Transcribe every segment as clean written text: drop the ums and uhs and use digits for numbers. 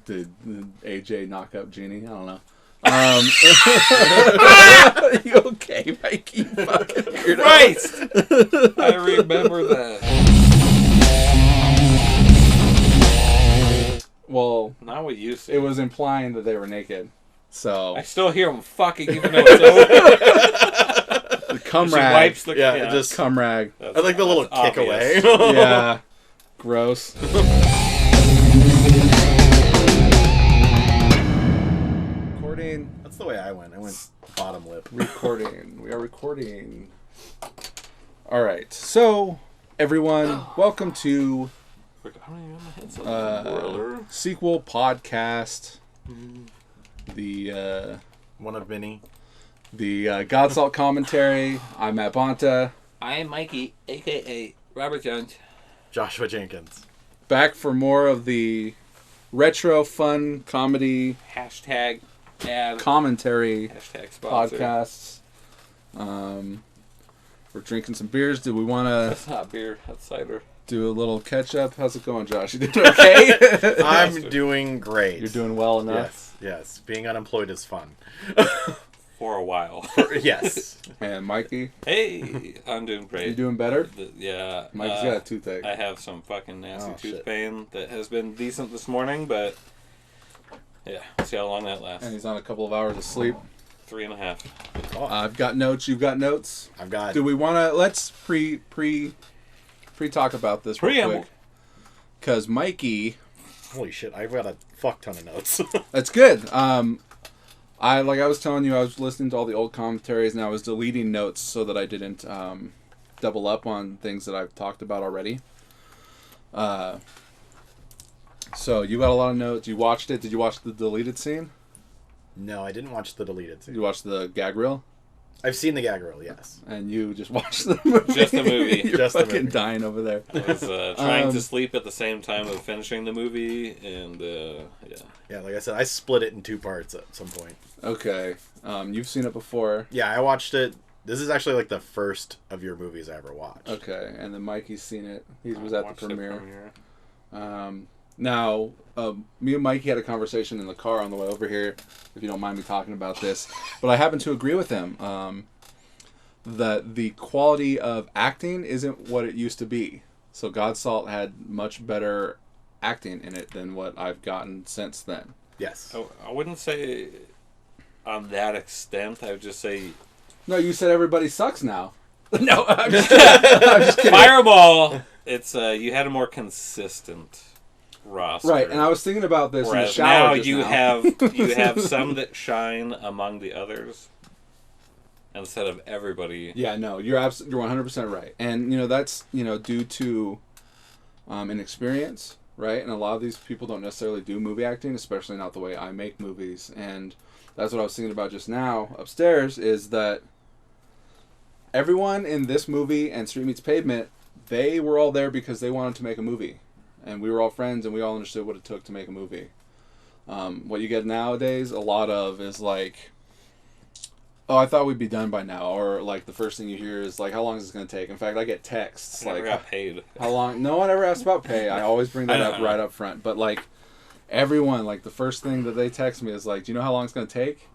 Did AJ knock up Jeannie? I don't know. You okay, Mikey? Fucking weirdo. Christ! I remember that. Well, Not what you say. it was implying that they were naked. So I still hear him fucking even though it's over. the cum She rag. wipes the just cum rag. I like the little kick obvious. away. Yeah. Gross. Recording. That's the way I went. I went bottom lip. Recording. We are recording. All right. So, everyone, welcome to I don't even have my headset on, brother. sequel podcast. The One of many. Godsalt commentary. I'm Matt Bonta. I am Mikey, a.k.a. Robert Jones. Joshua Jenkins. Back for more of the retro fun comedy Hashtag ad. commentary Hashtag sponsor. podcasts. We're drinking some beers. Do we want to That's not beer. That's cider. do a little catch up? How's it going, Josh? You doing okay? I'm doing great. You're doing well enough. Yes. Being unemployed is fun. For a while. Yes. And Mikey, Hey, I'm doing great. you doing better? Yeah. Mikey's got a toothache. I have some fucking nasty tooth shit. pain that has been decent this morning, but yeah, see how long that lasts. And he's on a couple of hours of sleep. 3.5. Oh, I've got notes. You've got notes. I've got. Do we want to? Let's pre talk about this real Preamble. quick. Because Mikey, Holy shit! I've got a fuck ton of notes. that's good. I was telling you, I was listening to all the old commentaries and I was deleting notes so that I didn't double up on things that I've talked about already. So you got a lot of notes. You watched it. Did you watch the deleted scene? No, I didn't watch the deleted Did scene. you watch the gag reel? I've seen the gag reel. Yes. And you just watched the movie. Just the movie. You're Just the fucking movie. dying over there. I was trying to sleep at the same time of finishing the movie, and yeah. Yeah, like I said, I split it in two parts at some point. Okay. You've seen it before. Yeah, I watched it. This is actually like the first of your movies I ever watched. Okay. And then Mikey's seen it. He was I at the watched premiere. Now, me and Mikey had a conversation in the car on the way over here, if you don't mind me talking about this. But I happen to agree with him that the quality of acting isn't what it used to be. So Godsalt had much better acting in it than what I've gotten since then. Yes. I wouldn't say on that extent. I would just say No, you said everybody sucks now. No, I'm just kidding. I'm just kidding. Fireball. It's you had a more consistent roster. Right, and I was thinking about this in the Whereas shower now just you now. have some that shine among the others instead of everybody. Yeah, no, you're 100% right, and that's due to inexperience, right? And a lot of these people don't necessarily do movie acting, especially not the way I make movies. And that's what I was thinking about just now upstairs. Is that everyone in this movie and Street Meets Pavement, they were all there because they wanted to make a movie, and we were all friends, and we all understood what it took to make a movie. What you get nowadays, a lot of is like, oh, I thought we'd be done by now. Or, like, the first thing you hear is, like, how long is this going to take? In fact, I get texts, I never like, got paid. how long? No one ever asked about pay. I always bring that up right up front. But, like, everyone, like, the first thing that they text me is, like, do you know how long it's going to take?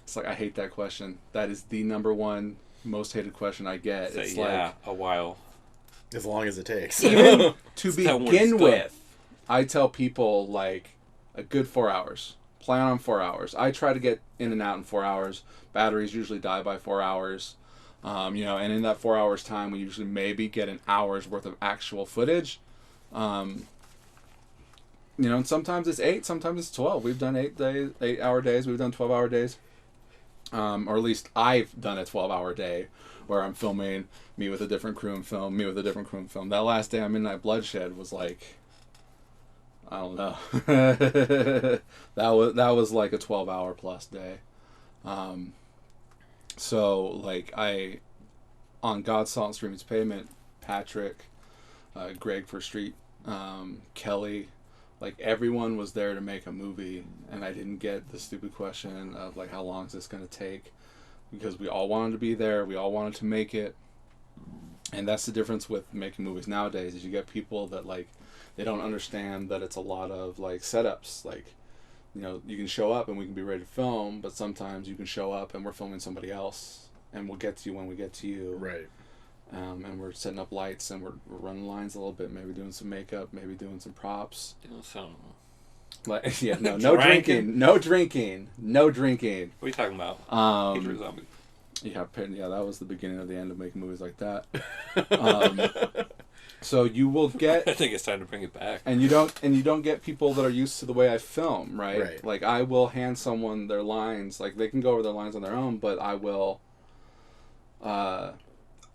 It's like, I hate that question. That is the number one most hated question I get. Say, It's yeah, like, a while. As long as it takes. even to That one's begin done. with, I tell people, like, a good 4 hours. Plan on 4 hours. I try to get in and out in 4 hours. Batteries usually die by 4 hours. And in that 4 hours time, we usually maybe get an hour's worth of actual footage. And sometimes it's 8, sometimes it's 12. We've done 8-hour days. We've done 12-hour days. Or at least I've done a 12-hour day where I'm filming me with a different crew and film, me with a different crew and film. That last day on Midnight Bloodshed was like, I don't know. that was like a 12-hour plus day. So, like, on Godsalt and Street Meets Pavement, Patrick, Greg for Street, Kelly, like, everyone was there to make a movie, and I didn't get the stupid question of, like, how long is this going to take? Because we all wanted to be there, we all wanted to make it, And that's the difference with making movies nowadays, is you get people that, like, they don't understand that it's a lot of, like, setups. Like, you know, you can show up and we can be ready to film, but sometimes you can show up and we're filming somebody else, and we'll get to you when we get to you. Right. And we're setting up lights, and we're running lines a little bit, maybe doing some makeup, maybe doing some props. Doing some. Like, yeah, no drinking. No drinking. No drinking. What are you talking about? Patriot Zombie. Yeah, that was the beginning of the end of making movies like that. So you will get. I think it's time to bring it back. And you don't get people that are used to the way I film, right? Right. Like, I will hand someone their lines. Like, they can go over their lines on their own, but I will. I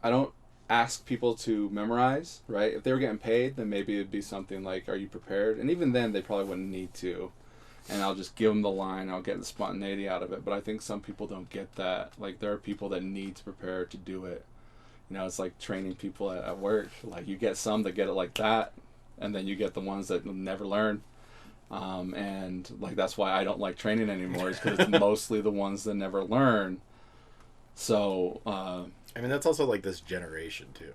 don't ask people to memorize, right? If they were getting paid, then maybe it'd be something like, "Are you prepared?" And even then, they probably wouldn't need to. And I'll just give them the line. I'll get the spontaneity out of it. But I think some people don't get that. Like, there are people that need to prepare to do it. You know, it's like training people at work. Like, you get some that get it like that, and then you get the ones that never learn. And, like, that's why I don't like training anymore, is because it's mostly the ones that never learn. So, I mean, that's also, like, this generation, too.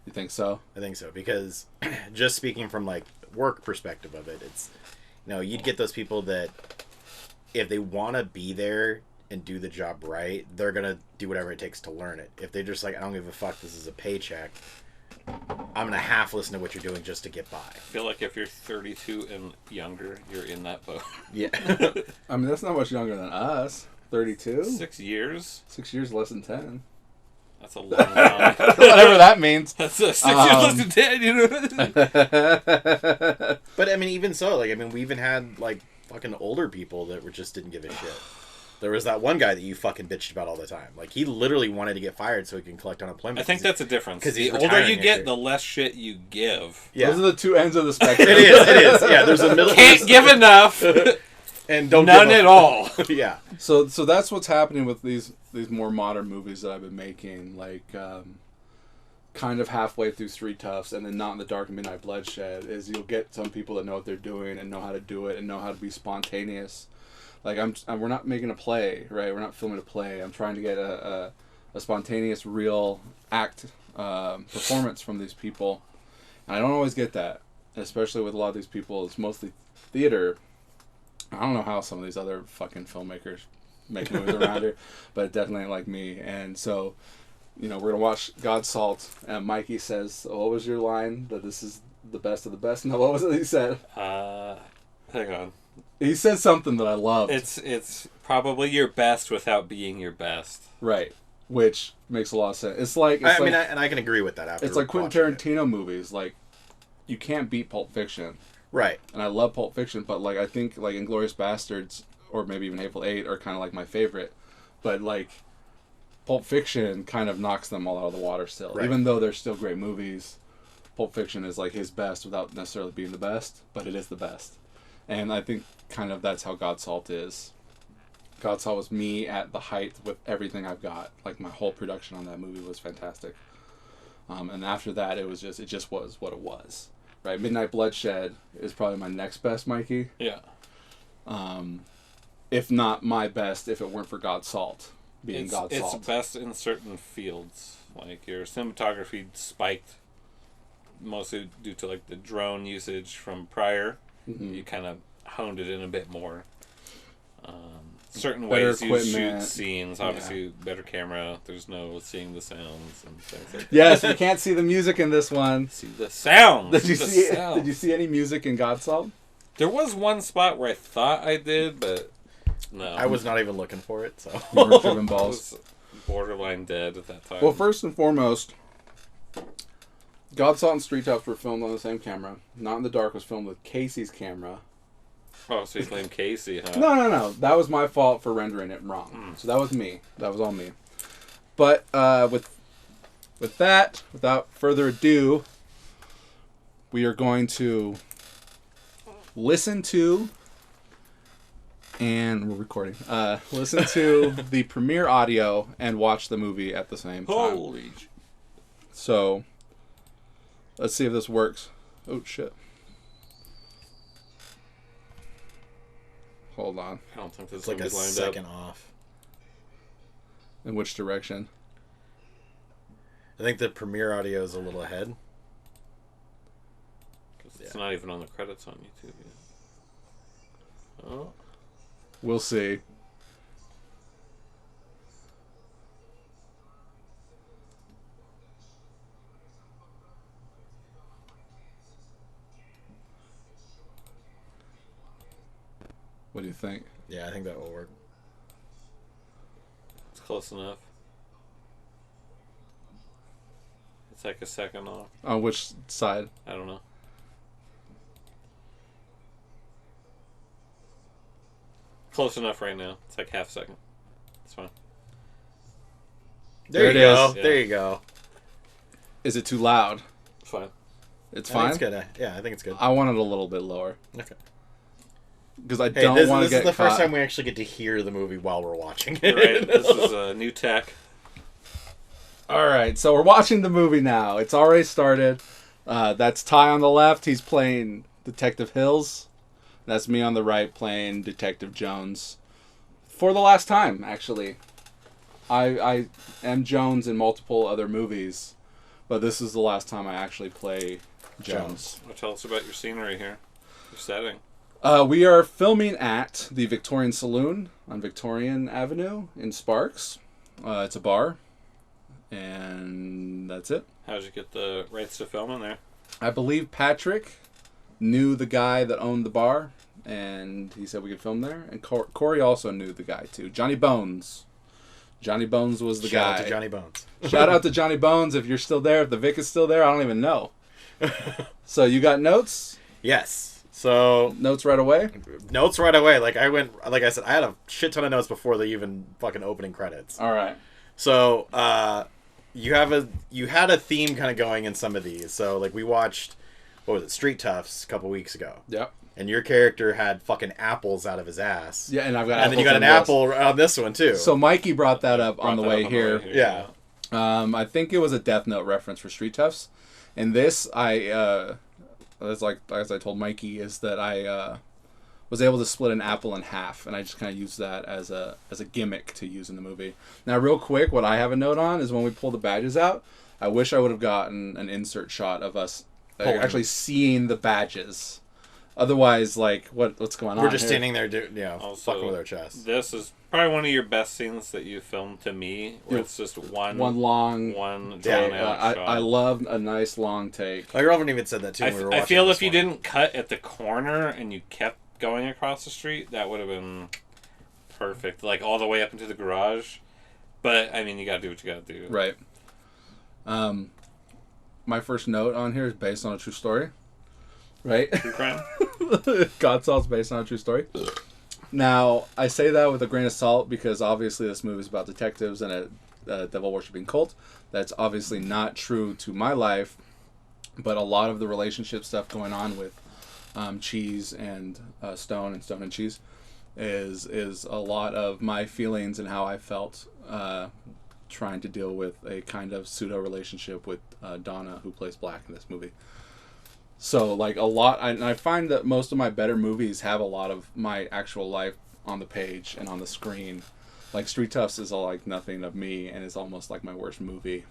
You think so? I think so, because just speaking from, like, work perspective of it, it's, you know, you'd get those people that if they want to be there and do the job right, they're going to do whatever it takes to learn it. If they're just like, I don't give a fuck, this is a paycheck, I'm going to half listen to what you're doing just to get by. I feel like if you're 32 and younger, you're in that boat. Yeah. I mean, that's not much younger than us. 32? 6 years? 6 years less than 10. That's a long time. Whatever that means. That's 6 years less than 10, you know? But, I mean, even so, like, I mean, we even had, like, fucking older people that just didn't give a shit. There was that one guy that you fucking bitched about all the time. Like, he literally wanted to get fired so he can collect unemployment. I think that's a difference. Because the older retiring you next get, year. the less shit you give. Yeah. Those are the two ends of the spectrum. It is. Yeah, there's a middle. Can't give enough. And don't None give at all. Yeah. So that's what's happening with these more modern movies that I've been making, like kind of halfway through Street Toughs and then Not in the Dark and Midnight Bloodshed, is you'll get some people that know what they're doing and know how to do it and know how to be spontaneous. Like, we're not making a play, right? We're not filming a play. I'm trying to get a spontaneous, real act performance from these people. And I don't always get that, especially with a lot of these people. It's mostly theater. I don't know how some of these other fucking filmmakers make movies around here, but it definitely ain't like me. And so, you know, we're going to watch Godsalt, and Mikey says, what was your line? That this is the best of the best? No, what was it he said? Hang on. He said something that I loved. It's probably your best without being your best. Right. Which makes a lot of sense. It's like... I mean, I can agree with that after it's like Quentin Tarantino movies. Like, you can't beat Pulp Fiction. Right. And I love Pulp Fiction, but, like, I think, like, Inglourious Bastards, or maybe even Hateful Eight, are kind of, like, my favorite. But, like, Pulp Fiction kind of knocks them all out of the water still. Right. Even though they're still great movies, Pulp Fiction is, like, his best without necessarily being the best, but it is the best. And I think kind of that's how Godsalt is. Godsalt was me at the height with everything I've got. Like, my whole production on that movie was fantastic. And after that, it just was what it was. Right? Midnight Bloodshed is probably my next best, Mikey. Yeah. If not my best, if it weren't for Godsalt being Godsalt. It's best in certain fields. Like, your cinematography spiked mostly due to, like, the drone usage from prior. Mm-hmm. You kind of honed it in a bit more. Certain Better ways you shoot equipment. scenes. Obviously, better camera. There's no seeing the sounds and things like that. Yes, we can't see the music in this one. See the sounds. Did you see? Sounds. Did you see any music in Godsalt? There was one spot where I thought I did, but no. I was not even looking for it, so. You were tripping I balls. was borderline dead at that time. Well, first and foremost, Godsalt and Street Toughs were filmed on the same camera. Not in the Dark was filmed with Casey's camera. Oh, so you blame Casey, huh? No. That was my fault for rendering it wrong. So that was me. That was all me. But with that, without further ado, we are going to listen to, and we're recording, listen to the premiere audio and watch the movie at the same time. Holy sh... So, let's see if this works. Oh, shit. Hold on. I don't think this It's like a is lined second up. off. In which direction? I think the premiere audio is a little ahead. It's not even on the credits on YouTube yet. Oh. We'll see. What do you think? Yeah, I think that will work. It's close enough. It's like a second off. On which side? I don't know. Close enough right now. It's like half a second. It's fine. There you it go. is. There you go. Is it too loud? It's fine. It's I fine? think it's good. Yeah, I think it's good. I want it a little bit lower. Okay. Because I Hey, don't want to this get is the caught. first time we actually get to hear the movie while we're watching it. Right. This is a new tech. All right, so we're watching the movie now. It's already started. That's Ty on the left. He's playing Detective Hills. That's me on the right playing Detective Jones. For the last time, actually. I am Jones in multiple other movies, but this is the last time I actually play Jones. Well, tell us about your scenery here. Your setting. We are filming at the Victorian Saloon on Victorian Avenue in Sparks. It's a bar. And that's it. How'd you get the rights to film in there? I believe Patrick knew the guy that owned the bar, and he said we could film there. And Corey also knew the guy, too. Johnny Bones. Johnny Bones was the Shout guy. out to Johnny Bones. Shout out to Johnny Bones if you're still there. If the Vic is still there, I don't even know. So you got notes? Yes. So Notes right away? notes right away. Like I said, I had a shit ton of notes before the even fucking opening credits. All right. So you had a theme kind of going in some of these. So like we watched, what was it, Street Toughs a couple weeks ago. Yep. And your character had fucking apples out of his ass. Yeah, and I've got And then you got an apple on this one too. So Mikey brought that up on the Brought that way up here. Yeah. I think it was a Death Note reference for Street Toughs. And this, as I told Mikey, is that I was able to split an apple in half, and I just kind of used that as a gimmick to use in the movie. Now, real quick, what I have a note on is when we pull the badges out, I wish I would have gotten an insert shot of us actually seeing the badges. Otherwise, like, what's going on? We're just here? standing there, Also, fucking with our chests. This is probably one of your best scenes that you filmed to me, where it's just one long, drawn Yeah, out shot. I love a nice long take. My girlfriend even said that too. When we were I watching feel this if you one. didn't cut at the corner and you kept going across the street, that would have been perfect, like all the way up into the garage. But I memean, you gotta do what you gotta do. Right. My first note on here is based on a true story. Right? True crime. Godsalt's based on a true story. Now, I say that with a grain of salt because obviously this movie is about detectives and a devil-worshipping cult. That's obviously not true to my life, but a lot of the relationship stuff going on with Cheese and Stone and Cheese is a lot of my feelings and how I felt trying to deal with a kind of pseudo-relationship with Donna, who plays Black in this movie. So, like, I find that most of my better movies have a lot of my actual life on the page and on the screen. Like, Street Toughs is like nothing of me and is almost like my worst movie.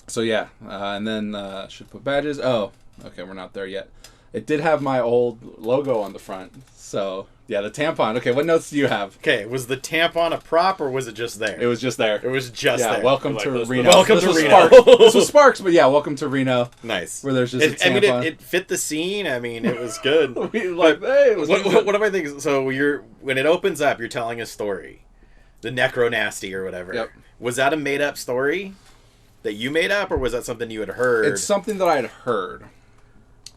So, yeah. And then, should put badges. Oh, okay, we're not there yet. It did have my old logo on the front. So, yeah, the tampon. Okay, what notes do you have? Okay, was the tampon a prop or was it just there? It was just there. It was just Yeah, there. welcome Like to those- Reno. Welcome This to was Reno. Sparks. This was Sparks, but yeah, welcome to Reno. Nice. Where there's just a I mean, tampon. it fit the scene. I mean, it was good. We like, hey, What am I thinking? So when it opens up, you're telling a story, the Necro Nasty or whatever. Yep. Was that a made up story that you made up, or was that something you had heard? It's something that I had heard.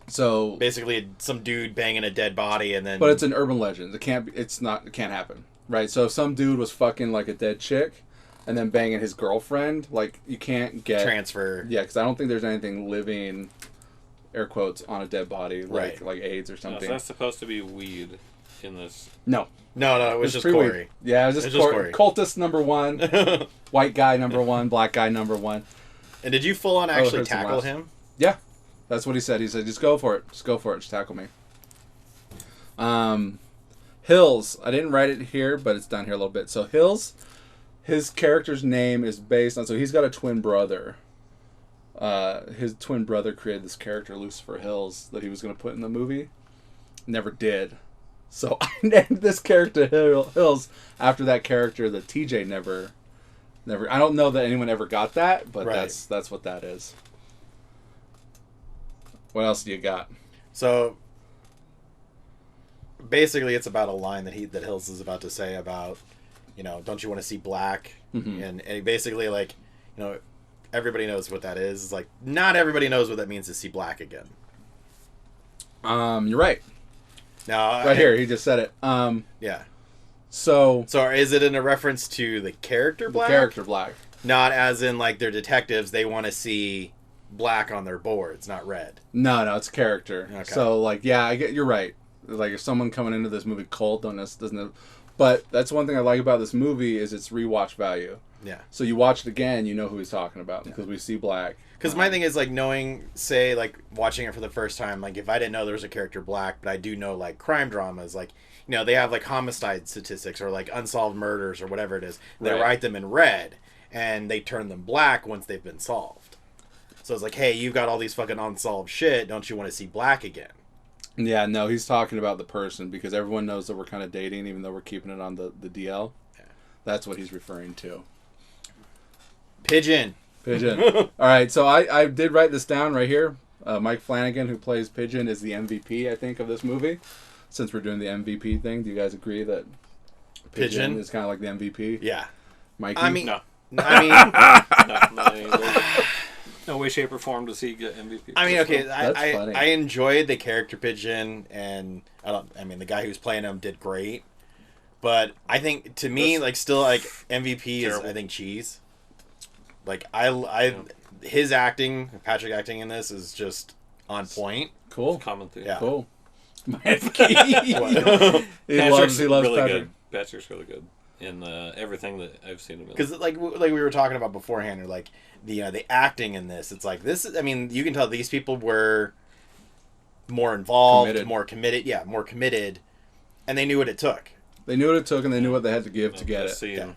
So, Basically, some dude banging a dead body, and then. but it's an urban legend. It can't happen, right? So if some dude was fucking like a dead chick, and then banging his girlfriend, like you can't get transfer. Yeah, because I don't think there's anything living, air quotes, on a dead body like AIDS or No, something. so that's supposed to be weed in this. No, No, it was just pre-weed. Corey. Yeah, it was just Corey. cultist number one, white guy number one, black guy number one. And did you full on actually here's the tackle last. him? Yeah, that's what he said. He said, just go for it. Just go for it. Just tackle me. Hills. I didn't write it here, but it's down here a little bit. So Hills his character's name is based on. So he's got a twin brother. His twin brother created this character, Lucifer Hills, that he was going to put in the movie. Never did. So I named this character Hills after that character that TJ never. I don't know that anyone ever got that, but Right. that's what that is. What else do you got? So basically, it's about a line that Hills is about to say about, don't you want to see black? Mm-hmm. And he basically everybody knows what that is. It's like not everybody knows what that means to see black again. You're right. Now, Here, he just said it. Yeah. So So is it in a reference to the character black? The character black. Not as in like they're detectives. They want to see black on their boards, not red. No, it's character. Okay. So I get you're right. Like if someone coming into this movie cold doesn't. But that's one thing I like about this movie is its rewatch value. Yeah. So you watch it again, you know who he's talking about because we see black. Because my thing is like knowing, say, like watching it for the first time, like if I didn't know there was a character black, but I do know like crime dramas, like they have like homicide statistics or like unsolved murders or whatever it is. They Right. write them in red and they turn them black once they've been solved. So it's like, hey, you've got all these fucking unsolved shit. Don't you want to see black again? Yeah, no, he's talking about the person because everyone knows that we're kind of dating, even though we're keeping it on the DL. Yeah. That's what he's referring to. Pigeon. Pigeon. All right, so I did write this down right here. Mike Flanagan, who plays Pigeon, is the MVP, I think, of this movie. Since we're doing the MVP thing, do you guys agree that Pigeon is kind of like the MVP? Yeah. Mikey? No. No way, shape, or form does he get MVP. I mean, okay, That's funny. I enjoyed the character Pigeon, and the guy who's playing him did great. But I think, to me, like, still, like, MVP is, Terrible. I think, Cheese. Like, his acting, Patrick acting in this is just on point. Cool. Common thing. Yeah. Cool. he Patrick's loves really Patrick. good. Patrick's really good in everything that I've seen him in. Because, like we were talking about beforehand, or, like, the acting in this, it's like, this is, I mean, you can tell these people were more involved, Committed. more committed. Yeah, more committed. And they knew what it took. They knew what it took, and they knew what they had to give to get This it. scene, Yeah.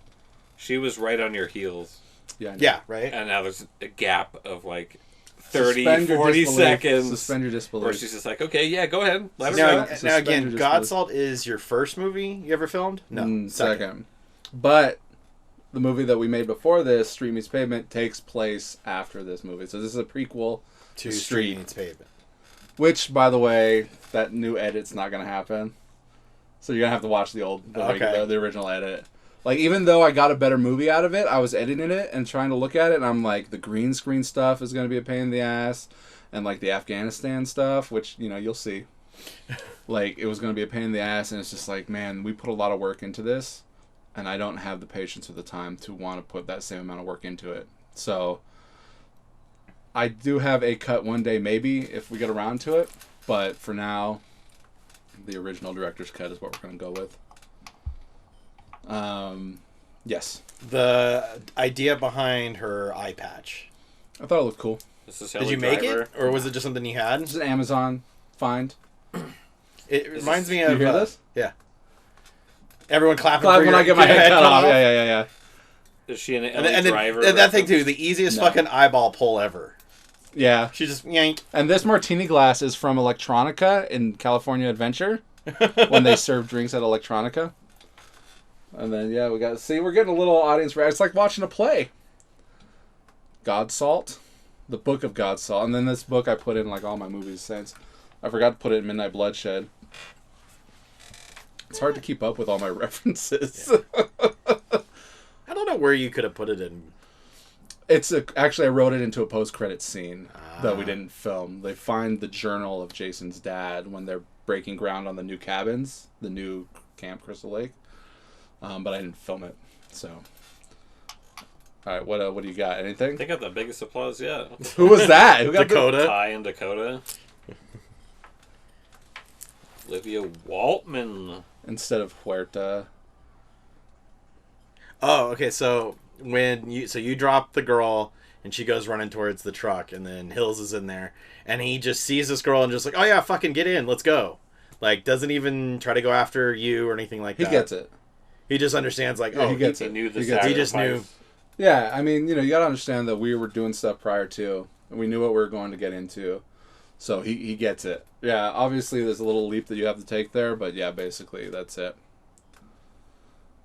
She was right on your heels, Yeah, I know. Yeah, right? and now there's a gap of like 30, Suspend your 40 disbelief. seconds. Suspend your disbelief. Where she's just like, okay, yeah, go ahead. Let her Now, go. now Suspend again, your disbelief. Godsalt is your first movie you ever filmed? No, second. But the movie that we made before this, Street Meets Pavement, takes place after this movie. So this is a prequel To to Street Street. Meets Pavement. Which, by the way, that new edit's not going to happen. So you're going to have to watch the Okay. the original edit. Like, even though I got a better movie out of it, I was editing it and trying to look at it, and I'm like, the green screen stuff is going to be a pain in the ass, and, like, the Afghanistan stuff, which, you'll see. Like, it was going to be a pain in the ass, and it's just like, man, we put a lot of work into this, and I don't have the patience or the time to want to put that same amount of work into it. So, I do have a cut one day, maybe, if we get around to it, but for now, the original director's cut is what we're going to go with. Yes. The idea behind her eye patch. I thought it looked cool. This is Did Helly you make Driver. it? Or was it just something you had? It's an Amazon find. It reminds me You of... hear this? Yeah. Everyone clapping Glad for when your, I get my your head cut off. Yeah. Is she an And, Ellie then, and, then, Driver? and that thing reference? too, the easiest No. fucking eyeball pull ever. Yeah. She just yank. And this martini glass is from Electronica in California Adventure when they serve drinks at Electronica. And then, yeah, we're getting a little audience reaction. It's like watching a play. Godsalt. The book of Godsalt. And then this book I put in like all my movies since. I forgot to put it in Midnight Bloodshed. It's hard to keep up with all my references. I don't know where you could have put it in. Actually, I wrote it into a post-credit scene that we didn't film. They find the journal of Jason's dad when they're breaking ground on the new cabins, the new Camp Crystal Lake. But I didn't film it, so. All right, what do you got? Anything? They got the biggest applause yet. Who was that? Who got Dakota. Ty and Dakota. Olivia Waltman. instead of Huerta? Oh, okay. So you drop the girl and she goes running towards the truck, and then Hills is in there, and he just sees this girl and just like, oh yeah, fucking get in, let's go. Like, doesn't even try to go after you or anything like He that. gets it. He just understands, like, Yeah, he gets it. knew the He gets it. He just knew. Yeah, I mean, you got to understand that we were doing stuff prior to, and we knew what we were going to get into. So he gets it. Yeah, obviously there's a little leap that you have to take there, but yeah, basically that's it.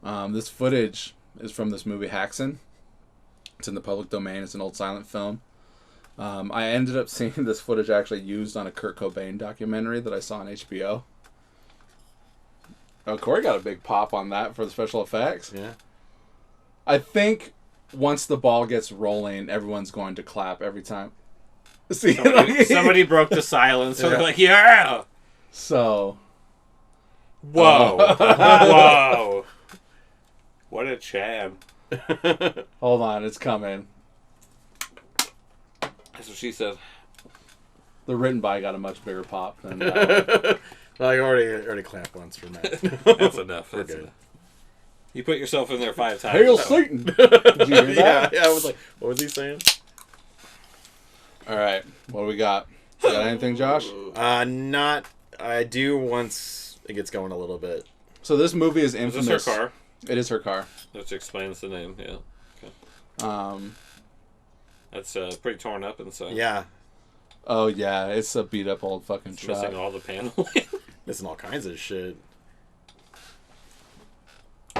This footage is from this movie Haxan. It's in the public domain. It's an old silent film. I ended up seeing this footage actually used on a Kurt Cobain documentary that I saw on HBO. Oh, Corey got a big pop on that for the special effects. Yeah. I think once the ball gets rolling, everyone's going to clap every time. See, somebody broke the silence. So they're like, yeah! So. Whoa. Whoa. What a Chad. Hold on, it's coming. That's what she said. The written by got a much bigger pop than that one. Well, I already clapped once for Matt. That's enough. That's good. enough. You put yourself in there 5 times. Hail Satan! Did you hear that? Yeah, I was like, what was he saying? All right, what do we got? You got anything, Josh? Not. I do once it gets going a little bit. So this movie is Is infamous. this her car? It is her car. Which explains the name, yeah. Okay. That's pretty torn up inside. Yeah, Oh yeah, it's a beat up old fucking It's truck. missing all the paneling. missing all kinds of shit.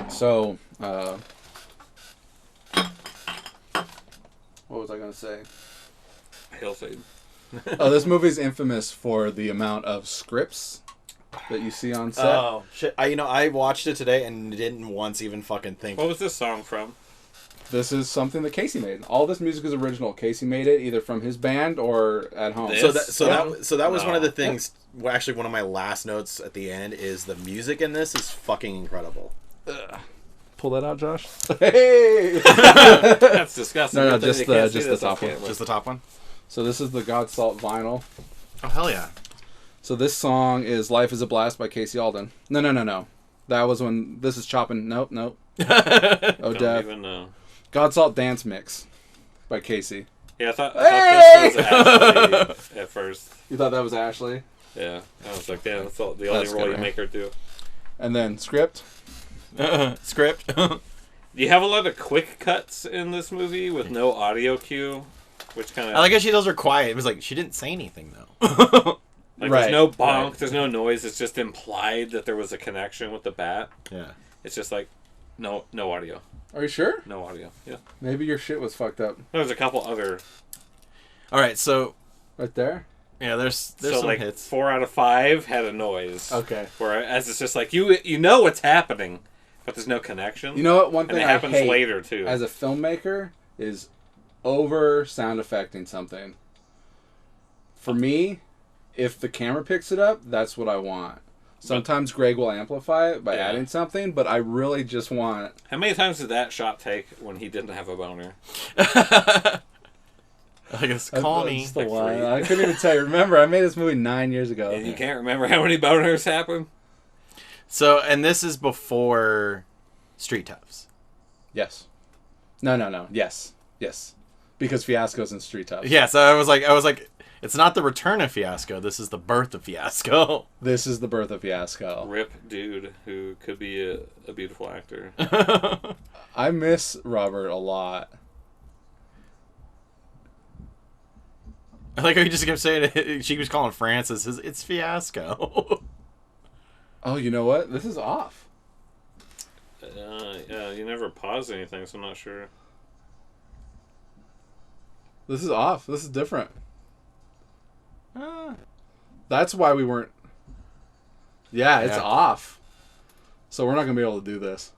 So, what was I gonna say? Hail Satan. Oh, this movie is infamous for the amount of scripts that you see on set. Oh shit! I watched it today and didn't once even fucking think. What was this song from? This is something that Casey made. All this music is original. Casey made it either from his band or at home. This? So that was No. one of the things. Well, actually, one of my last notes at the end is the music in this is fucking incredible. Pull that out, Josh. Hey. That's disgusting. No, Good thing just they the- can't see just the this top on one. camera. Just the top one. So this is the Godsalt vinyl. Oh hell yeah! So this song is "Life Is a Blast" by Casey Alden. No. That was when this is chopping. Nope. Oh, Don't Dev. even know. Godsalt Dance Mix by Casey. Yeah, I thought Hey! this was Ashley at first. You thought that was Ashley? Yeah, I was like, damn, that's the only That's role good, you right? make her do. And then script. Script. Do you have a lot of quick cuts in this movie with no audio cue? Which kind of I like how she does her quiet. It was like she didn't say anything though. like Right, there's no bonk, right. there's no noise. It's just implied that there was a connection with the bat. Yeah. It's just like no audio, Are you sure? no audio. Yeah, Maybe your shit was fucked up. there was a couple other. All right, so Right there? yeah, there's So some like hits. 4 out of 5 had a noise. Okay. Whereas it's just like you know what's happening, but there's no connection. You know what? One and thing it I happens hate later too. as a filmmaker is over sound effecting something. For me, if the camera picks it up, that's what I want. Sometimes Greg will amplify it by Yeah. adding something, but I really just want... How many times did that shot take when he didn't have a boner? I guess call me. That's the Like one. 3. I couldn't even tell you. Remember, I made this movie 9 years ago. And you can't remember how many boners happened? So and this is before Street Toughs. Yes. No. Yes. Because Fiasco's in Street Tough. Yeah, so I was like, it's not the return of Fiasco. This is the birth of Fiasco. This is the birth of Fiasco. Rip dude who could be a beautiful actor. I miss Robert a lot. I like how he just kept saying it. She was calling Francis. It's Fiasco. Oh, you know what? This is off. Yeah, you never pause anything, so I'm not sure. This is off. This is different. That's why we weren't... Yeah, it's Yeah. off. So we're not going to be able to do this.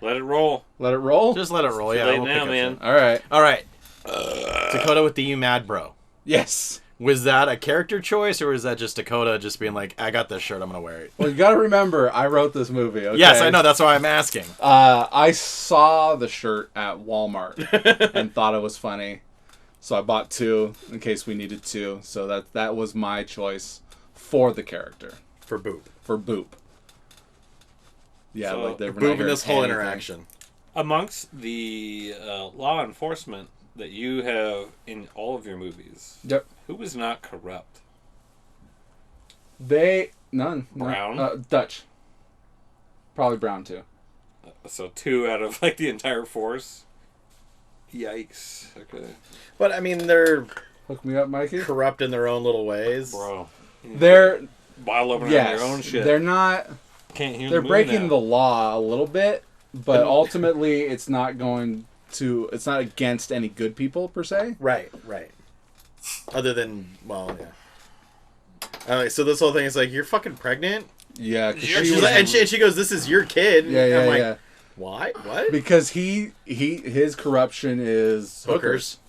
Let it roll. Let it roll? Just let it roll. Too Yeah, late we'll now, pick up man. soon. All right. All right. Dakota with the "You Mad Bro." Yes. Was that a character choice, or was that just Dakota just being like, "I got this shirt, I'm gonna wear it"? Well, you got to remember, I wrote this movie, okay? Yes, I know. That's why I'm asking. I saw the shirt at Walmart and thought it was funny. So I bought 2 in case we needed 2. So that was my choice for the character. For Boop. For Boop. Yeah, So, like they're not Boop in hearing this whole anything. interaction. Amongst the law enforcement that you have in all of your movies, Yep. who was not corrupt? None. Brown? Dutch. Probably Brown too. So 2 out of like the entire force. Yikes. Okay. But I mean, they're Hook me up, Mikey. corrupt in their own little ways. Bro. They're Bottle opener yes, on your own shit. they're not. Can't hear They're the breaking now. the law a little bit, but ultimately, it's not going to. It's not against any good people per se. Right. Other than, well, yeah. So this whole thing is like, you're fucking pregnant? Yeah, 'cause You're- she She's was- like, and she goes, this is your kid. yeah, And yeah, I'm like, yeah. Why? What? Because his corruption is hookers.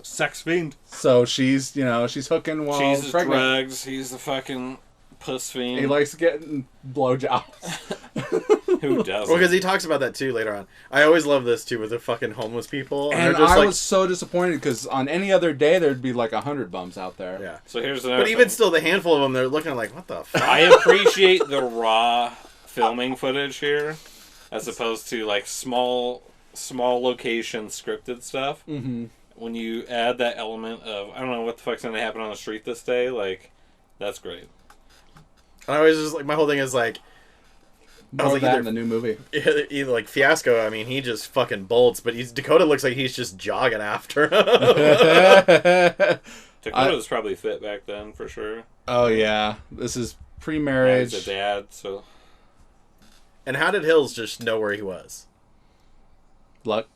Sex fiend. So she's hooking while She's the pregnant. drugs. He's the fucking puss fiend. He likes getting blowjobs. Who doesn't? Well, because he talks about that too later on. I always love this too with the fucking homeless people. And they're just I like, was so disappointed because on any other day there'd be like 100 bums out there. yeah. So here's another But even thing. still, the handful of them, they're looking like, what the fuck? I appreciate the raw filming footage here, as opposed to like small location scripted stuff. Mm-hmm. When you add that element of I don't know what the fuck's gonna happen on the street this day, like that's great. And I was just like, my whole thing is like, More like, of that either- in the new movie. either like Fiasco. I mean, he just fucking bolts, but Dakota looks like he's just jogging after him. Dakota was probably fit back then for sure. Oh yeah, this is Yeah, pre-marriage. he's a dad, so And how did Hills just know where he was? Luck.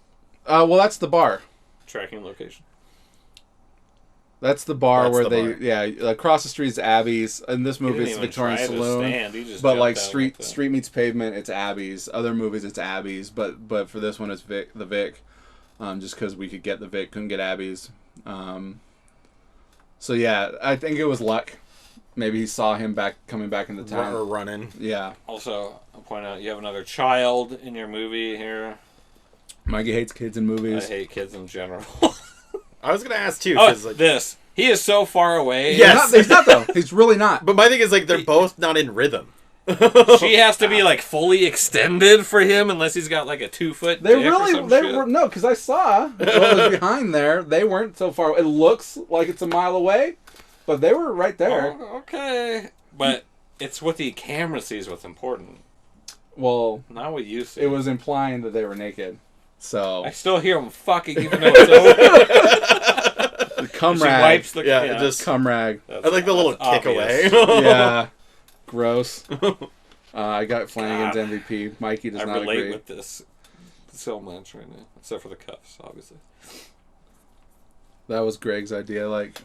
Well, that's the bar. tracking location. That's the bar That's where the they, bar. yeah, across the street is Abby's. In this He movie, didn't it's even Victorian try to Saloon. stand. He just But jumped like out street meets pavement, it's Abby's. Other movies, it's Abby's. But for this one, it's the Vic. Just because we could get the Vic, couldn't get Abby's. So yeah, I think it was luck. Maybe he saw him coming back into Or town. running. Yeah, Also, I'll point out you have another child in your movie here. Mikey hates kids in I movies. hate kids in general. I was gonna ask too, Oh, because like, this. He is so far away. Yes. He's not though. He's really not. but my thing is like they're both not in rhythm. She has to be like fully extended for him unless he's got like a 2-foot They dick or really, some they shit. were no, because I saw what was behind there. They weren't so far. It looks like it's a mile away, but they were right there. Oh, okay. But it's what the camera sees what's important. Well, Not what you see. it was implying that they were naked. So I still hear him fucking even though it's over. the cum She rag, wipes the Yeah, just- cum rag. That's- I like the little that's kick away. obvious. Yeah, gross. I got Flanagan's MVP. Mikey does I not relate agree. with this so much right now, except for the cuffs, obviously. That was Greg's idea. Like,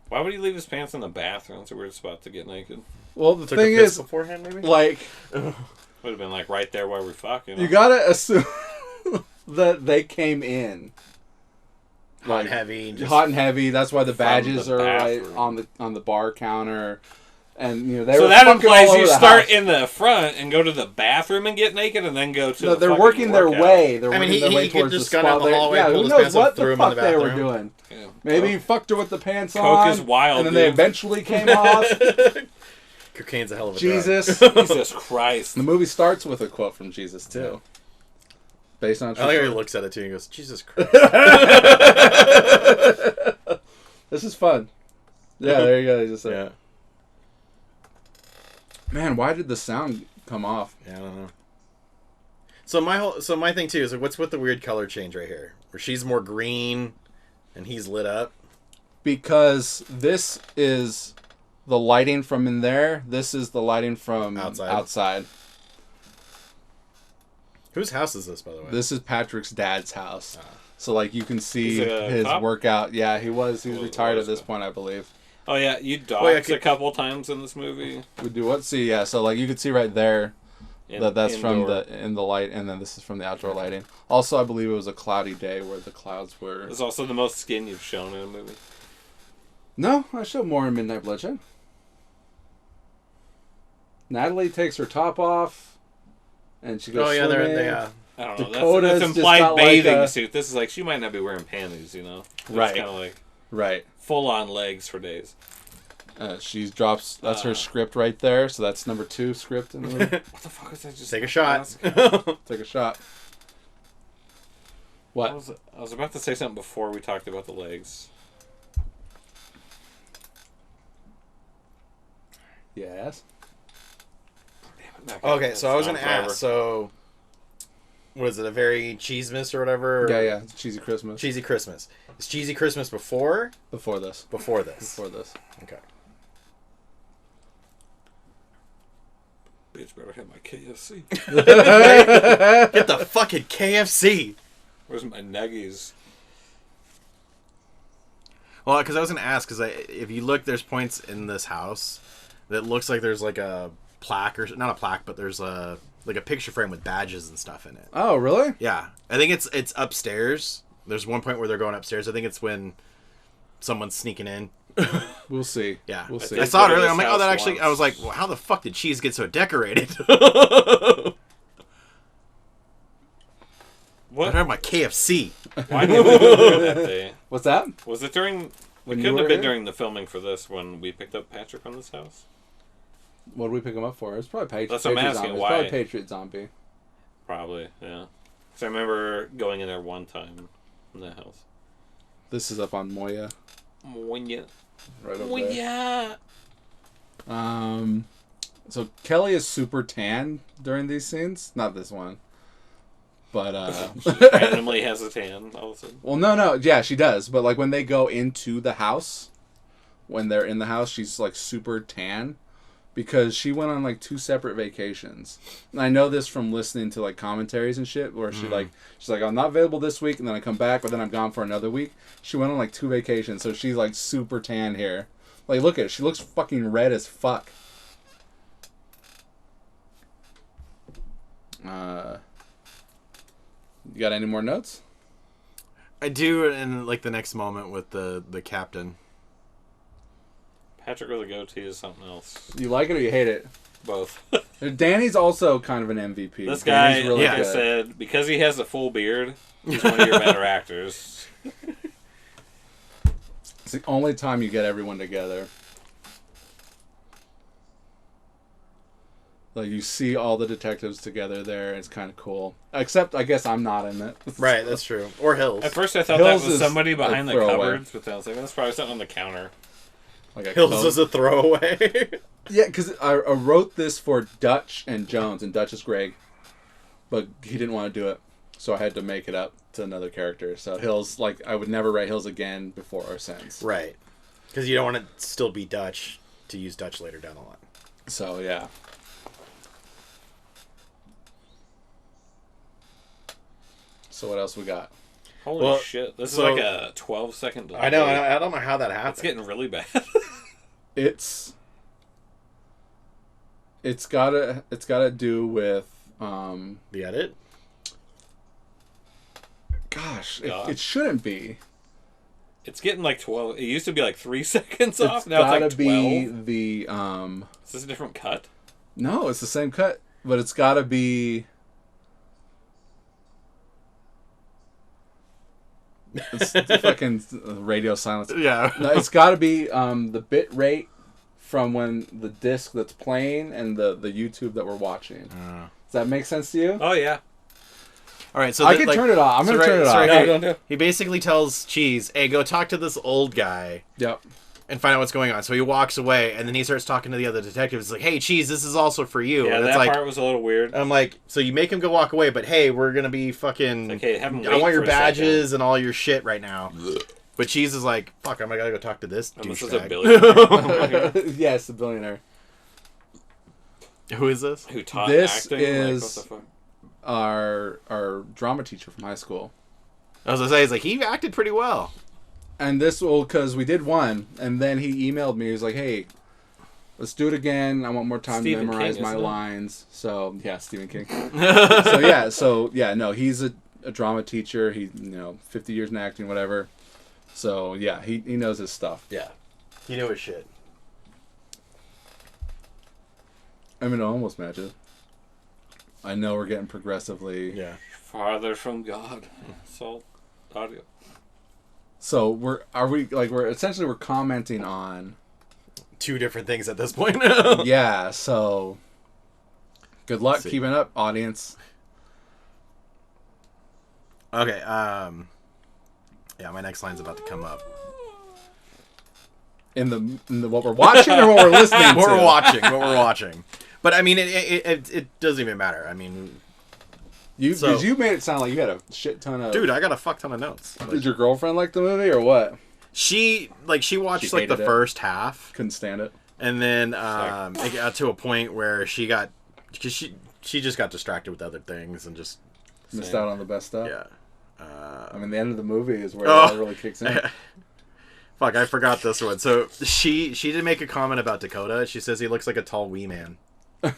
Why would he leave his pants in the bathroom? It's a weird spot to get naked. well, the Took a thing piss is, beforehand, maybe. like, Would have been like right there while we're fucking. you gotta assume that they came in Hot and heavy. Just, hot and heavy. That's why the From badges the are right bathroom. on the bar counter, and they So were that fucking implies all you over the start house. in the front and go to the bathroom and get naked, and then go to. No, the they're fucking working their workout. way. They're I mean, working their he way could towards just the gone out spot. the hallway, Yeah, pulled who his knows pants up, what threw the him in fuck the they were bathroom. doing? Yeah. Maybe he fucked her with the pants Coke on, is wild, and then they dude. eventually came off. Cocaine's a hell of a Jesus. Jesus Christ. The movie starts with a quote from Jesus too, based on. drug. I like how he looks at it too and he goes, Jesus Christ. This is fun. Yeah, there you go. He just said, Yeah. "Man, why did the sound come off?" Yeah, I don't know. So my thing too is like, what's with the weird color change right here, where she's more green, and he's lit up. Because this is the lighting from in there. This is the lighting from outside. Whose house is this, by the way? This is Patrick's dad's house. Ah. So like you can see He's a his cop? workout. Yeah, he was Well, retired was at this it? point, I believe. Oh yeah, you doxed Well, yeah, a couple times in this movie. We do what? See, yeah. So like you can see right there that's from Indoor. in the light, and then this is from the outdoor lighting. Also, I believe it was a cloudy day where the clouds were. It's also the most skin you've shown in a movie. No, I showed more in Midnight Bloodshed. Natalie takes her top off, and she goes. Oh yeah, swimming. they yeah. I don't know. Dakota's That's just implied got like bathing a- suit. This is like she might not be wearing panties, you know. It's Right. kind of like Right. full on legs for days. She drops. That's her script right there. So that's number 2 script in the movie. What the fuck was that? Just Take a shot. ask? Take a shot. What? I was about to say something before we talked about the legs. Yes. Okay, so I was gonna forever. ask. So, was it a very Cheesemas or whatever? Yeah. Cheesy Christmas. Cheesy Christmas. Is Cheesy Christmas before? Before this. Before this. Before this. Okay. Bitch better have my KFC. Get the fucking KFC. Where's my nuggies? Well, because I was gonna ask, because if you look, there's points in this house that looks like there's like a plaque or not a plaque, but there's a like a picture frame with badges and stuff in it. Oh, really? Yeah, I think it's upstairs. There's one point where they're going upstairs. I think it's when someone's sneaking in. We'll see. Yeah, We'll see. I saw it Go to earlier. this I'm like, oh, house that actually. once. I was like, well, how the fuck did Cheese get so decorated? What? I have my KFC. Why did we go there that day? What's that? Was it during... When It you couldn't were have been here? during the filming for this when we picked up Patrick from this house. What did we pick him up for? It's probably That's what I'm Patriot asking, Zombie. why? It's probably Patriot Zombie. Probably, yeah. So I remember going in there one time in that house. This is up on Moya. Moya. Right over there. Moya. So Kelly is super tan during these scenes. Not this one. But, Randomly has a tan all of a sudden. well, no. Yeah, she does. But, like, when they go into the house, when they're in the house, she's, like, super tan. Because she went on, like, 2 separate vacations. And I know this from listening to, like, commentaries and shit, where she's like, I'm not available this week, and then I come back, but then I'm gone for another week. She went on, like, 2 vacations, so she's, like, super tan here. Like, look at it. She looks fucking red as fuck. You got any more notes? I do in like the next moment with the captain. Patrick with a goatee is something else. You like it or you hate it? Both. Danny's also kind of an MVP. This guy, Danny's really like I good. said, because he has a full beard, he's one of your better actors. It's the only time you get everyone together. Like, you see all the detectives together there, and it's kind of cool. Except, I guess I'm not in it. Right, that's true. Or Hills. At first I thought Hills that was is somebody a behind the throwaway. cupboards, but then I was like, that's probably something on the counter. Like a Hills code. is a throwaway. Yeah, because I wrote this for Dutch and Jones, and Dutch is Greg. But he didn't want to do it, so I had to make it up to another character. So Hills, like, I would never write Hills again before or since. Right. Because you don't want to still be Dutch to use Dutch later down the line. So, yeah. So what else we got? Holy shit. This so- is like a 12-second delay. I know. I don't know how that happened. It's getting really bad. It's gotta do with the edit. gosh, God. it shouldn't be. It's getting like 12. It used to be like 3 seconds It's off. Now gotta it's like 12. be the Is this a different cut? no, it's the same cut, but it's gotta be. It's the fucking radio silence. Yeah. No, it's got to be the bit rate from when the disc that's playing and the YouTube that we're watching. Does that make sense to you? Oh, yeah. All right. So I can turn it off. I'm so going to turn it off. right No, here, don't do it. He basically tells Cheese, "Hey, go talk to this old guy Yep. and find out what's going on." So he walks away, and then he starts talking to the other detectives. He's like, "Hey, Cheese, this is also for you." Yeah, and it's that like, part was a little weird. I'm like, so you make him go walk away, but hey, we're gonna be fucking. Like, hey, have him I wait want your for a second. badges and all your shit right now. But Cheese is like, "Fuck, I'm gonna go talk to this And this is a douchebag." billionaire Yes, the billionaire. Who is this? who taught This acting. is- Like, what the fuck? Our drama teacher from high school. I was gonna say, he's like, he acted pretty well. And this will, because we did one, and then he emailed me. He was like, hey, let's do it again. I want more time Stephen to memorize King, my isn't it? lines. So, yeah, Stephen King. No, he's a drama teacher. He, 50 years in acting, whatever. So, yeah, he knows his stuff. Yeah, he knew his shit. I mean, it almost matches. I know we're getting progressively... Yeah. Farther from God. Salt audio. So, we're essentially commenting on... Two different things at this point. Yeah, so... Good luck See. keeping up, audience. Okay. Yeah, my next line's about to come up. In the what we're watching or what we're listening What to? we're watching. But I mean, it doesn't even matter. I mean, Because you made it sound like you had a shit ton of... dude, I got a fuck ton of notes. Did your girlfriend like the movie or what? She watched like the first half. Couldn't stand it. And then it got to a point where she just got distracted with other things and just missed out on the best stuff. Yeah. I mean, the end of the movie is where it all really kicks in. Fuck, I forgot this one. So she did make a comment about Dakota. She says he looks like a tall wee man. What?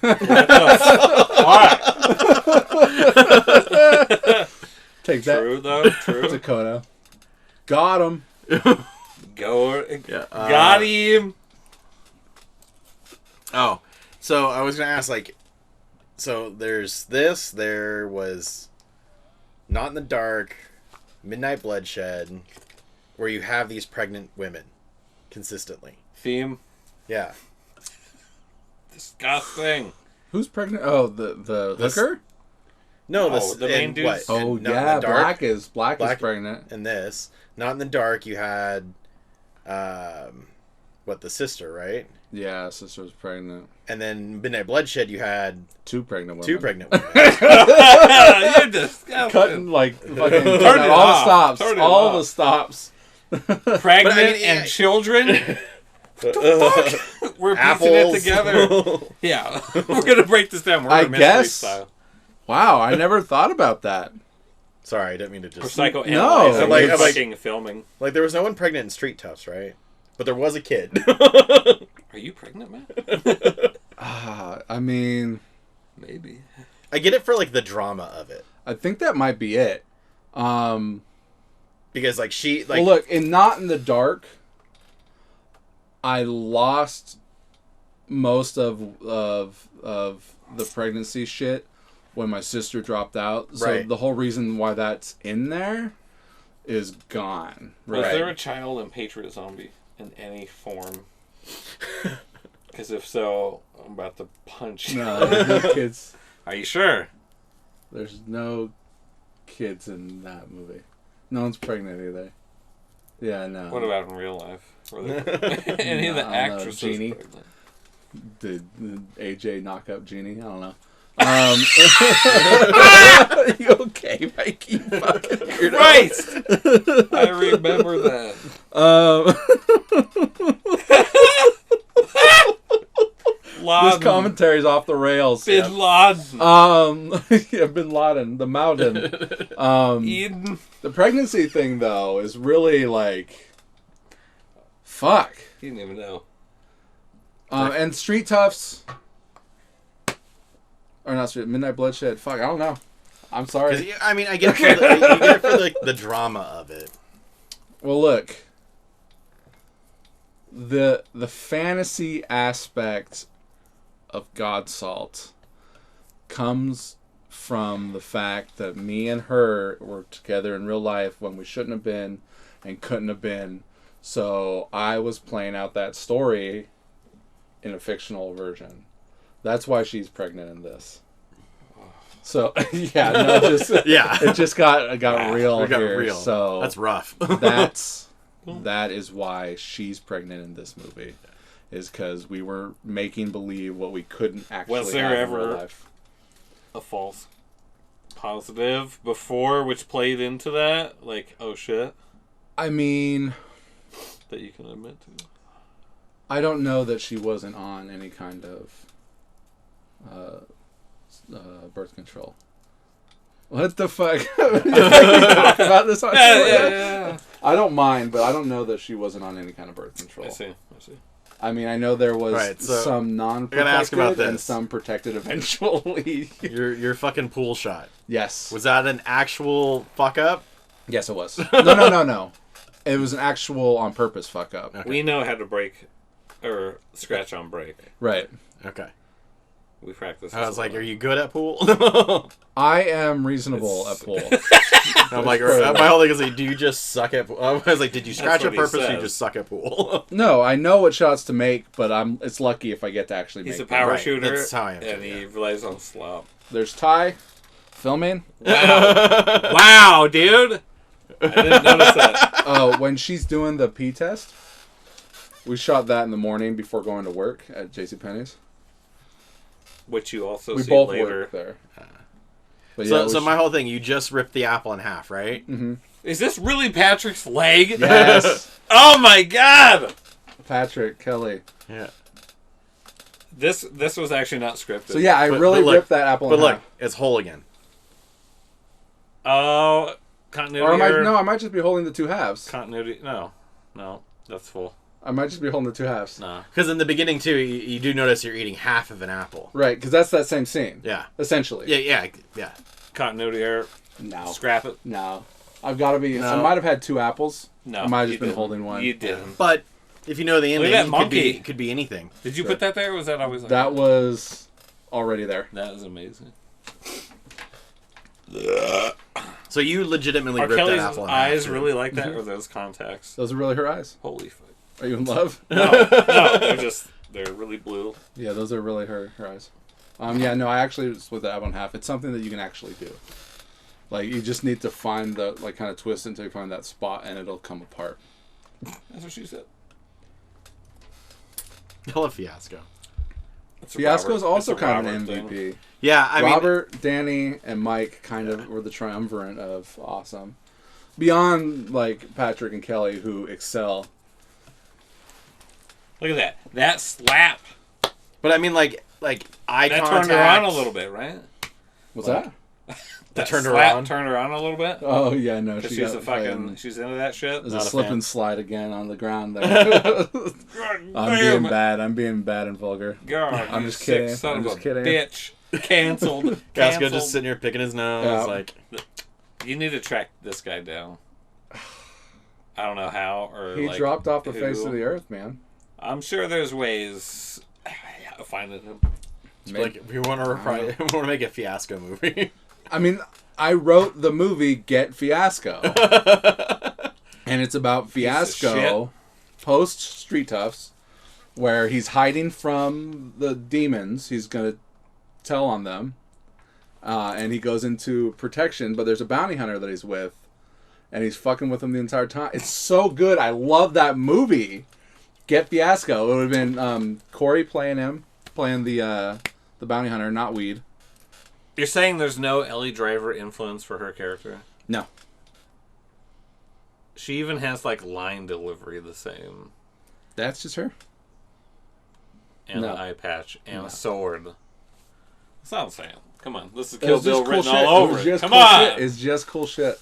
Take that. True though. True. Dakota. Got him. Got him. Oh, so I was gonna ask, like, so there was Not in the Dark, Midnight Bloodshed, where you have these pregnant women consistently. Theme. Yeah. Disgusting. Who's pregnant? Oh, the hooker? No, the main dude. Oh, yeah, Black is pregnant. In this, Not in the Dark, you had, the sister, right? Yeah, sister was pregnant. And then Midnight Bloodshed, you had two pregnant women. You're disgusting. Cutting like fucking Turn it all off. the stops. All the stops. Pregnant and children. We're piecing it together. Yeah, we're gonna break this down. We're I mystery guess. Style. Wow, I never thought about that. Sorry, I didn't mean to just... Or psychoanalyze. No, like fucking filming. Like, there was no one pregnant in Street Toughs, right? But there was a kid. Are you pregnant, man? I mean... Maybe. I get it for, like, the drama of it. I think that might be it. Because, like, she... like. Well, look, in Not in the Dark, I lost most of the pregnancy shit when my sister dropped out. So Right. the whole reason why that's in there is gone. Was Right. there a child in Patriot Zombie in any form? Because if so, I'm about to punch you. No, there's no kids. Are you sure? There's no kids in that movie. No one's pregnant either. Yeah, no. What about in real life? Were there any of the actresses Jeannie? pregnant? Did AJ knock up Jeannie? I don't know. You okay, Mikey? Fucking weirdo. Christ! I remember that. This commentary's off the rails. Bin Laden. Yeah, Bin Laden, the mountain. Eden. The pregnancy thing, though, is really like, fuck. He didn't even know. And Street Toughs, or not Street, Midnight Bloodshed. Fuck, I don't know. I'm sorry. I mean, I get it for the drama of it. Well, look. The fantasy aspect of Godsalt comes from the fact that me and her were together in real life when we shouldn't have been and couldn't have been. So I was playing out that story in a fictional version. That's why she's pregnant in this. So yeah, no, it just got real It got here. real. So that's rough. that is why she's pregnant in this movie, is because we were making believe what we couldn't actually Was there have in real ever life. a false positive before, which played into that? Like, oh shit, I mean, that you can admit to. I don't know that she wasn't on any kind of birth control. What the fuck? Talk about this on Yeah. I don't mind, but I don't know that she wasn't on any kind of birth control. I see. I mean, I know there was some non-protected and some protected eventually. Your fucking pool shot. Yes. Was that an actual fuck up? Yes, it was. No. It was an actual on purpose fuck up. Okay. We know how to break or scratch on break. Right. Okay. We practice. I was like, are you good at pool? I am reasonable at pool. I'm like, my whole thing is like, do you just suck at pool? I was like, did you scratch on purpose or you just suck at pool? No, I know what shots to make, but it's lucky if I get to actually make He's a power them. shooter. That's how I am. And he relies on slop. There's Ty filming. Wow. Wow, dude. I didn't notice that. Oh, when she's doing the pee test, we shot that in the morning before going to work at JCPenney's. which you also We see both later. work there. But So, yeah, so my whole thing, you just ripped the apple in half, right? Mm-hmm. Is this really Patrick's leg? Yes. Oh my god! Patrick, Kelly. Yeah. This was actually not scripted. So yeah, I But really look, ripped that apple But in look, half. it's whole again. Oh, continuity Or error. I might just be holding the two halves. Continuity. No, that's full. I might just be holding the two halves. No. Because in the beginning, too, you do notice you're eating half of an apple. Right, because that's that same scene. Yeah. Essentially. Yeah. Continuity error. No. Scrap it. No. I've got to be... No. I might have had two apples. No. I might have you just been didn't. holding one. You didn't. But if you know the Look ending, at that it monkey. could be anything. Did you Sure. put that there, or was that always like That was already there. That is amazing. So you legitimately Are ripped Kelly's that apple in half. eyes dude. really like that, or are those contacts? Those are really her eyes. Holy fuck. Are you in love? No, they're really blue. Yeah, those are really her eyes. Yeah, no, I actually split the apple in half. It's something that you can actually do. Like, you just need to find the, like, kind of twist until you find that spot, and it'll come apart. That's what she said. I love Fiasco. It's a Fiasco's Robert- also it's a kind of an Robert MVP. thing. Yeah, I mean... Robert, Danny, and Mike kind of were the triumvirate of awesome. Beyond, like, Patrick and Kelly, who excel. Look at that. That slap. But I mean, like eye That contact. turned her on a little bit, right? What's Like- that? That turned her slap on? turned her on a little bit. Oh, yeah, no, Because she she's got a fucking... fucking... She's into that shit. There's Not a a slip fan. and slide again on the ground there. God I'm damn being it. bad. I'm being bad and vulgar. God, I'm you just sick kidding. son I'm of just a kidding. bitch. Canceled. Fiasco Canceled. just sitting here picking his nose, Yeah. like... You need to track this guy down. I don't know how or He like, dropped off the who. face of the earth, man. I'm sure there's ways of finding him. Like, we want to make a Fiasco movie. I mean, I wrote the movie Get Fiasco. And it's about Fiasco post Street Toughs, where he's hiding from the demons. He's going to tell on them. And he goes into protection, but there's a bounty hunter that he's with. And he's fucking with him the entire time. It's so good. I love that movie. Get Fiasco. It would have been Corey playing the bounty hunter, not Weed. You're saying there's no Ellie Driver influence for her character? No. She even has like line delivery the same. That's just her. And No. an eye patch and No. a sword. That's not the same. Come on. This is It Kill was just Bill cool written shit. all It was over it. just Come cool on. shit. It's just cool shit.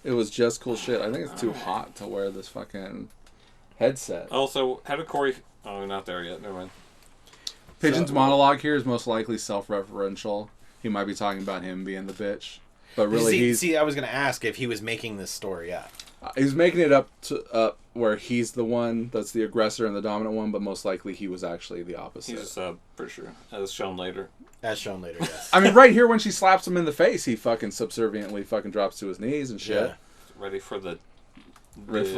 It was just cool shit. I think it's too hot to wear this fucking headset. Also, how did Corey... Oh, we're not there yet. Never mind. Pigeon's So- monologue here is most likely self-referential. He might be talking about him being the bitch. But really, see, I was going to ask if he was making this story up. he's making it up where he's the one that's the aggressor and the dominant one, but most likely he was actually the opposite. He's a sub, for sure. As shown later. As shown later, yes. I mean, right here when she slaps him in the face, he fucking subserviently fucking drops to his knees and shit. Yeah. Ready for the...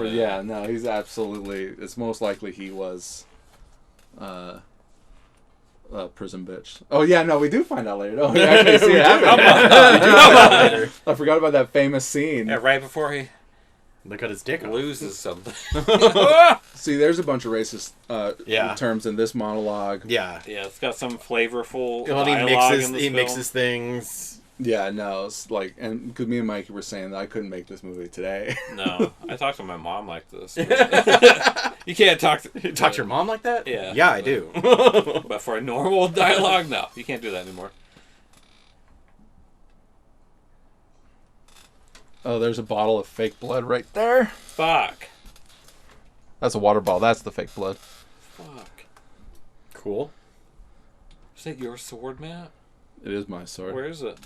Yeah, no, he's absolutely... It's most likely he was... prison bitch. Oh yeah, no, we do find out later. No, we actually see it happen. We do find out later. I forgot about that famous scene. Yeah, right before he Look at his dick off. loses something. See, there's a bunch of racist Yeah. terms in this monologue. Yeah. Yeah, it's got some flavorful Well, he dialogue mixes in this he film. mixes things. Yeah, no, it's like, and because me and Mike were saying that I couldn't make this movie today. No, I talked to my mom like this. You can't talk to... You talk to your mom like that? Yeah. Yeah, I do. But for a normal dialogue, no. You can't do that anymore. Oh, there's a bottle of fake blood right there. Fuck. That's a water bottle. That's the fake blood. Fuck. Cool. Is that your sword, Matt? It is my sword. Where is it?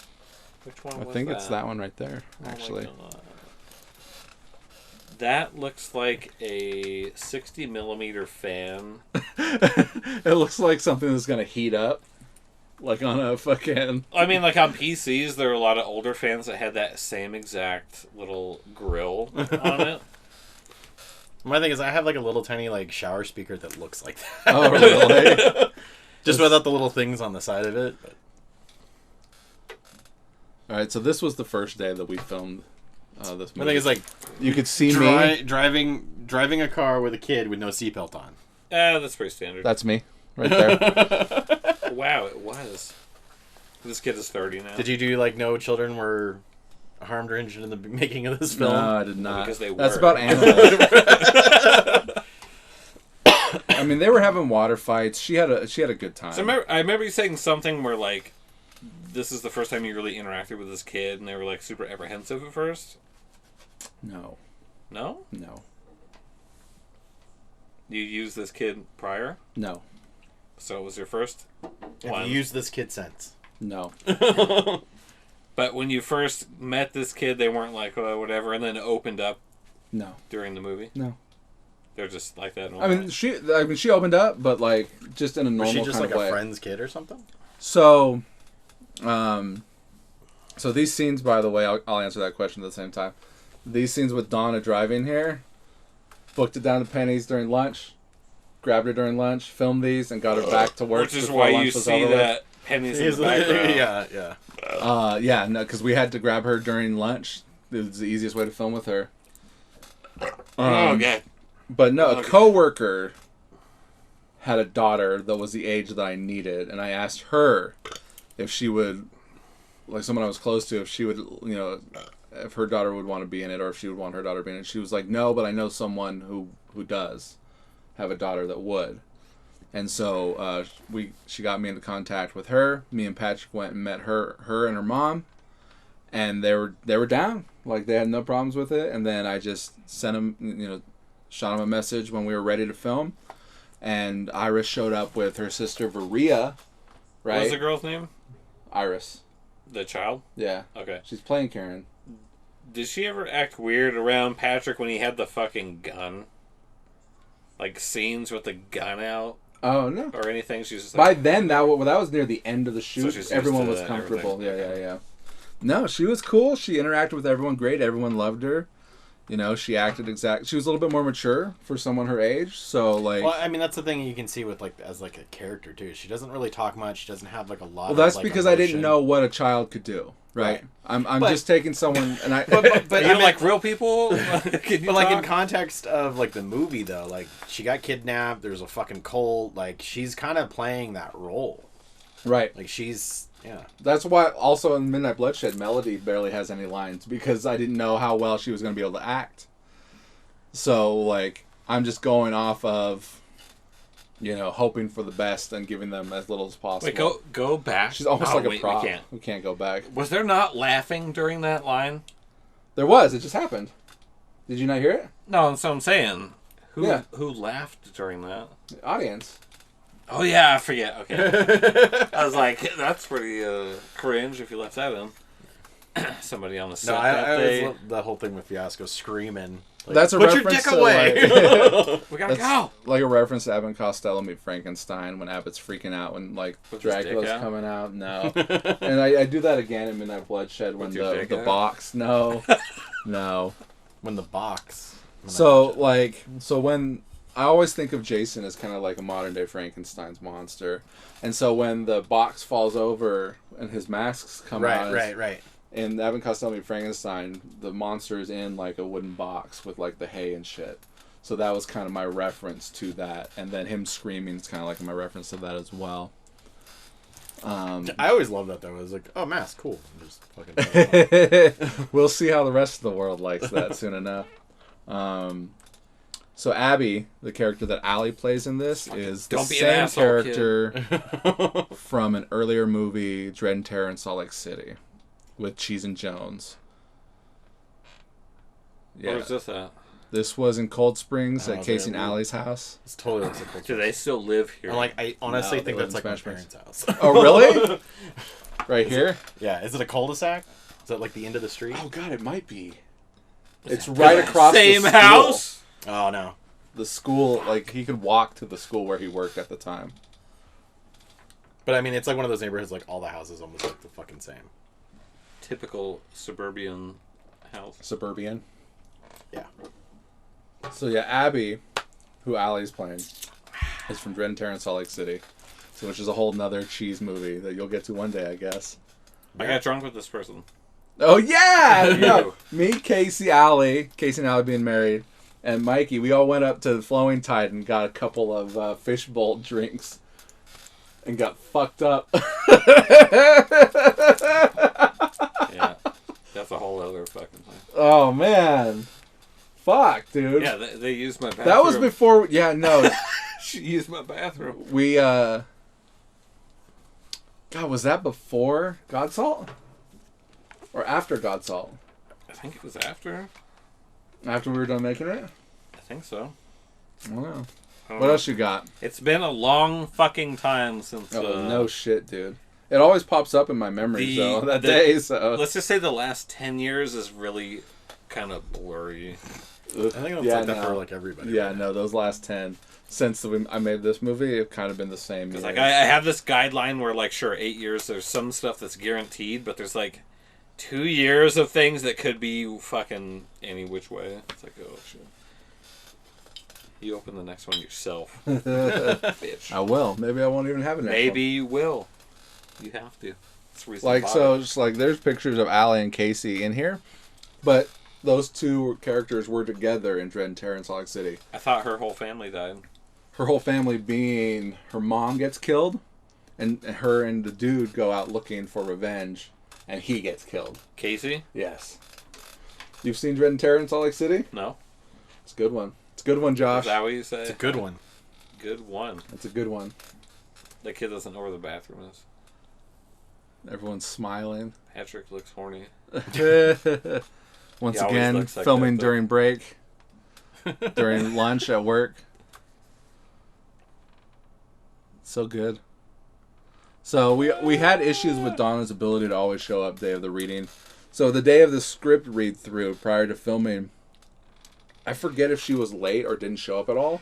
Which one I was think that? it's that one right there, Oh my actually. God. That looks like a 60mm fan. It looks like something that's gonna heat up, like on a fucking. I mean, like on PCs, there are a lot of older fans that had that same exact little grill on it. My thing is, I have like a little tiny like shower speaker that looks like that. Oh really? Just without the little things on the side of it. But... All right, so this was the first day that we filmed this movie. My thing is like you could see me. driving a car with a kid with no seatbelt on. That's pretty standard. That's me, right there. Oh, wow, it was. This kid is 30 now. Did you do like no children were harmed or injured in the making of this film? No, I did not. Because they That's were. about animals. I mean, they were having water fights. She had a good time. So I remember you saying something where, like, this is the first time you really interacted with this kid, and they were, like, super apprehensive at first? No. No? No. You used this kid prior? No. So it was your first Have one? you used this kid since? No. But when you first met this kid, they weren't like, oh, whatever, and then it opened up No. during the movie? No. They're just like that. I mean, she opened up, but like just in a normal Was she just kind like of way. a friend's kid or something? So, so these scenes, by the way, I'll answer that question at the same time. These scenes with Donna driving here, booked it down to Penny's during lunch, grabbed her during lunch, filmed these, and got her back to work. Which is before why lunch you was see over with. that Penny's in the background. yeah. No, because we had to grab her during lunch. It was the easiest way to film with her. Okay. But no, a Okay. coworker had a daughter that was the age that I needed, and I asked her if she would, like someone I was close to, if she would, you know, if her daughter would want to be in it, or if she would want her daughter to be in it. She was like, no, but I know someone who does have a daughter that would. And so she got me into contact with her. Me and Patrick went and met her and her mom, and they were down. Like, they had no problems with it. And then I just sent them, you know, shot them a message when we were ready to film. And Iris showed up with her sister Varia, right? What was the girl's name? Iris. The child? Yeah. Okay. She's playing Karen. Did she ever act weird around Patrick when he had the fucking gun? Like scenes with the gun out Oh, no. or anything? She's just By like, then, that was near the end of the shoot. she's used Everyone to was that and comfortable. Yeah, everything. yeah, yeah. No, she was cool. She interacted with everyone great. Everyone loved her. You know, she acted she was a little bit more mature for someone her age. So, like... Well, I mean, that's the thing you can see with, like, as, like, a character, too. She doesn't really talk much. She doesn't have, like, a lot Well, that's of, like, because I didn't emotion. know what a child could do, right? I'm But- just taking someone... and I. But you I don't mean, like real people? Can you But, like, in talk? context of, like, the movie, though, like, she got kidnapped, there's a fucking cult, like, she's kind of playing that role. Right. Like, she's, yeah. That's why also in Midnight Bloodshed, Melody barely has any lines, because I didn't know how well she was going to be able to act. So, like, I'm just going off of, you know, hoping for the best and giving them as little as possible. Wait, go back. She's almost Oh, like a wait, prop. We can't. We can't go back. Was there not laughing during that line? There was. It just happened. Did you not hear it? No, that's what I'm saying. Who Yeah. who laughed during that? The audience. Oh yeah, I forget. Okay. I was like, that's pretty cringe if you left that in. Somebody on the set No, that I always day. love the whole thing with Fiasco screaming. Like, That's a put your reference dick to, away! like- We gotta That's go. like a reference to Abbott and Costello meet Frankenstein when Abbott's freaking out when, like, With his Dracula's dick out? coming out. No. And I do that again in Midnight Bloodshed when With your dick the out? box. No. No. When the box. So when I always think of Jason as kind of like a modern day Frankenstein's monster, and so when the box falls over and his masks come out, Right. in Abbott and Costello meet Frankenstein, the monster is in like a wooden box with like the hay and shit. So that was kind of my reference to that, and then him screaming is kind of like my reference to that as well. I always love that, though. I was like, oh, mask, cool. And just fucking We'll see how the rest of the world likes that soon enough. So Abby, the character that Allie plays in this, is the Don't be an same asshole, character from an earlier movie, Dread and Terror in Salt Lake City, with Cheese and Jones. Where was this at? This was in Cold Springs Oh, at Casey and there. Allie's house. It's totally looks like culture. Do they still live here? I'm like, I honestly No, they think live that's in like my Smash parents' house. Oh, really? Right here? Yeah, is it a cul-de-sac? Is that like the end of the street? Oh, God, it might be. It's right across Same the school. house. Oh, no. The school, like, he could walk to the school where he worked at the time. But I mean, it's like one of those neighborhoods, like all the houses almost look the fucking same. Typical suburban house. Suburban. Yeah. So, yeah, Abby, who Allie's playing, is from Dread and Terror in Salt Lake City. So, which is a whole nother cheese movie that you'll get to one day, I guess. I got drunk with this person. Oh, yeah! You. No, me, Casey and Allie being married, and Mikey, we all went up to the Flowing Tide and got a couple of fishbowl drinks. and got fucked up. Yeah, that's a whole other fucking thing. Oh man, fuck, dude. Yeah, they used my bathroom. That was before. Yeah, no. She used my bathroom. We God, was that before Godsalt or after Godsalt? I think it was after. After we were done making it. I think so. I don't know. I don't What know. else you got? It's been a long fucking time since. Oh no shit, dude. It always pops up in my memories though that day. So Let's just say the last 10 years is really kind of blurry. I think it's like that for like everybody. Yeah, right no, those last 10 since I made this movie, have kind of been the same. Because like I have this guideline where like sure 8 years there's some stuff that's guaranteed, but there's like 2 years of things that could be fucking any which way. It's like oh shit. You open the next one yourself, bitch. I will. Maybe I won't even have it. Maybe you will. You have to. It's Like so, just like there's pictures of Allie and Casey in here, but those two characters were together in Dread and Terror in Salt Lake City. I thought her whole family died. Her whole family being her mom gets killed, and her and the dude go out looking for revenge, and he gets killed. Casey? Yes. You've seen Dread and Terror in Salt Lake City? No. It's a good one. It's a good one, Josh. Is that what you say? It's a good one. Good one. It's a good one. The kid doesn't know where the bathroom is. Everyone's smiling. Patrick looks horny. Once He always again, looks like filming that, though. during break, during lunch at work. So good. So we had issues with Donna's ability to always show up day of the reading. So the day of the script read through prior to filming, I forget if she was late or didn't show up at all.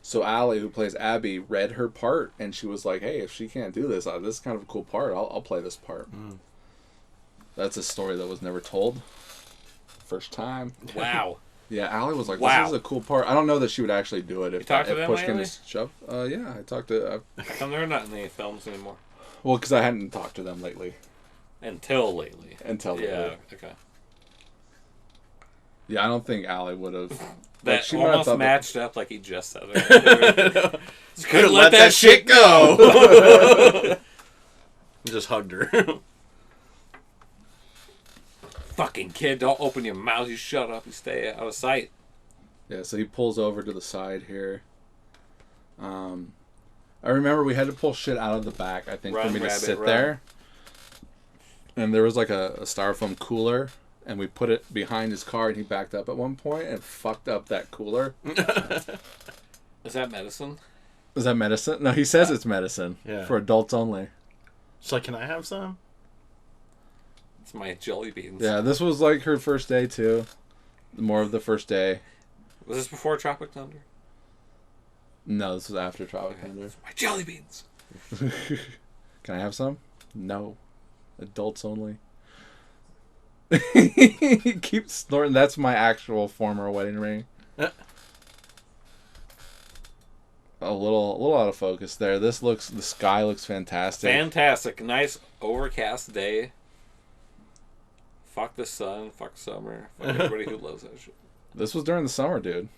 So Allie, who plays Abby, read her part, and she was like, "Hey, if she can't do this, this is kind of a cool part. I'll play this part." Mm. That's a story that was never told. First time. Wow. Yeah, Allie was like, Wow. "This is a cool part." I don't know that she would actually do it if, You talked to if them push came lately? to shove. Yeah, I talked to. How come they're not in any films anymore? Well, because I hadn't talked to them lately. Until lately. Until Yeah, lately. okay. Yeah, I don't think Allie would have. That she might have almost thought matched up like he just said it. Just couldn't let that shit go. Just hugged her. Fucking kid, don't open your mouth. You shut up. You stay out of sight. Yeah, so he pulls over to the side here. I remember we had to pull shit out of the back, I think, Run, for me to rabbit, sit run. there. And there was like a styrofoam cooler, and we put it behind his car, and he backed up at one point and fucked up that cooler. Is that medicine? Is that medicine? No, he says it's medicine. Yeah. For adults only. She's like, "Can I have some?" It's my jelly beans. Yeah, this was like her first day, too. More of the first day. Was this before Tropic Thunder? No, this was after Tropic Thunder. My jelly beans. Can I have some? No. Adults only. He keeps snorting. That's my actual former wedding ring. A little out of focus there. The sky looks fantastic. Fantastic. Nice overcast day. Fuck the sun. Fuck summer. Fuck everybody who loves that shit. This was during the summer, dude.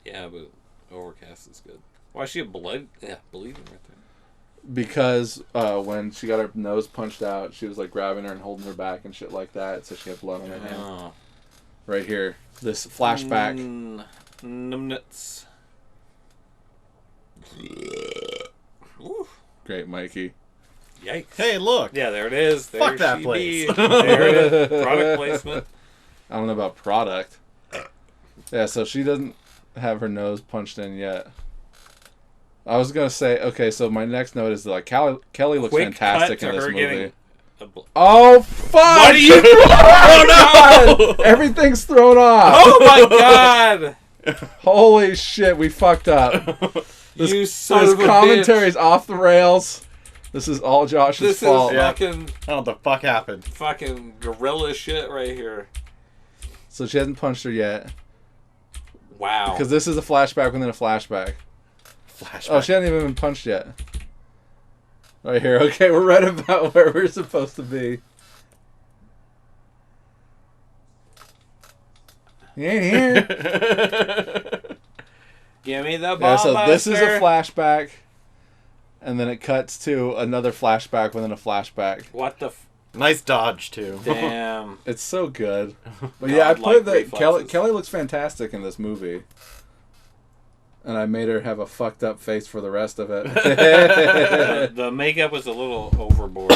Yeah, but overcast is good. Why is she a bleeding right there? Because when she got her nose punched out, she was like grabbing her and holding her back and shit like that, so she had blood on her hand. Oh. Right here. This flashback. Numbnuts. Ooh. Great, Mikey. Yikes. Hey, look. Yeah, there it is. There Fuck that she place. be. There it is. Product placement. I don't know about product. Yeah, so she doesn't have her nose punched in yet. I was gonna say, okay, so my next note is that like Kelly looks Quick fantastic cut in to this her movie. getting Oh fuck! What are you? Oh no! Everything's thrown off. Oh my god! Holy shit, we fucked up. You son This of a commentary's off the rails. This is all Josh's This fault. is fucking I don't know what the fuck happened. fucking gorilla shit right here. So she hasn't punched her yet. Wow. Because this is a flashback within a flashback. Flashback. Oh, she hasn't even been punched yet. Right here. Okay, we're right about where we're supposed to be. He ain't here. Give me the ball Yeah, so this is a buster. flashback. and then it cuts to another flashback within a flashback. What the? Nice dodge too. Damn. It's so good. But yeah, I put that Kelly looks fantastic in this movie. And I made her have a fucked up face for the rest of it. The makeup was a little overboard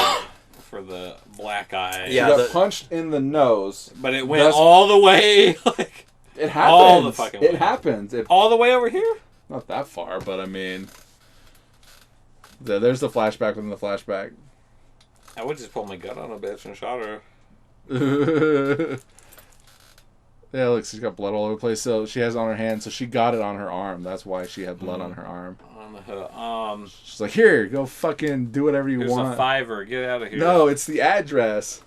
for the black eye. Yeah, she got punched in the nose. But it went all the way. Like, it happens. All the fucking way. It happens. All the way over here? Not that far, but I mean... There's the flashback within the flashback. I would just pull my gun on a bitch and shot her. Yeah, look, she's got blood all over the place. So she has it on her hand, so she got it on her arm. That's why she had blood on her arm. She's like, here, go fucking do whatever you want. There's a $5. Get out of here. No, it's the address.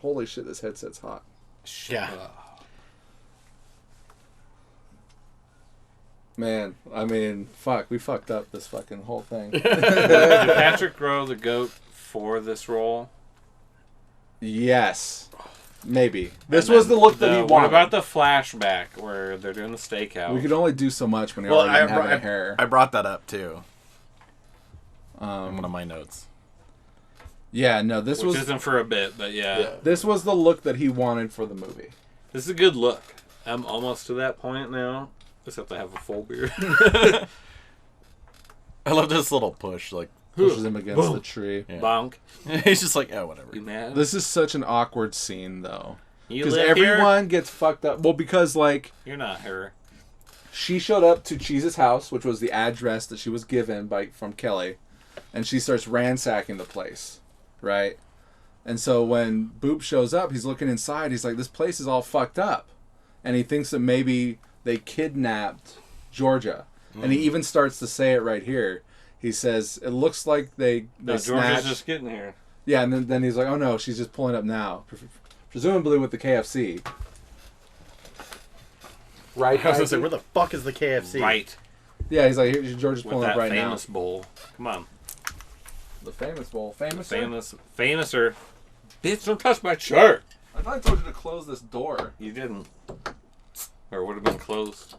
Holy shit, this headset's hot. Yeah. Man, I mean, fuck, we fucked up this fucking whole thing. Did Patrick grow the goat for this role? Yes. Maybe. This was the look that he wanted. What about the flashback where they're doing the stakeout? We could only do so much when you're already having hair. I brought that up too. In one of my notes. Yeah, no, this Which isn't for a bit, but yeah. This was the look that he wanted for the movie. This is a good look. I'm almost to that point now. Except I have a full beard. I love this little push, like pushes him against the tree. Yeah. Bonk. He's just like, oh, whatever. You mad? This is such an awkward scene, though. Because everyone gets fucked up. Well, because, like... You're not her. She showed up to Cheese's house, which was the address that she was given from Kelly. And she starts ransacking the place, right? And so when Boop shows up, he's looking inside. He's like, this place is all fucked up. And he thinks that maybe they kidnapped Georgia. And he even starts to say it right here. He says, it looks like they Georgia's snatched... just getting here. Yeah, and then he's like, oh no, she's just pulling up now. Presumably with the KFC. Right? I was going to say, where the fuck is the KFC? Right. Yeah, he's like, here, Georgia's pulling up right now. The famous bowl. Come on. The famous bowl. Famouser. Bitch, don't touch my shirt. I thought I told you to close this door. You didn't. Or it would have been closed.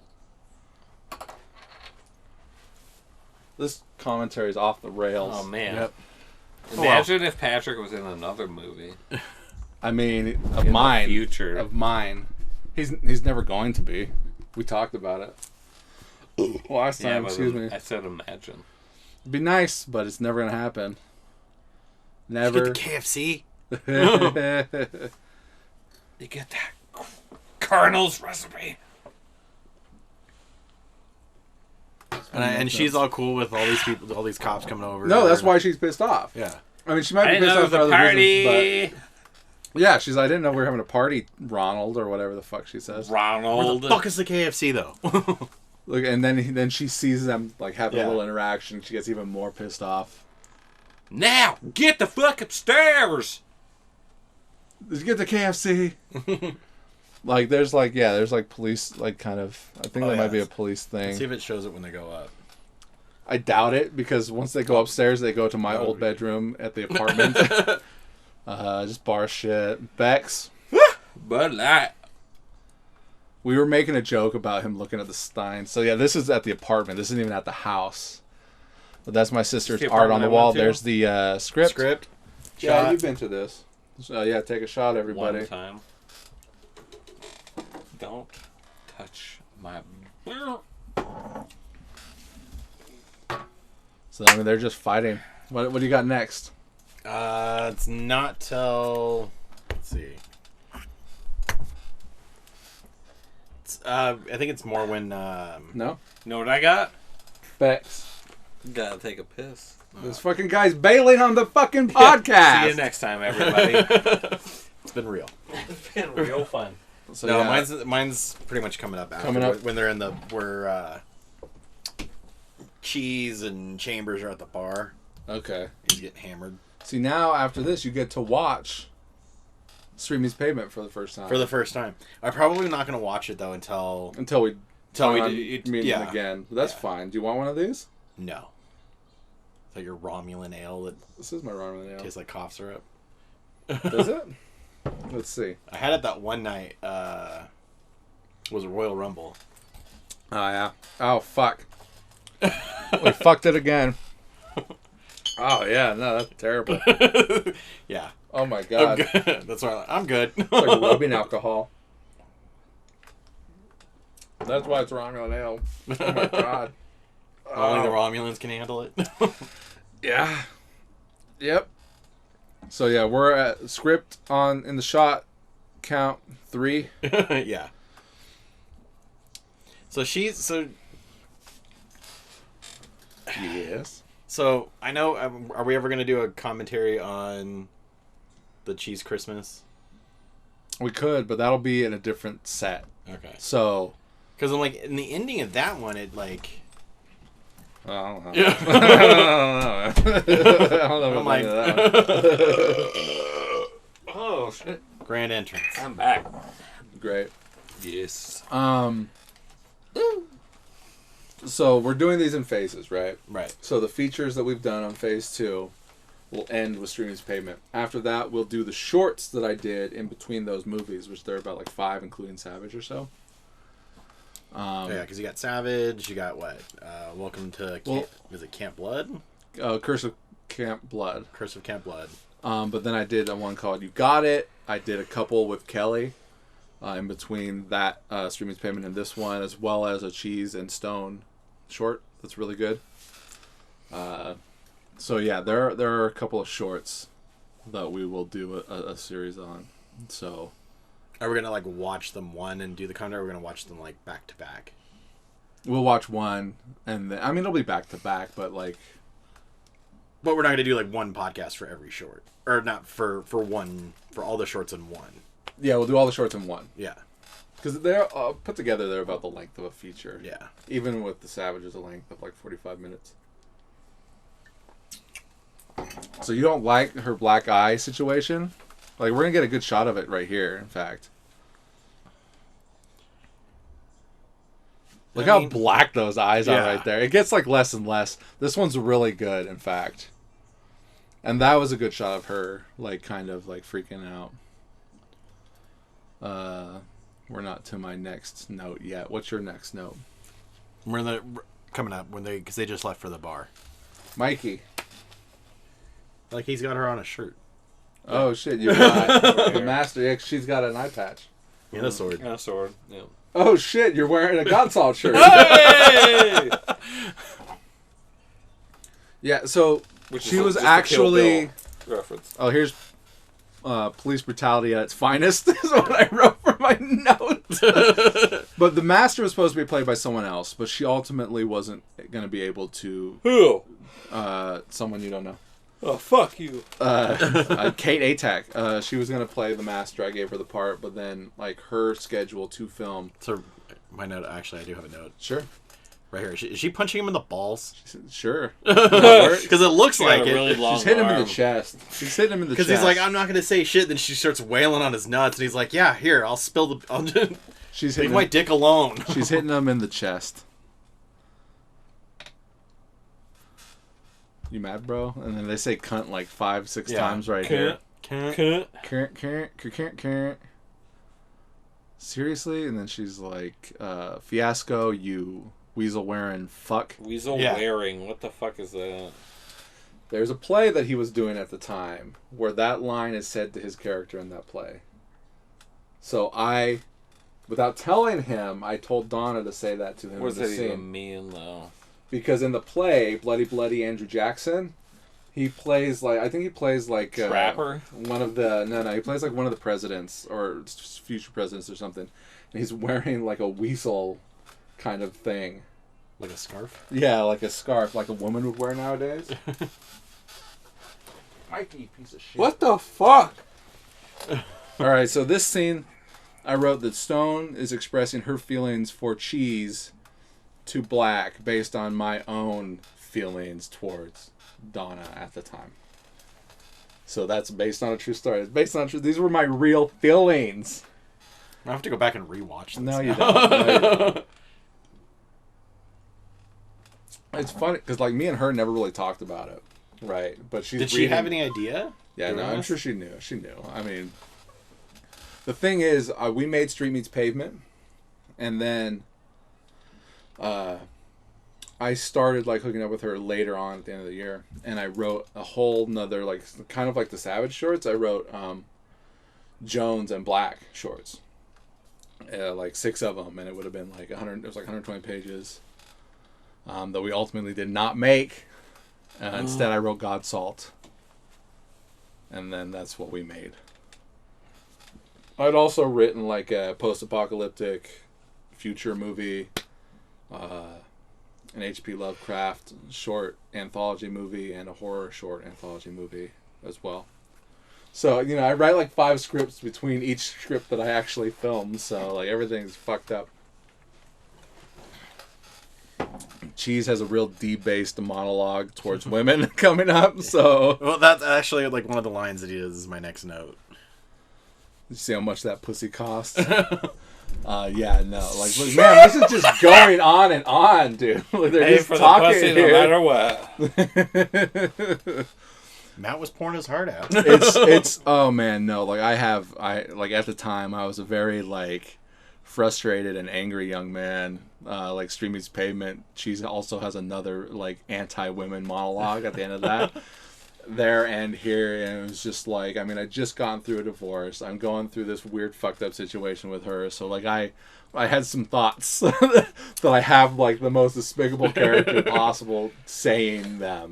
This commentary is off the rails. Oh, man. Yep. Imagine if Patrick was in another movie. I mean, in the future. Of mine. He's never going to be. We talked about it. Last time, excuse me. I said imagine. It'd be nice, but it's never going to happen. Never. Did you get the KFC? You get that Colonel's recipe. And she's all cool with all these people, all these cops coming over. No, that's why she's pissed off. Yeah. I mean, she might be pissed off for other reasons, but yeah, she's. I didn't know we were having a party, Ronald, or whatever the fuck she says. Ronald. Where the fuck is the KFC though? Look, and then she sees them like having a little interaction. She gets even more pissed off. Now get the fuck upstairs. Did you get the KFC? Like there's police kind of. I think that might be a police thing. Let's see if it shows it when they go up. I doubt it because once they go upstairs, they go to my old bedroom at the apartment. Just bar shit. Bex. Bud Light. We were making a joke about him looking at the Stein. So yeah, this is at the apartment. This isn't even at the house. But that's my sister's art on the wall. There's the script. Yeah, you've been to this. So yeah, take a shot, everybody. One time. Don't touch my... So I mean, they're just fighting. What do you got next? It's not till... Let's see. I think it's more when... No? Know what I got? Bex. Gotta take a piss. This fucking guy's bailing on the fucking podcast. See you next time, everybody. It's been real. It's been real fun. So no, mine's pretty much coming up after. When they're in the... Where Cheese and Chambers are at the bar. Okay. He's getting hammered. See, now after this, you get to watch Stream Meets Pavement for the first time. For the first time. I'm probably not going to watch it, though, until we meet again. That's fine. Do you want one of these? No. It's like your Romulan ale This is my Romulan ale. Tastes like cough syrup. Does it? Let's see. I had it that one night. Was a Royal Rumble. Oh, yeah. Oh, fuck. We fucked it again. Oh yeah, no, that's terrible. Yeah. Oh my I'm god, good. That's why I'm good. it's like rubbing alcohol. That's why it's wrong on ale. Oh my god. Only the Romulans can handle it. Yeah. Yep. So yeah, we're at script on in the shot count 3. Yeah. So Yes. So I know. Are we ever going to do a commentary on the Cheese Christmas? We could, but that'll be in a different set. Okay. So. Because I'm like in the ending of that one, it like. I don't know. Yeah. I don't know. I'm like. Oh shit! Grand entrance. I'm back. Great. Yes. So we're doing these in phases, right? Right. So the features that we've done on phase 2 will end with Streaming's Pavement. After that, we'll do the shorts that I did in between those movies, which they're about like 5, including Savage or so. Yeah, because you got Savage, you got what? Welcome to Camp, is it Camp Blood? Curse of Camp Blood. Curse of Camp Blood. But then I did one called You Got It. I did a couple with Kelly in between that Streaming's Pavement and this one, as well as a Cheese and Stone short that's really good. So yeah, there are a couple of shorts that we will do a series on. So Are we gonna like watch them one and do the commentary? Or are we gonna watch them like back to back? we'll watch one, and then, I mean, it'll be back to back, but like, But we're not gonna do like one podcast for every short, or not for all the shorts in one. yeah, we'll do all the shorts in one. Yeah. Because they're put together, they're about the length of a feature. Yeah. Even with the Savages, a length of like 45 minutes. So you don't like her black eye situation? Like, we're going to get a good shot of it right here, in fact. Look how black those eyes are right there. It gets like less and less. This one's really good, in fact. And that was a good shot of her, like, kind of like freaking out. We're not to my next note yet. What's your next note? We're coming up because they just left for the bar. Mikey. Like he's got her on a shirt. Oh shit! You got the master. Yeah, she's got an eye patch And a sword. And a sword. Yeah. Oh shit! You're wearing a Godsalt shirt. Hey! Yeah. So Which she is was just a Kill actually. Bill reference. Oh, here's police brutality at its finest. Is what I wrote for my notes. But the master was supposed to be played by someone else, but she ultimately wasn't going to be able to. Who? Someone you don't know. Oh, fuck you. Kate Atack. She was going to play the master. I gave her the part, but then like her schedule to film. So my note. Actually, I do have a note. Sure. Right here. Is she punching him in the balls? Sure. Because it looks like it. Really long She's hitting him in arm. the chest. She's hitting him in the chest. Because he's like, I'm not going to say shit. Then she starts wailing on his nuts, and he's like, yeah, here, I'll spill the. I'll just She's leave hitting my him, dick alone. she's hitting him in the chest. You mad, bro? And then they say cunt like 5-6 times right here. Can't. Current. Seriously? And then she's like, fiasco, you weasel wearing fuck. Weasel Yeah. wearing. What the fuck is that? There's a play that he was doing at the time where that line is said to his character in that play. So without telling him, I told Donna to say that to him What does in the that scene. even mean, though? Because in the play, Bloody Bloody Andrew Jackson, he plays like, I think he plays like Trapper? one of the he plays like one of the presidents or future presidents or something, and he's wearing like a weasel kind of thing. Like a scarf? Yeah, like a scarf, like a woman would wear nowadays. Mikey, piece of shit. What the fuck? All right, so this scene, I wrote that Stone is expressing her feelings for Cheese to Black based on my own feelings towards Donna at the time. So that's based on a true story. It's based on these were my real feelings. I have to go back and rewatch this. No, you don't. No, you don't. It's funny because like me and her never really talked about it, right? But she's Did she have any idea? Yeah, no, doing I'm this? sure she knew. She knew. I mean, the thing is, we made Street Meets Pavement, and then I I started like hooking up with her later on at the end of the year, and I wrote a whole nother like kind of like the Savage shorts. I wrote Jones and Black shorts, like 6 of them, and it would have been like 100. It was like 120 pages. That we ultimately did not make. Instead, I wrote Godsalt, and then that's what we made. I'd also written like a post-apocalyptic future movie. An H.P. Lovecraft short anthology movie and a horror short anthology movie as well. So, you know, I write like 5 scripts between each script that I actually film, so like everything's fucked up. Cheese has a real D-based monologue towards women coming up, so... Well, that's actually like one of the lines that he does is my next note. You see how much that pussy costs? Yeah, no. Like, look, man, this is just going on and on, dude. Like, they're Pay just for talking the pussy here. no matter what. Matt was pouring his heart out. It's oh man, no. Like I like at the time I was a very like frustrated and angry young man. Like Street Meets Pavement. She also has another like anti-women monologue at the end of that. There and here, and it was just like, I mean, I just gone through a divorce. I'm going through this weird fucked up situation with her, so like I had some thoughts that I have like the most despicable character possible saying them.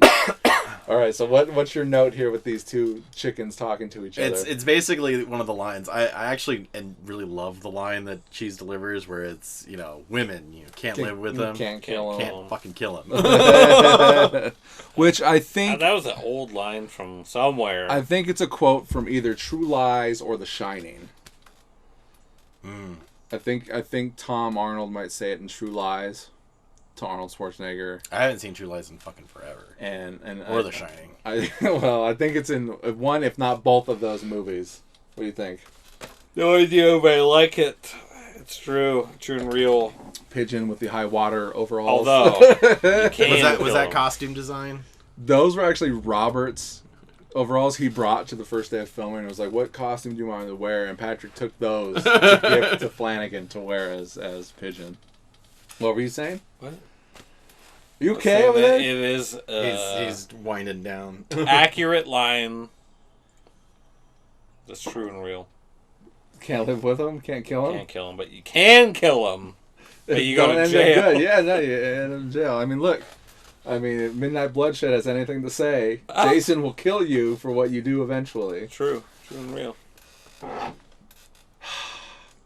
All right, so what's your note here with these two chickens talking to each other? It's basically one of the lines. I actually and really love the line that Cheese delivers, where it's, you know, women, you can't live with them, can't kill them, can't fucking kill them. Which I think that was an old line from somewhere. I think it's a quote from either True Lies or The Shining. I think Tom Arnold might say it in True Lies to Arnold Schwarzenegger. I haven't seen True Lies in fucking forever. Or The Shining. I think it's in one, if not both of those movies. What do you think? No idea, but I like it. It's true and real. Pigeon with the high water overalls. Although, you can't was that costume design? Those were actually Robert's overalls he brought to the first day of filming. It was like, what costume do you want me to wear? And Patrick took those to give to Flanagan to wear as Pigeon. What were you saying? What? You okay over there? It is he's winding down. accurate line. That's true and real. Can't live with him? Can't kill him? Can't kill him, but you can kill him. But you go Don't to end jail. up good. Yeah, no, you end up in jail. I mean, look. If Midnight Bloodshed has anything to say, Jason will kill you for what you do eventually. True and real.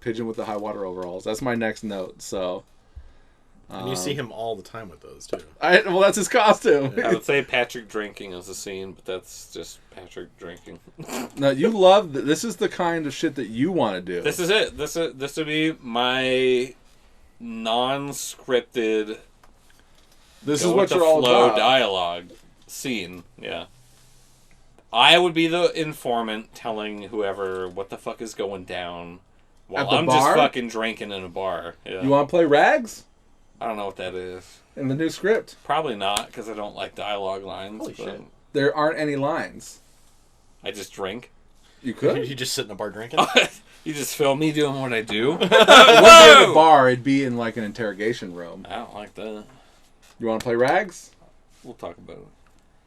Pigeon with the high water overalls. That's my next note. So, and you see him all the time with those too. Well, that's his costume. I would say Patrick drinking is a scene, but that's just Patrick drinking. No, you love this is the kind of shit that you want to do. This is it. This would be my non-scripted. This is what you're all about. Dialogue scene. Yeah. I would be the informant telling whoever what the fuck is going down while I'm bar? just fucking drinking in a bar. Yeah. You want to play Rags I don't know what that is. in the new script? Probably not, because I don't like dialogue lines. Holy shit. There aren't any lines. I just drink. You could. You just sit in a bar drinking? You just film me doing what I do? It wouldn't be in a bar. It'd be in like an interrogation room. I don't like that. You want to play Rags? We'll talk about it.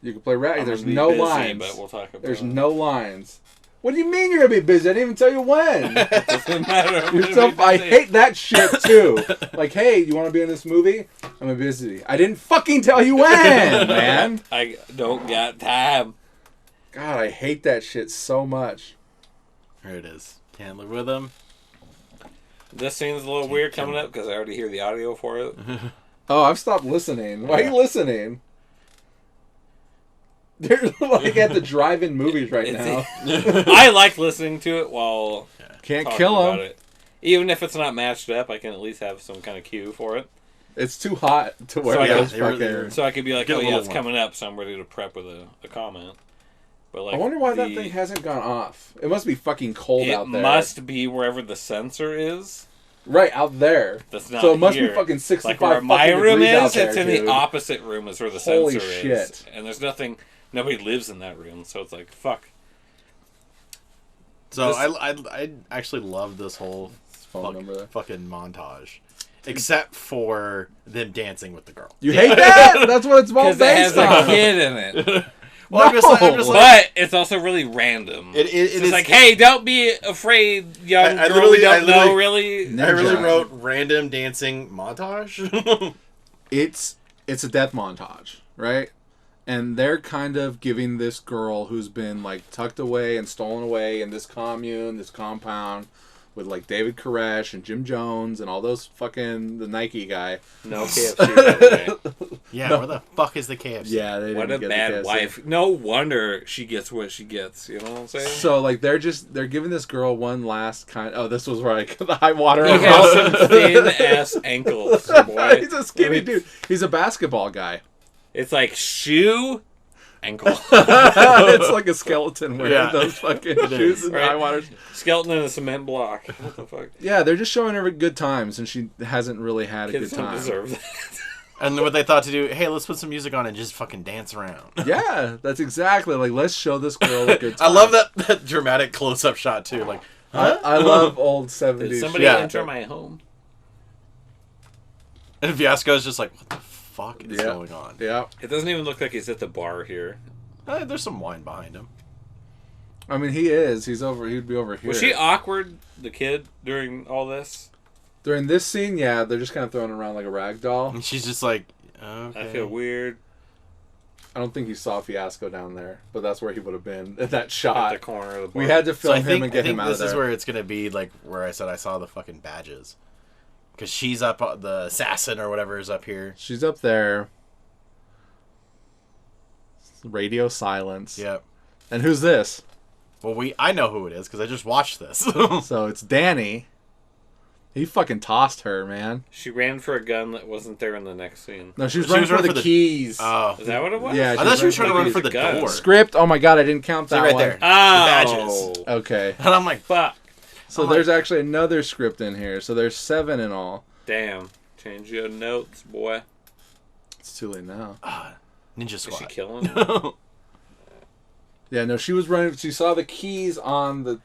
You can play Rags. I'm There's gonna be no busy, lines. But we'll talk about There's it. no lines. What do you mean you're gonna be busy? I didn't even tell you when. Doesn't matter. You're so, I hate that shit too. Like, hey, you want to be in this movie? I'm gonna be busy. I didn't fucking tell you when, man. I don't got time. God, I hate that shit so much. There it is. Can't live with him. This scene's a little weird coming up because I already hear the audio for it. Oh, I've stopped listening. Why are you listening? They're like at the drive-in movies right now. I like listening to it while Can't talking kill about them. it. Even if it's not matched up, I can at least have some kind of cue for it. It's too hot to wear So I those they really fucking... are. So I could be like, Get a oh yeah, little it's one. coming up, so I'm ready to prep with a comment. But like, I wonder why that thing hasn't gone off. It must be fucking cold out there. It must be wherever the sensor is. Right, out there. That's not So it must here. be fucking 65 like where my fucking room degrees out is, there, it's in dude. the opposite room is where the Holy sensor is. shit. And there's nobody lives in that room, so it's like, fuck. So I actually love this whole Phone number there. fucking montage. Except for them dancing with the girl. You hate that? That's what it's all Because it has based on. a kid in it. Well, I'm just like, But it's also really random. it It's is like, hey, don't be afraid, young I girl. We don't literally- know, really. No. I really Ninja. wrote random dancing montage. It's a death montage, right? And they're kind of giving this girl who's been like tucked away and stolen away in this commune, this compound, with like David Koresh and Jim Jones and all those fucking the Nike guy. No KFC, by the way. Yeah, No. where the fuck is the KFC? Yeah, they What didn't a get the bad KFC. wife. No wonder she gets what she gets. You know what I'm saying? So like they're giving this girl one last kind. Oh, this was where I the high water. He has some thin ass ankles, boy. He's a skinny dude. He's a basketball guy. It's like shoe, ankle. It's like a skeleton wearing Yeah. those fucking shoes and Right. high waters. Skeleton in a cement block. What the fuck? Yeah, they're just showing her good times, and she hasn't really had a Kids good don't time. deserve that. And what they thought to do, hey, let's put some music on and just fucking dance around. Yeah, that's exactly like let's show this girl a good time. I love that dramatic close-up shot, too. Like, huh? I love old 70s. Did somebody shit. enter my home? And Fiasco's just like, what the fuck is Yeah. going on? Yeah, It doesn't even look like he's at the bar here. There's some wine behind him. I mean he is. He's over. He'd be over here. Was she awkward, the kid, during all this? During this scene? Yeah, they're just kind of throwing around like a rag doll. And she's just like, okay. I feel weird. I don't think you saw Fiasco down there, but that's where he would have been at that At shot. the corner of the bar. We had to So film I think, him and get him out of this there. is where it's going to be like where I said I saw the fucking badges. Because she's up, the assassin or whatever is up here. She's up there. Radio silence. Yep. And who's this? Well, I know who it is because I just watched this. So it's Danny. He fucking tossed her, man. She ran for a gun that wasn't there in the next scene. No, she was She running was for running the for the- keys. Oh. Is that what it was? Yeah, I thought she was trying to run Use for a the gun. door. Script. Oh my god, I didn't count that See right one. there. Oh. badges. Okay. And I'm like, Fuck. So Oh, there's actually another script in here. So there's 7 in all. Damn. Change your notes, boy. It's too late now. Ninja Is she Squad. killing him? Yeah, no, she was running. She saw the keys on the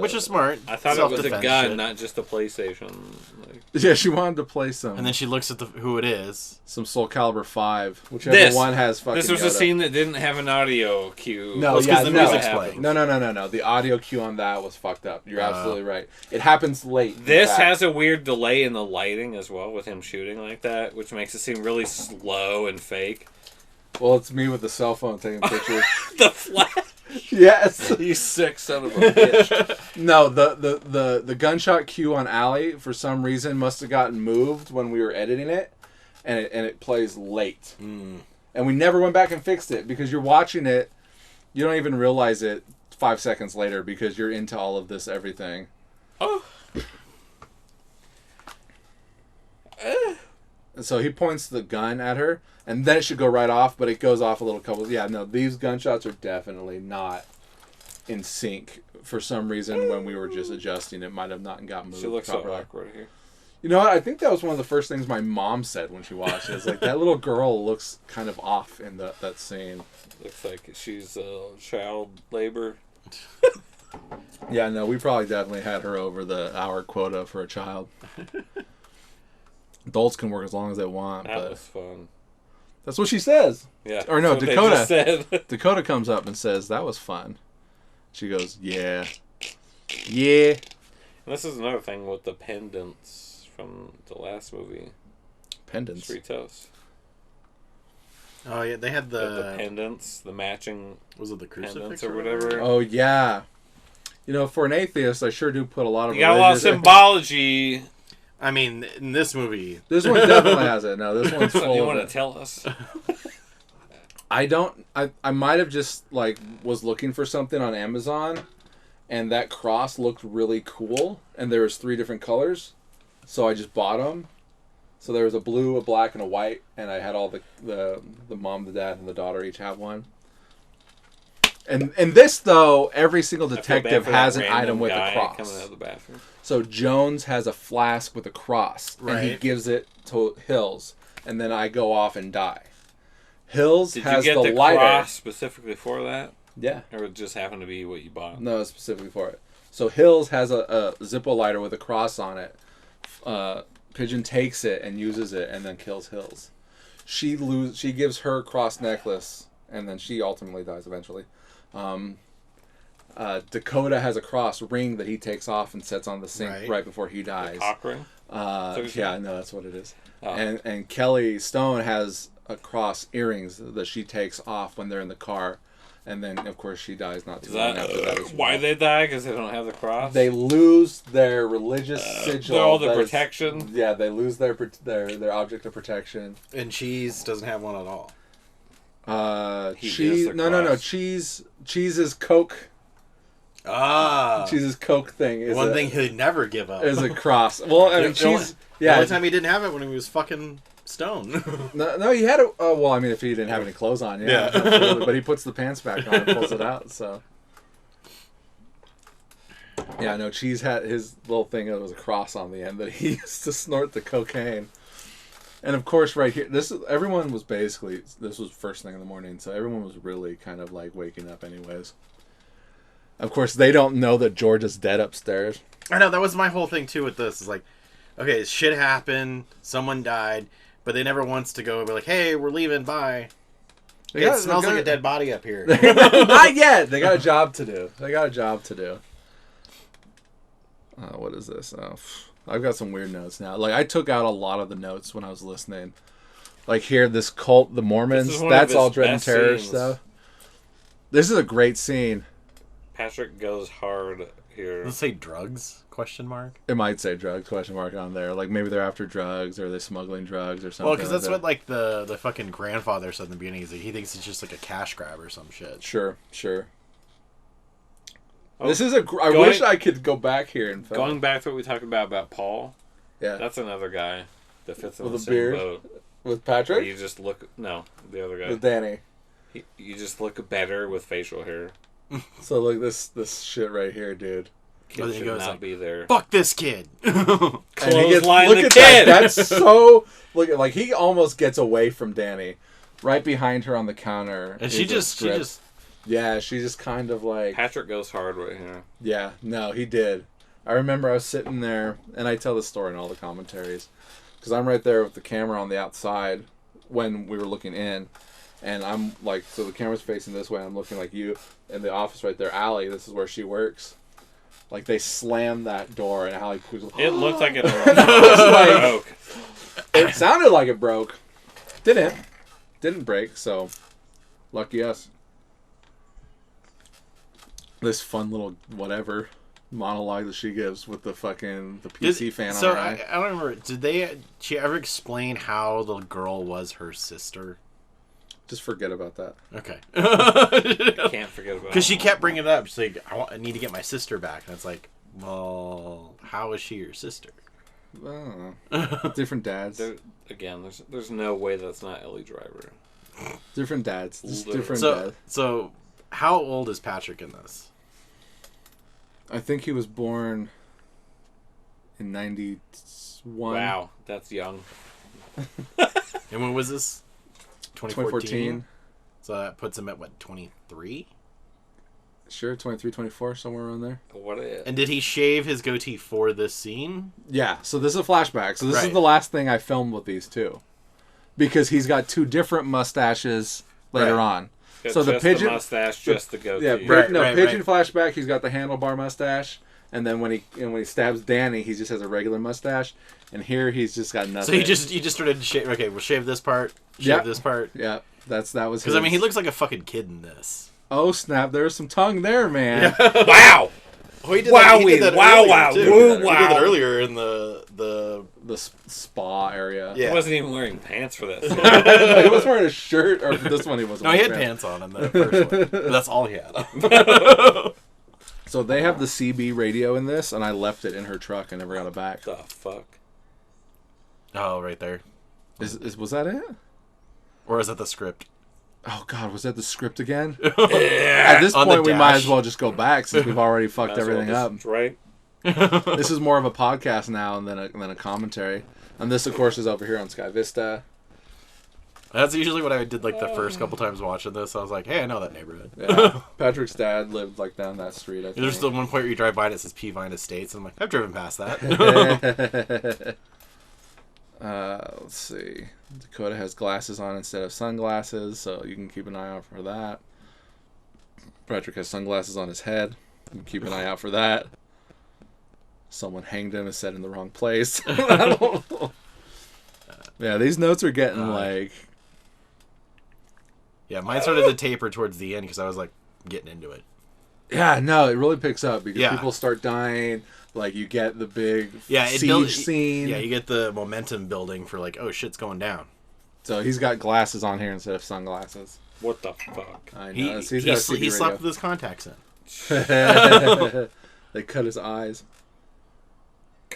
Which is smart. I thought it was a Self-defense gun, shit. not just a PlayStation. Like, Yeah, she wanted to play some. And then she looks at who it is. some Soul Calibur 5, whichever This. one has fucking. this was Yoda. a scene that didn't have an audio cue. No, Well, it's yeah, 'cause the no. music's What playing. happened? No. The audio cue on that was fucked up. You're absolutely right. It happens late. in This fact. has a weird delay in the lighting as well with him shooting like that, which makes it seem really slow and fake. Well, it's me with the cell phone taking pictures. The flash. Yes. You sick son of a bitch. No, the gunshot cue on Allie for some reason must have gotten moved when we were editing it, and it plays late. And we never went back and fixed it because you're watching it, you don't even realize it 5 seconds later because you're into all of this everything. Oh. And so he points the gun at her, and then it should go right off, but it goes off a little couple. Yeah, no, these gunshots are definitely not in sync. For some reason, when we were just adjusting, it might have not got moved. She looks so properly. awkward here. You know what? I think that was one of the first things my mom said when she watched it. It's like, that little girl looks kind of off in that scene. Looks like she's child labor. Yeah, no, we probably definitely had her over the hour quota for a child. Adults can work as long as they want, That but was fun. that's what she says. Yeah. Or no, that's what they Dakota. just said. Dakota comes up and says, that was fun. She goes, yeah. Yeah. And this is another thing with the pendants from the last movie, Pendants. Street Toast. Oh, yeah, they had The pendants, the matching was it the crucifix pendants or whatever. Oh, yeah. You know, for an athist, I sure do put a lot of You got a lot of religious- symbology. I mean, in this movie, This one definitely has it. No, this one's full you of want it. to tell us? I might have just, like, was looking for something on Amazon, and that cross looked really cool, and there was 3 different colors, so I just bought them. So there was a blue, a black, and a white, and I had all the mom, the dad, and the daughter each have one. And in this, though, every single I feel bad detective for that has an random item with a guy cross. coming out of the bathroom. So Jones has a flask with a cross, and he Right. gives it to Hills, and then I go off and die. Hills Did you has get the lighter. cross specifically for that? Yeah. Or it just happened to be what you bought? No, specifically for it. So Hills has a Zippo lighter with a cross on it, Pigeon takes it and uses it and then kills Hills. She gives her cross necklace and then she ultimately dies eventually. Dakota has a cross ring that he takes off and sets on the sink right before he dies. Cock ring? Yeah, no, that's what it is. Oh. And Kelly Stone has a cross earrings that she takes off when they're in the car. And then, of course, she dies not too long after that. Why they die? Because they don't have the cross? They lose their religious sigil. All the protection? Yeah, they lose their object of protection. And Cheese doesn't have one at all. Cheese. No. Cheese's Coke. Cheese's Coke thing is one thing he'd never give up. Is a cross. Well, I mean, Cheese. The only time he didn't have it when he was fucking stoned. no, he had it. Well, I mean, if he didn't have any clothes on, yeah. Absolutely. But he puts the pants back on and pulls it out. So. Yeah, no. Cheese had his little thing that was a cross on the end that he used to snort the cocaine. And of course, right here, everyone was basically, this was first thing in the morning, so everyone was really kind of like waking up anyways. Of course, they don't know that George is dead upstairs. I know, that was my whole thing too with this. Is like, okay, shit happened, someone died, but they never wants to go and be like, hey, we're leaving, bye. It smells like a dead body up here. Not yet! They got a job to do. What is this? Oh, I've got some weird notes now. Like, I took out a lot of the notes when I was listening. Like, here, this cult, the Mormons, that's all Dread and Terror stuff. This is a great scene. Patrick goes hard here. Let's say drugs, question mark? It might say drugs, question mark on there. Like, maybe they're after drugs, or they're smuggling drugs, or something. Well, because that's what, like, the fucking grandfather said in the beginning. Is like, he thinks it's just, like, a cash grab or some shit. Sure. Oh, this is I wish I could go back here and film. Going back to what we talked about Paul. Yeah. That's another guy that fits in with the a same beard boat. with Patrick. You just look the other guy with Danny. You just look better with facial hair. So like this shit right here, dude. Kid should not be there. Fuck this kid. Clothesline the That. kid. That's so like he almost gets away from Danny, right behind her on the counter. And she just kind of like Patrick goes hard right here. Yeah, no, he did. I remember I was sitting there, and I tell the story in all the commentaries, because I'm right there with the camera on the outside when we were looking in, and I'm like, so the camera's facing this way, I'm looking like you in the office right there, Allie. This is where she works. Like they slammed that door, and Allie was like, it looked like it broke. It sounded like it broke. Didn't break. So lucky us. This fun little whatever monologue that she gives with the PC fan on her eye. I don't remember. Did she ever explain how the girl was her sister? Just forget about that. Okay. Can't forget about it. Because she kept bringing it up. She's like, I need to get my sister back. And it's like, well, how is she your sister? I don't know. Different dads. There's no way that's not Ellie Driver. Different dads. Dads. So, how old is Patrick in this? I think he was born in 91. Wow, that's young. And when was this? 2014. So that puts him at, what, 23? Sure, 23, 24, somewhere around there. And did he shave his goatee for this scene? Yeah, so this is a flashback. So this is the last thing I filmed with these two. Because he's got two different mustaches later on. So the pigeon mustache, just the goatee. Yeah, pigeon flashback. He's got the handlebar mustache, and then when he stabs Danny, he just has a regular mustache. And here he's just got nothing. So he just started to shave. Okay, we'll shave this part. Shave this part. Yeah, that was. Because I mean, he looks like a fucking kid in this. Oh snap! There's some tongue there, man. Yeah. Wow. Oh, he did that earlier in the spa area. Yeah. He wasn't even wearing pants for that. He was wearing a shirt, or for this one he wasn't. No, he had pants on in the first one. But that's all he had. So they have the CB radio in this, and I left it in her truck and never got it back. The fuck? Oh, right there. Was that it? Or is that the script? Oh God, was that the script again? At this point, we might as well just go back since we've already fucked everything up. Right. This is more of a podcast now than a commentary. And this, of course, is over here on Sky Vista. That's usually what I did like the first couple times watching this. I was like, hey, I know that neighborhood. Yeah. Patrick's dad lived like down that street, I think. There's the one point where you drive by and it says Peavine Estates. And I'm like, I've driven past that. Let's see. Dakota has glasses on instead of sunglasses, so you can keep an eye out for that. Patrick has sunglasses on his head. You can keep an eye out for that. Someone hanged him and said in the wrong place. I don't know. Yeah, these notes are getting like... Yeah, mine started to taper towards the end because I was like getting into it. Yeah, no, it really picks up because people start dying. Like, you get the big siege scene. Yeah, you get the momentum building for like, oh, shit's going down. So he's got glasses on here instead of sunglasses. What the fuck? I know. He slept with his contacts in. They cut his eyes.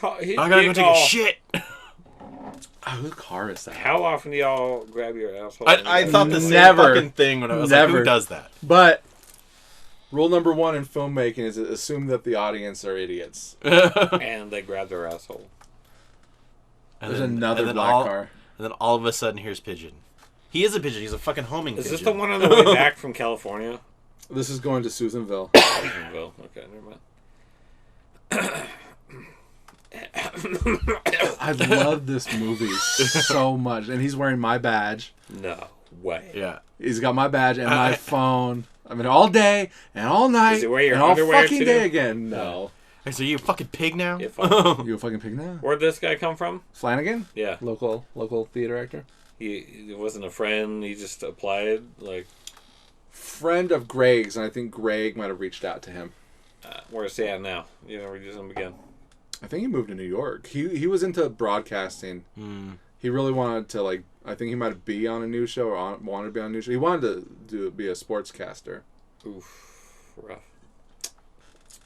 I gotta go take a shit. Oh, whose car is that? How often do y'all grab your asshole? I thought the same fucking thing when I was like, who does that? But rule number 1 in filmmaking is assume that the audience are idiots. And they grab their asshole. There's another black car. And then all of a sudden, here's Pigeon. He is a pigeon. He's a fucking homing pigeon. Is this the one on the way back from California? This is going to Susanville. Susanville. Okay, never mind. I love this movie so much. And he's wearing my badge. No way. Yeah. He's got my badge and my phone. I mean, all day and all night. Does he wear your and all underwear fucking too? day again. No. Hey, so you a fucking pig now? You You a fucking pig now? Where'd this guy come from? Flanagan? Yeah. Local theater actor. He wasn't a friend. He just applied. Like, friend of Greg's, and I think Greg might have reached out to him. Where's he at now? You never use him again. I think he moved to New York. He was into broadcasting. He really wanted to, like, I think he might be on a news show or wanted to be on a news show. He wanted to be a sportscaster. Oof, rough.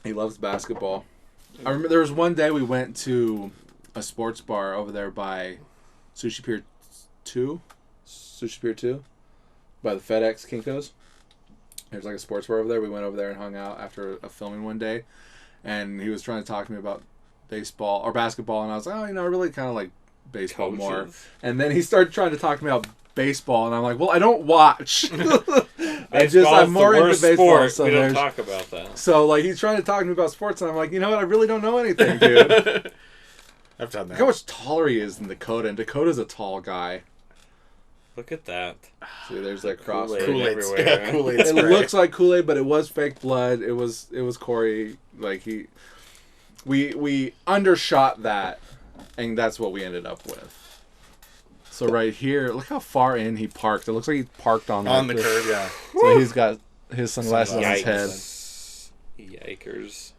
He loves basketball. I remember there was one day we went to a sports bar over there by Sushi Pier 2. Sushi Pier 2? By the FedEx Kinko's. There's like a sports bar over there. We went over there and hung out after a filming one day. And he was trying to talk to me about baseball or basketball. And I was like, oh, I really kind of like baseball more. And then he started trying to talk to me about baseball. And I'm like, well, I don't watch. I'm more into baseball. So we don't talk about that. So like he's trying to talk to me about sports. And I'm like, you know what? I really don't know anything, dude. I've done that. Look how much taller he is than Dakota. And Dakota's a tall guy. Look at that. See, there's that cross. Kool-Aid everywhere. Yeah, Kool-Aid It spray. looks like Kool-Aid, but it was fake blood. It was Corey. Like we undershot that, and that's what we ended up with. So right here, look how far in he parked. It looks like he parked on the curb. Yeah. So he's got his sunglasses on his head. Yikers.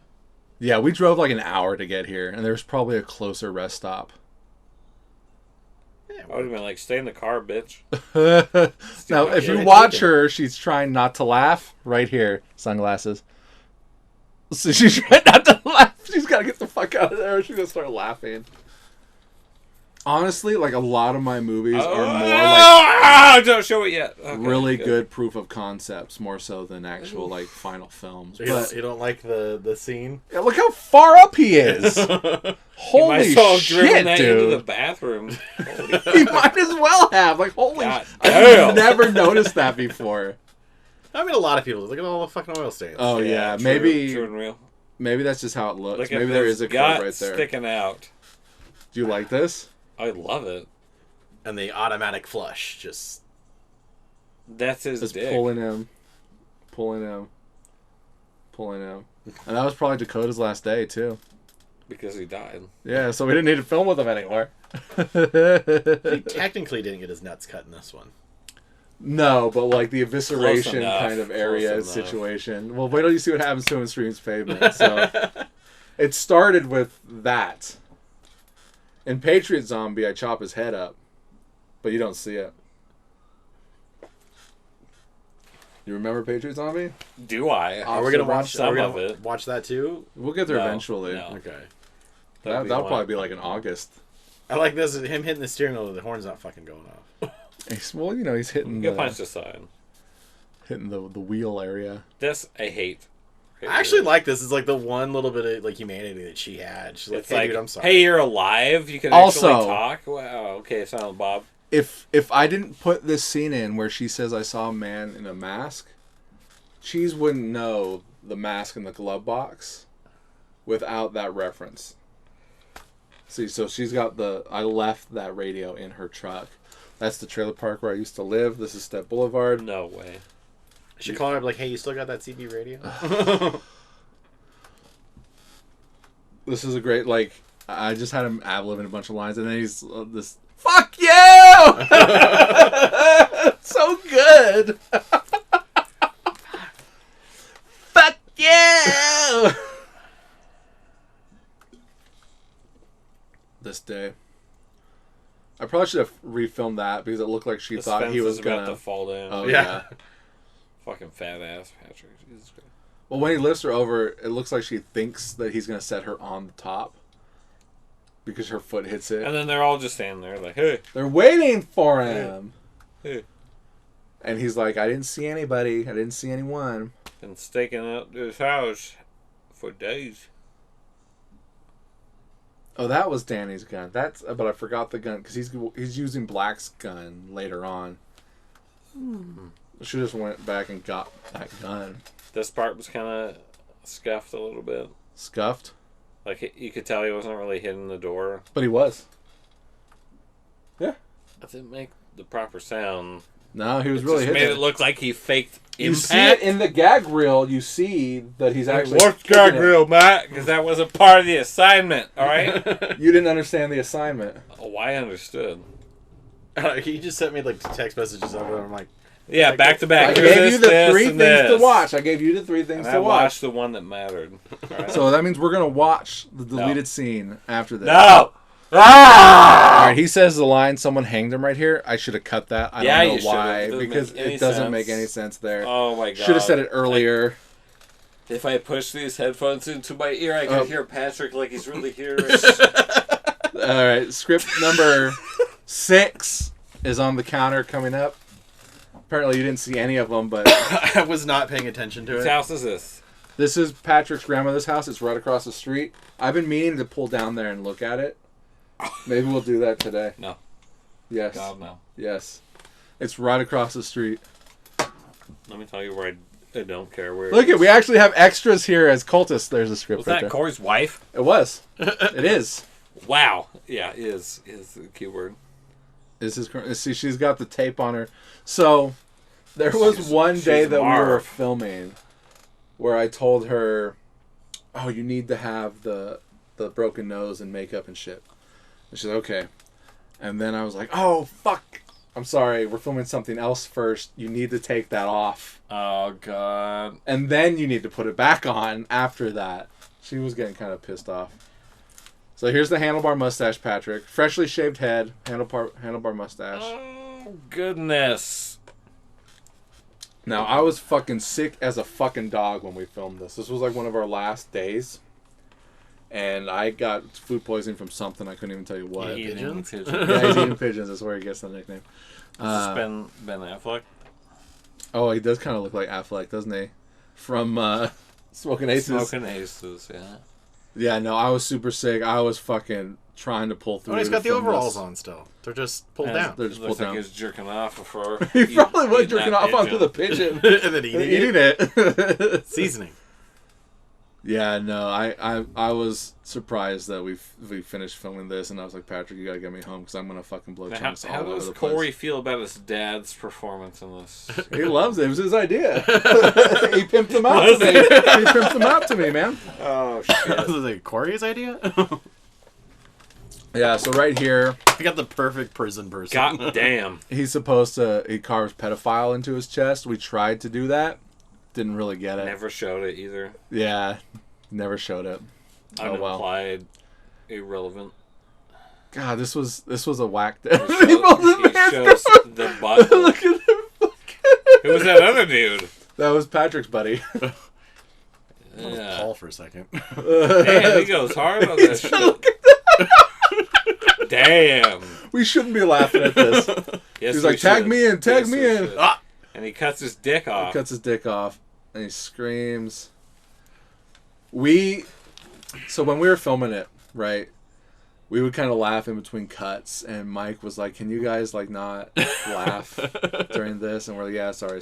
Yeah, we drove like an hour to get here, and there's probably a closer rest stop. I would have been like, stay in the car, bitch. Now, if you watch her, she's trying not to laugh. Right here, sunglasses. So she's trying not to laugh. She's got to get the fuck out of there or she's going to start laughing. Honestly, like a lot of my movies are more like... don't show it yet. Okay, really good proof of concepts, more so than actual like final films. But you don't like the scene? Yeah, look how far up he is. Holy shit, that dude! into the bathroom. He might as well have. Like, holy! God I've never noticed that before. I mean, a lot of people look at all the fucking oil stains. Oh yeah, true, maybe true and real. Maybe that's just how it looks. Look at maybe there is a curve right there. Sticking out. Do you like this? I love it. And the automatic flush just... That's his Just dick. pulling him. And that was probably Dakota's last day, too. Because he died. Yeah, so we didn't need to film with him anymore. He technically didn't get his nuts cut in this one. No, but like the evisceration enough. kind of area Close enough. situation. Well, wait till you see what happens to him in Streams Pavement. So it started with that. In Patriot Zombie, I chop his head up, but you don't see it. You remember Patriot Zombie? Do I? Are we gonna watch some of it? Watch that too? We'll get there No, eventually. no. Okay. That'll probably be like in August. I like this. Him hitting the steering wheel. The horn's not fucking going off. Well, you know, he's hitting Go punch the side. hitting the wheel area. This I hate. I actually like this. It's like the one little bit of like humanity that she had. She's like, It's "Hey, like, dude, I'm sorry." hey, you're alive. You can Also- actually talk. Wow. Okay, Silent Bob. If I didn't put this scene in where she says I saw a man in a mask, Cheese wouldn't know the mask in the glove box without that reference. See, so she's got I left that radio in her truck. That's the trailer park where I used to live. This is Step Boulevard. No way. I should call her up like, hey, you still got that CB radio? This is a great, like, I just had him ad-libbing a bunch of lines, and then he's this, fuck you! So good! Fuck you! This day. I probably should have refilmed that because it looked like she thought he was about gonna to fall down. Oh yeah. Fucking fat ass Patrick. Jesus Christ. Well, when he lifts her over, it looks like she thinks that he's gonna set her on the top because her foot hits it. And then they're all just standing there like, hey. They're waiting for him. Hey. And he's like, I didn't see anybody. I didn't see anyone. Been staking out this house for days. Oh, that was Danny's gun. But I forgot the gun because he's using Black's gun later on. Should just went back and got that gun. This part was kind of scuffed a little bit. Scuffed? Like, you could tell he wasn't really hitting the door. But he was. Yeah. That didn't make the proper sound. No, he was It really just hitting made it look like he faked You impact. see it in the gag reel. You see that he's actually. What's kicking gag it. reel, Matt? Because that wasn't part of the assignment, all right? You didn't understand the assignment. Oh, I understood. He just sent me like text messages over, and I'm like, Yeah, back to back. I Here's gave you this, the this, 3 and things to this. watch. I gave you the 3 things And to I watch. watched the one that mattered. All right? So that means we're gonna watch the deleted scene after this. No! Ah! All right, he says the line, "Someone hanged him right here." I should have cut that. I Yeah, don't you know why should've. It doesn't because make any it doesn't sense. make any sense there. Oh my god. Should have said it earlier. If I pushed these headphones into my ear, I could hear Patrick like he's really here. All right, script number 6 is on the counter coming up. Apparently, you didn't see any of them, but I was not paying attention to Whose it. house is this? this is Patrick's grandmother's house. It's right across the street. I've been meaning to pull down there and look at it. Maybe we'll do that today. No. Yes. God, no. Yes. It's right across the street. Let me tell you where I don't care where. Look it at, is. we actually have extras here as cultists. There's a script Was right that there. Corey's wife? It was. It is. Wow. Yeah, is the keyword. This is see, she's got the tape on her. So there was one day she's that we were Marv. filming where I told her, "Oh, you need to have the broken nose and makeup and shit." And she's like, "Okay." And then I was like, "Oh, fuck. I'm sorry. We're filming something else first. You need to take that off. Oh god. And then you need to put it back on after that." She was getting kind of pissed off. So here's the handlebar mustache, Patrick. Freshly shaved head, handlebar mustache. Oh goodness. Now, I was fucking sick as a fucking dog when we filmed this. This was like one of our last days. And I got food poisoning from something. I couldn't even tell you what. Pigeons? Yeah, he's eating pigeons. That's where he gets the nickname. Is this Ben Affleck? Oh, he does kind of look like Affleck, doesn't he? From Smoking Aces. Smoking Aces, yeah. Yeah, no, I was super sick. I was fucking trying to pull through. Oh, he's got the from overalls this. on still. They're just pulled And down. They're just looks pulled like down. he's jerking off before. He probably was eating jerking that off onto pigeon. the pigeon. And then Eating it. Seasoning. Yeah, no, I was surprised that we finished filming this, and I was like, Patrick, you gotta get me home because I'm gonna fucking blow Now, chunks how all over does the Corey place. feel about his dad's performance in this? He loves it. It was his idea. He pimped them out to me. He pimped them out to me, man. Oh This shit! is like Corey's idea? Yeah, so right here, I got the perfect prison person. God damn! he's supposed to. He carves pedophile into his chest. We tried to do that. Didn't really get it. Never showed it either. Yeah, never showed it. Oh well. Unimplied, irrelevant. God, this was a whack day. He shows the butt. Look at him. Who was that other dude? That was Patrick's buddy. Yeah. Paul for a second. Damn, he goes hard on this shit. Damn. We shouldn't be laughing at this. Yes, He's we like, tag should. me in, tag Yes, me we in. should. Ah! And he cuts his dick He off. cuts his dick off, and he screams. So when we were filming it, right, we would kind of laugh in between cuts, and Mike was like, "Can you guys like not laugh during this?" And we're like, "Yeah, sorry."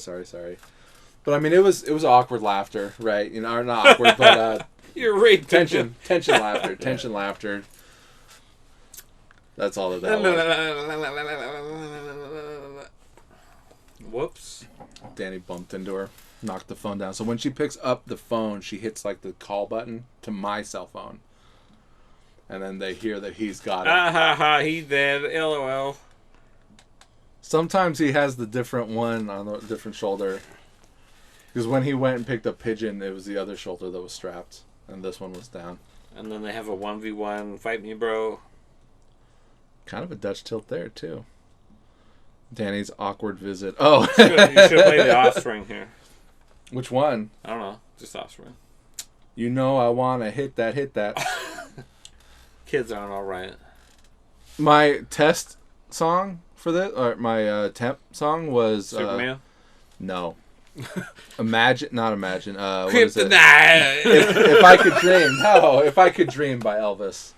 But I mean, it was awkward laughter, right? You know, or not awkward, but You're right. tension laughter. That's all that was. Whoops. Danny bumped into her, knocked the phone down. So when she picks up the phone, she hits like the call button to my cell phone. And then they hear that he's got it. Ah ha ha, he's dead. LOL. Sometimes he has the different one on the different shoulder. Because when he went and picked up Pigeon, it was the other shoulder that was strapped. And this one was down. And then they have a 1v1 fight me, bro. Kind of a Dutch tilt there, too. Danny's awkward visit. Oh! You should have played the offspring here. Which one? I don't know. Just offspring. You know I want to hit that. Kids aren't alright. My test song for this, or my temp song was... Superman? No. Not Imagine. What Kryptonite! is it? If I Could Dream. No, If I Could Dream by Elvis.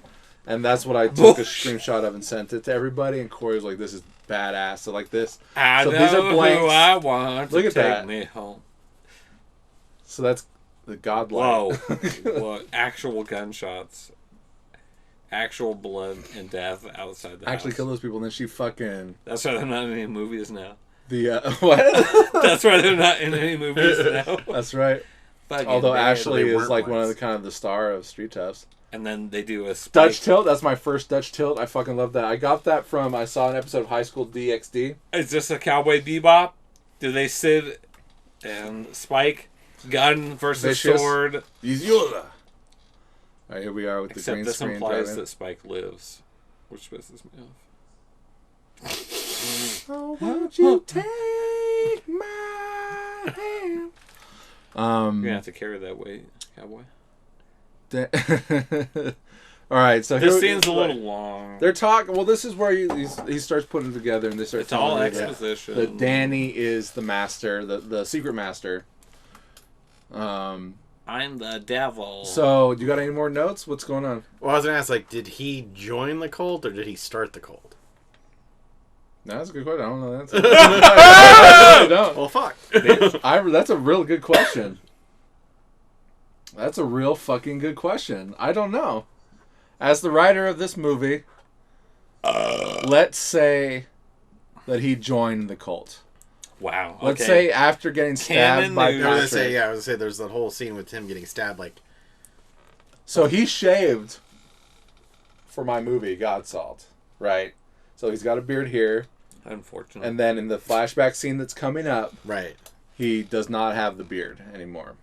And that's what I took a screenshot of and sent it to everybody. And Corey was like, this is badass. So like this. I so know these are blanks. who I want Look to at take that. me home. So that's the godlike. Whoa. Actual gunshots. Actual blood and death outside the Actually house. kill those people. And then she fucking... That's why they're not in any movies now. What? That's why they're not in any movies now. That's right. Fucking Although man. Ashley they is weren't like one of ones. the kind of the star of Street Toughs. And then they do a Dutch tilt. That's my first Dutch tilt. I fucking love that. I got that from... I saw an episode of High School DxD. Is this a Cowboy Bebop? Do they Sid and Spike? Gun versus Vicious. sword? He's Yoda. Alright, here we are with the Except green this screen. implies driving. that Spike lives. Which pisses me off. Oh, won't you take my hand? You're gonna have to carry that weight, Cowboy. All right, so This here, scene's a little long. They're talking. Well, this is where he starts putting it together, and they start It's all telling you exposition. that Danny is the master, the secret master. I'm the devil. So, you got any more notes? What's going on? Well, I was gonna ask, like, did he join the cult or did he start the cult? No, that's a good question. I don't know the answer. I really don't. Well, fuck. That's a real good question. That's a real fucking good question. I don't know. As the writer of this movie, let's say that he joined the cult. Wow. Okay. Let's say after getting stabbed Canon by news. I was Patrick. gonna say, I was gonna say, there's that whole scene with him getting stabbed, like. So he shaved for my movie, Godsalt, right? So he's got a beard here, Unfortunately. and then in the flashback scene that's coming up, Right. he does not have the beard anymore.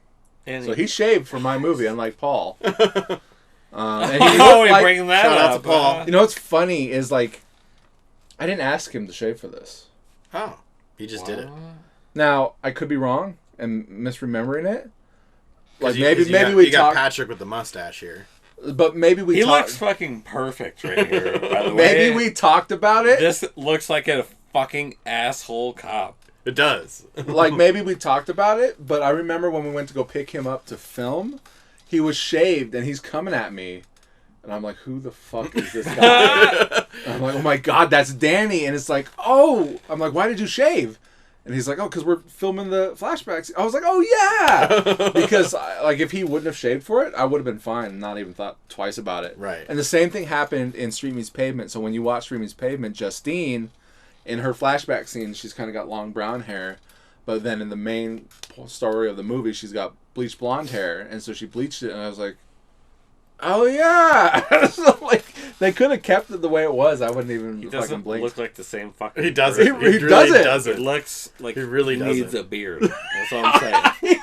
And So he shaved for my movie, unlike Paul. And he oh, looked we like, bringing that shout out up. to Paul. you know what's funny is like, I didn't ask him to shave for this. Oh. He just did it. Now I could be wrong and misremembering it. 'Cause Like you- maybe 'cause you got, we you got talked, Patrick with the mustache here. but maybe we He talked. looks fucking perfect right here, by the way. Maybe we talked about it. This looks like a fucking asshole cop. It does. Like maybe we talked about it, but I remember when we went to go pick him up to film, he was shaved and he's coming at me, and I'm like, "Who the fuck is this guy?" I'm like, "Oh my god, that's Danny!" And it's like, "Oh," I'm like, "Why did you shave?" And he's like, "Oh, because we're filming the flashbacks." I was like, "Oh yeah," because like if he wouldn't have shaved for it, I would have been fine and not even thought twice about it. Right. And the same thing happened in Street Meets Pavement. So when you watch Street Meets Pavement, Justine, in her flashback scene, she's kind of got long brown hair, but then in the main story of the movie, she's got bleached blonde hair, and so she bleached it, and I was like, "Oh yeah!" So like they could have kept it the way it was. I wouldn't even He fucking doesn't blink. look like the same fucking He doesn't. person. He He really doesn't. doesn't. It looks like He really needs doesn't. a beard. That's all I'm saying.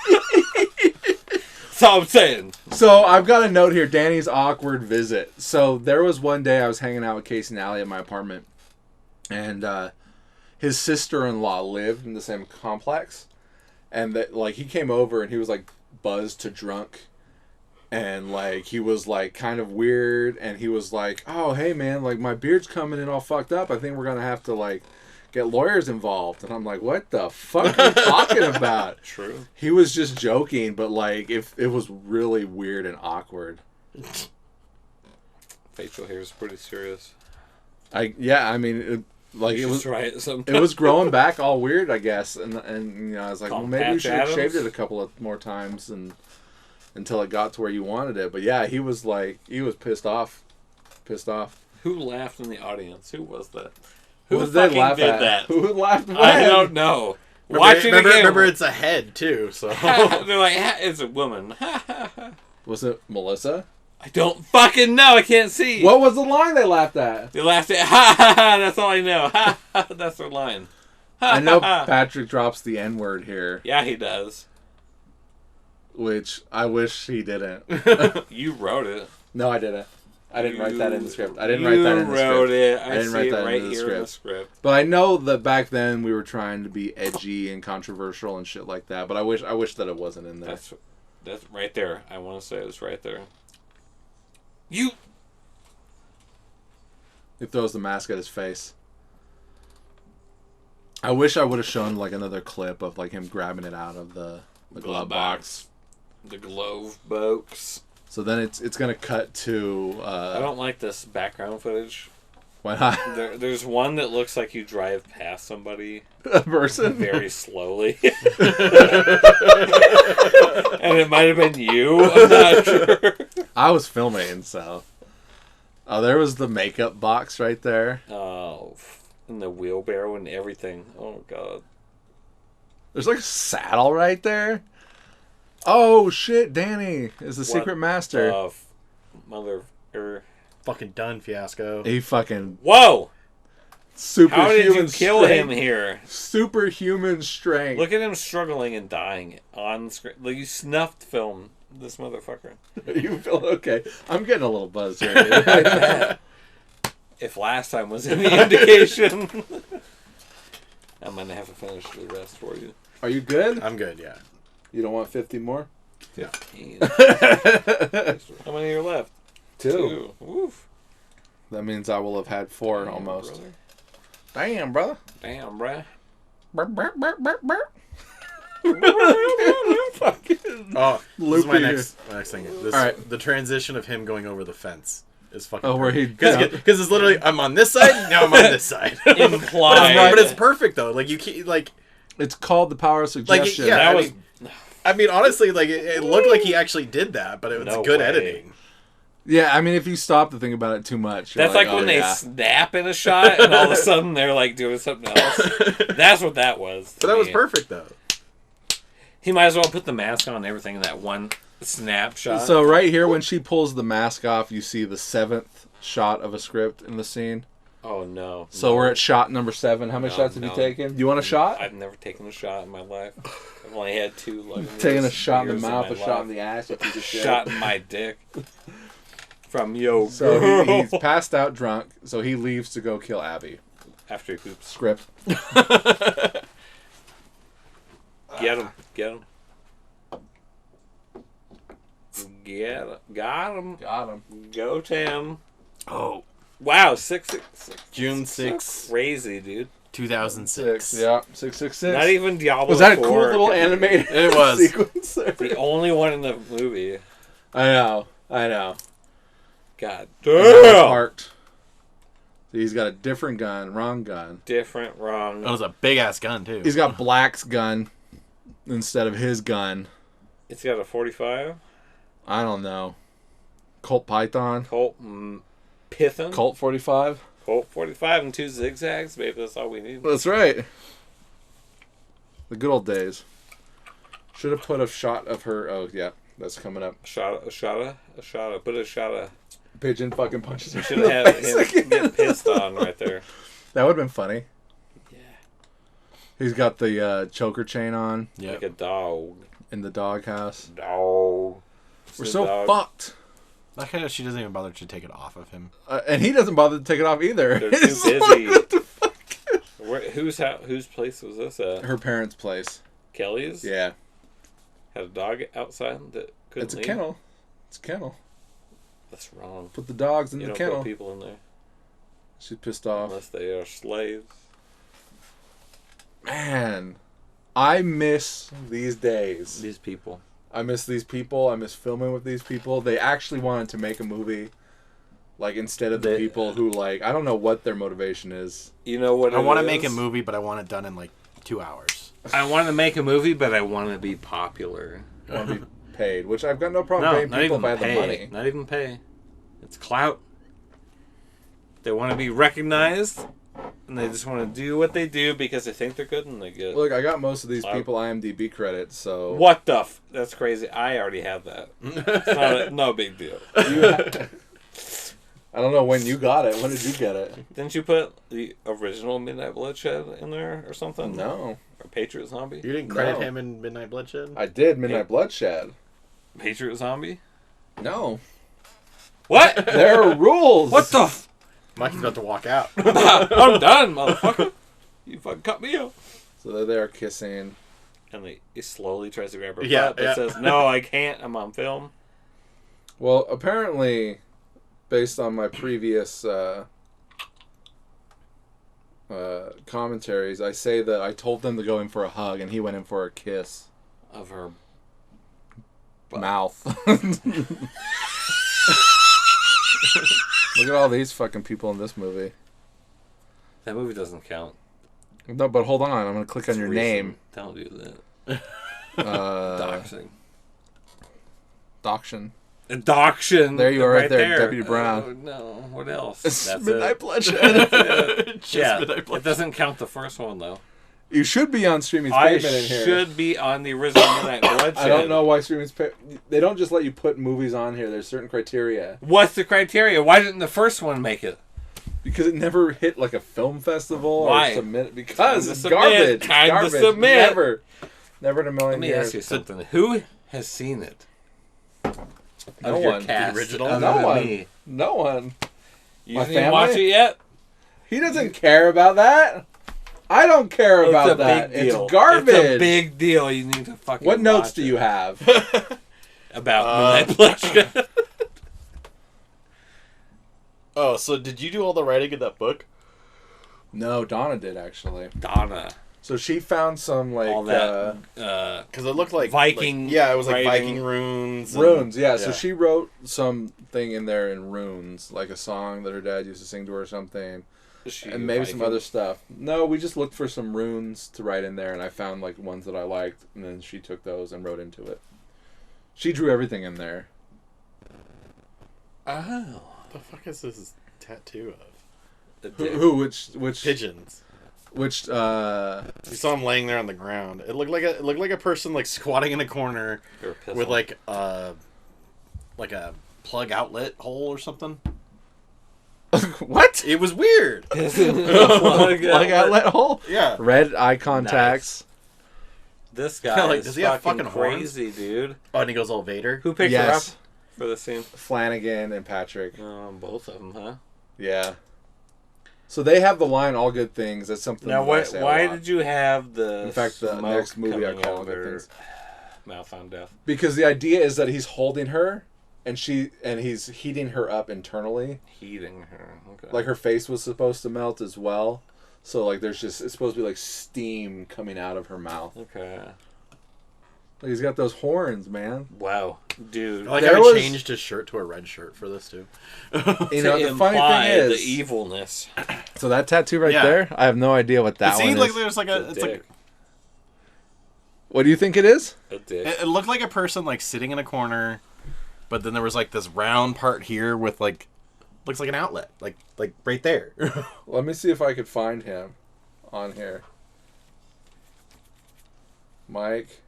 That's all I'm saying. So I've got a note here, Danny's awkward visit. So there was one day I was hanging out with Casey and Allie at my apartment, and his sister-in-law lived in the same complex, and that like he came over and he was like buzzed to drunk, and like he was like kind of weird, and he was like, "Oh hey man, like my beard's coming in all fucked up. I think we're gonna have to like get lawyers involved." And I'm like, "What the fuck are you talking about?" True. He was just joking, but like if it was really weird and awkward. Facial hair is pretty serious. I mean, it was right. Sometimes. it was growing back all weird, I guess, and you know I was like, Call well, maybe you Patch should have Adams? shaved it a couple of more times and until it got to where you wanted it. But yeah, he was pissed off. Who laughed in the audience? Who was that? Who Who did they fucking laugh did at? that? Who laughed when? I don't know. Watch it again. Remember, it's a head too. So They're like, it's a woman. Was it Melissa? I don't fucking know. I can't see. What was the line they laughed at? They laughed at, ha ha ha. That's all I know. Ha ha. That's their line. Ha, I know ha, ha. Patrick drops the N-word here, Yeah, he does. which I wish he didn't. You wrote it. No, I didn't. I didn't write that in the script. I didn't You write that in the wrote script. it. I didn't see write it that right into the here in the script. script. But I know that back then we were trying to be edgy and controversial and shit like that. But I wish that it wasn't in there. That's right there. I want to say it's right there. You. He throws the mask at his face. I wish I would have shown like another clip of like him grabbing it out of the glove box. The glove box. So then it's gonna cut to. I don't like this background footage. Why not? There's one that looks like you drive past somebody A person very slowly, and it might have been you. I'm not sure. I was filming, so. Oh, there was the makeup box right there. Oh, and the wheelbarrow and everything. Oh god. There's like a saddle right there. Oh shit! Danny is the secret master. Mother. fucking done, Fiasco. He fucking Whoa! superhuman. How did you kill him strength. here? Superhuman strength. Look at him struggling and dying on screen. Like you snuffed film this motherfucker. You feel okay? I'm getting a little buzzed here. I bet. If last time was any indication, I'm gonna have to finish the rest for you. Are you good? I'm good, yeah. You don't want 50 more? Yeah. How many are left? Two. Woof. That means I will have had 4 Damn, almost. brother. Damn, brother. Damn, bruh. Burp, burp, burp, burp, burp. Oh, this is my Loopy. next thing. This, All right. The transition of him going over the fence is fucking. Oh, where he- because it's literally I'm on this side, now I'm on this side. Implied. but it's perfect though. Like you can't like It's called the power of suggestion. yeah. That I was. mean- I mean, honestly, like it looked like he actually did that, but it was No good way. editing. Yeah, I mean, if you stop to think about it too much, you're That's like oh, when they yeah. snap in a shot and all of a sudden they're like doing something else. That's what that was. to But that was me. perfect though. He might as well put the mask on and everything in that one snapshot. So right here, when she pulls the mask off, you see the 7th shot of a script in the scene. oh no. So no. we're at shot number 7. How many No, shots have you no. taken? You want a shot? I've never taken a shot in my life. I've only had 2 lucky Taking a shot in the years mouth, my a shot in life. the ass. If you just Shot in my dick. From yo So girl. he's passed out drunk, so he leaves to go kill Abby. After he poops. Script. Get him. Get him. Get him. Got him. Got him. Go Tim. Oh, Wow, 666. June So 6th, crazy, dude. 2006. Yeah, 666. Not even Diablo. Was that a 4 cool little could be- animated It was. sequence there? The only one in the movie. I know. God And now it's damn. parked. So he's got a different gun, wrong gun. Different, wrong. That was a big ass gun too. He's got Black's gun instead of his gun. It's got a 45. I don't know. Colt Python. Colt Python. Colt 45. Colt 45 and 2 zigzags. Maybe that's all we need. That's right. The good old days. Should have put a shot of her. Oh, yeah. That's coming up. A shot. Put a shot of. Pigeon fucking punches her. Should in the have face him again. get pissed on right there. That would have been funny. Yeah. He's got the choker chain on Yeah. Like a dog. in the doghouse. Dog. We're It's a so dog. fucked. Like how she doesn't even bother to take it off of him. And he doesn't bother to take it off either. They're too It's like, busy. what the fuck? Whose place was this at? Her parents' place. Kelly's? Yeah. Had a dog outside that couldn't It's a leave? kennel. It's a kennel. That's wrong. Put the dogs in You the don't kennel. put people in there She's pissed off. unless they are slaves. Man, I miss these days. These people. I miss these people. I miss filming with these people. They actually wanted to make a movie. Like, instead of the They- people who, like, I don't know what their motivation is. You know what I want to it make a is? movie, but I want it done in like 2 hours. I want to make a movie, but I want to be popular. I want to be paid, which I've got no problem No, paying not people even if I have pay. the money. Not even pay. It's clout. They want to be recognized, and they just want to do what they do because they think they're good, and they get. Look, I got most of these people IMDb credits, so... What the That's crazy. I already have that. It's no big deal. I don't know when you got it. When did you get it? Didn't you put the original Midnight Bloodshed in there or something? No. Or Patriot Zombie? You didn't credit him in Midnight Bloodshed? I did, Midnight Bloodshed. Patriot Zombie? No. What? There are rules! What the Mikey's about to walk out. I'm done, motherfucker. You fucking cut me out. So they're there kissing. And he slowly tries to grab her Yeah, butt, but says, no, I can't. I'm on film. Well, apparently, based on my previous commentaries, I say that I told them to go in for a hug, and he went in for a kiss. Of her mouth. Look at all these fucking people in this movie. That movie doesn't count. No, but hold on. I'm going to click on your name. Don't do that. Doxing. Doction. Doction. There you are right there, Deputy Brown. Oh, no. What else? That's Midnight Bloodshed. Yeah. It doesn't count the first one, though. You should be on Streaming's Pavement in here. I should be on the original Midnight Bloodshed. I don't know why Streaming's Pavement... They don't just let you put movies on here. There's certain criteria. What's the criteria? Why didn't the first one make it? Because it never hit like a film festival. Why? Or submit. Because it's garbage. Time to submit. Never in a million years. Let me ask you something. Who has seen it? No one. The original? No one. Me. No one. You didn't watch it yet? He doesn't care about that. I don't care about that. It's garbage. It's a big deal. You need to fucking What notes watch do you have? About Midnight Bloodshed. Oh, so did you do all the writing in that book? No, Donna did actually. Donna. So she found some like All that, because it looked like Viking. yeah, it was like writing. Viking runes. runes. Yeah, so she wrote something in there in runes, like a song that her dad used to sing to her or something. And maybe some other stuff. No, we just looked for some runes to write in there, and I found like ones that I liked, and then she took those and wrote into it. She drew everything in there. Oh. What the fuck is this tattoo of? Who? Which Pigeons. Which? You saw him laying there on the ground. It looked like a person like squatting in a corner with like a plug outlet hole or something. What? It was weird. Plug outlet hole. Yeah. Red eye contacts. This guy Like, is does he have fucking fucking horns? crazy, dude. Oh, and he goes all Vader. Who picked her up for the scene? Flanagan and Patrick. Both of them, huh? Yeah. So they have the line "all good things." That's something. Now, that I say a why lot. did you have the? In fact, the smoke next movie I coming call out "All Good her Things"? Mouth on death. Because the idea is that he's holding her, and he's heating her up internally. Heating her. Okay. Like her face was supposed to melt as well. So like it's supposed to be like steam coming out of her mouth. Okay. Like, he's got those horns, man. Wow, dude. I like There how he was- changed his shirt to a red shirt for this too. You know, the funny imply thing is, the evilness. so that tattoo right Yeah. there, I have no idea what that It one seemed is. like there's like It's like dick. What do you think it is? A dick. it looked like a person like sitting in a corner, but then there was like this round part here with like looks like an outlet, like right there. Let me see if I could find him on here. Mike.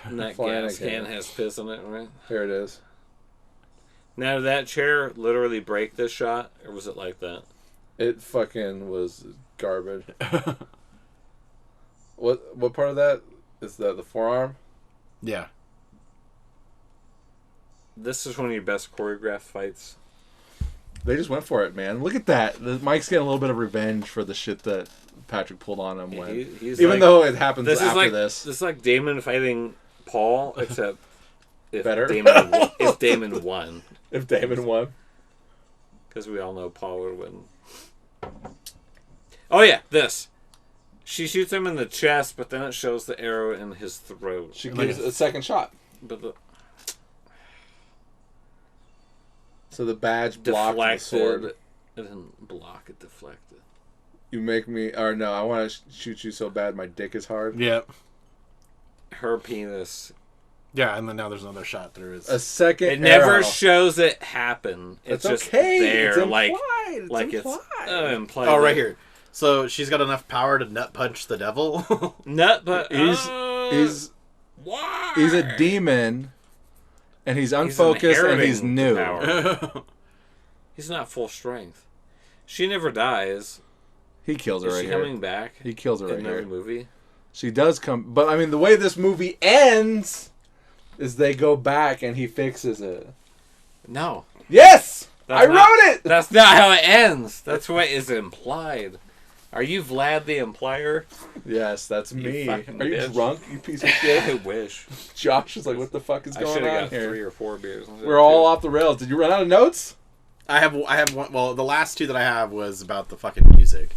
And that Flanagan. gas can has piss in it, right? Here it is. Now, did that chair literally break this shot, or was it like that? It fucking was garbage. What part of that is that the forearm? Yeah. This is one of your best choreographed fights. They just went for it, man. Look at that. Mike's getting a little bit of revenge for the shit that Patrick pulled on him when, He's even like, though it happens this after is like this. This is like Damon fighting Paul, except if Better? if Damon won, If Damon won. because we all know Paul would win. Oh yeah, this. She shoots him in the chest, but then it shows the arrow in his throat. She gives a second shot. But the So the badge blocked the sword. deflected. It didn't block, it deflected. You make me... Or no, I want to shoot you so bad my dick is hard. Yeah. Her penis Yeah, and then now there's another shot through his... A second It never arrow. shows it happen. It's That's just okay. there, It's implied. like It's it's implied. Oh, right here. So she's got enough power to nut punch the devil. Nut, but He's why? he's a demon, and he's unfocused and he's inheriting new. power. He's not full strength. She never dies. He kills her Is right she here. coming back? He kills her in right another here. movie. She does come, but I mean, the way this movie ends is they go back and he fixes it. No, Yes, That's I not- wrote it. that's not how it ends. That's what is implied. Are you Vlad the Implier? Yes, that's You me. fucking Are you bitch. drunk, you piece of I shit? wish. Josh is like, what the fuck is I going should on have got here? 3 or 4 beers. We're all off the rails. Did you run out of notes? I have one... Well, the last 2 that I have was about the fucking music.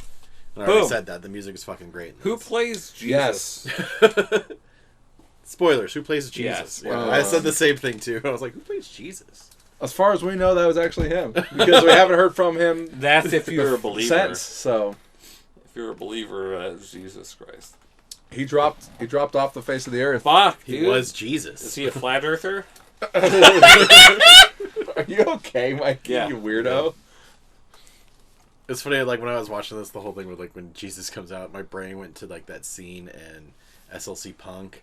And I already Boom. said that. The music is fucking great. Who plays Jesus? Yes. Spoilers. Who plays Jesus? Yes. Yeah, I said the same thing, too. I was like, who plays Jesus? As far as we know, that was actually him because we haven't heard from him That's if you're a believer. since. So If you're a believer as Jesus Christ. he dropped off the face of the earth. Fuck, He dude. was Is Jesus. he a flat earther? Are you okay, Mikey? Yeah. You weirdo. It's funny, like, when I was watching this, the whole thing with, like, when Jesus comes out, my brain went to, like, that scene in SLC Punk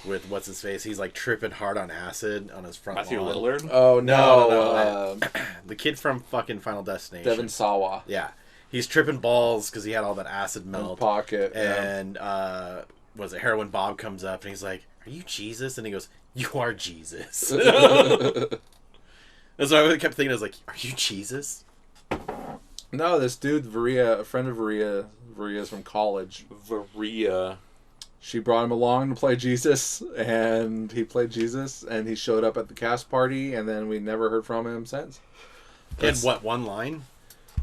with, what's his face? He's, like, tripping hard on acid on his front Matthew lawn. Lillard? Oh no, No. The kid from fucking Final Destination. Devin Sawa Yeah. He's tripping balls because he had all that acid in the melt. pocket. yeah. And, was it Heroin Bob comes up and he's like, are you Jesus? And he goes, you are Jesus. And so I kept thinking, I was like, are you Jesus? No, this dude, Varia, a friend of Varia's from college. Varia. She brought him along to play Jesus, and he played Jesus, and he showed up at the cast party, and then we never heard from him since. He had what, one line?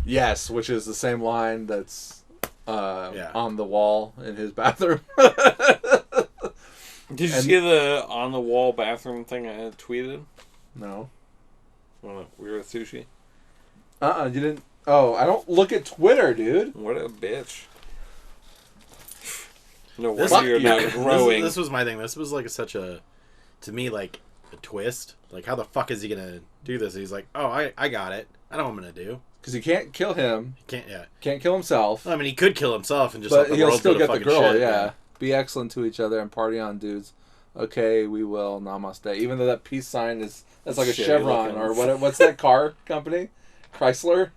Yes, which is the same line that's Yeah. on the wall in his bathroom. Did you see the on the wall bathroom thing I had tweeted? No. When we were at sushi? You didn't. Oh, I don't look at Twitter, dude. What a bitch. No This- wonder you're yeah, not growing. This was my thing. This was like such a, to me, like a twist. Like, how the fuck is he gonna do this? And he's like, oh, I got it. I know what I'm gonna do. Because he can't kill him, He can't, yeah. can't kill himself, I mean, he could kill himself and just let but the he'll world still go to get the fucking girl. shit. Yeah. Be excellent to each other and party on, dudes. Okay, we will. Namaste. Even though that peace sign that's like a Shitty chevron looking. or what? What's that car company? Chrysler.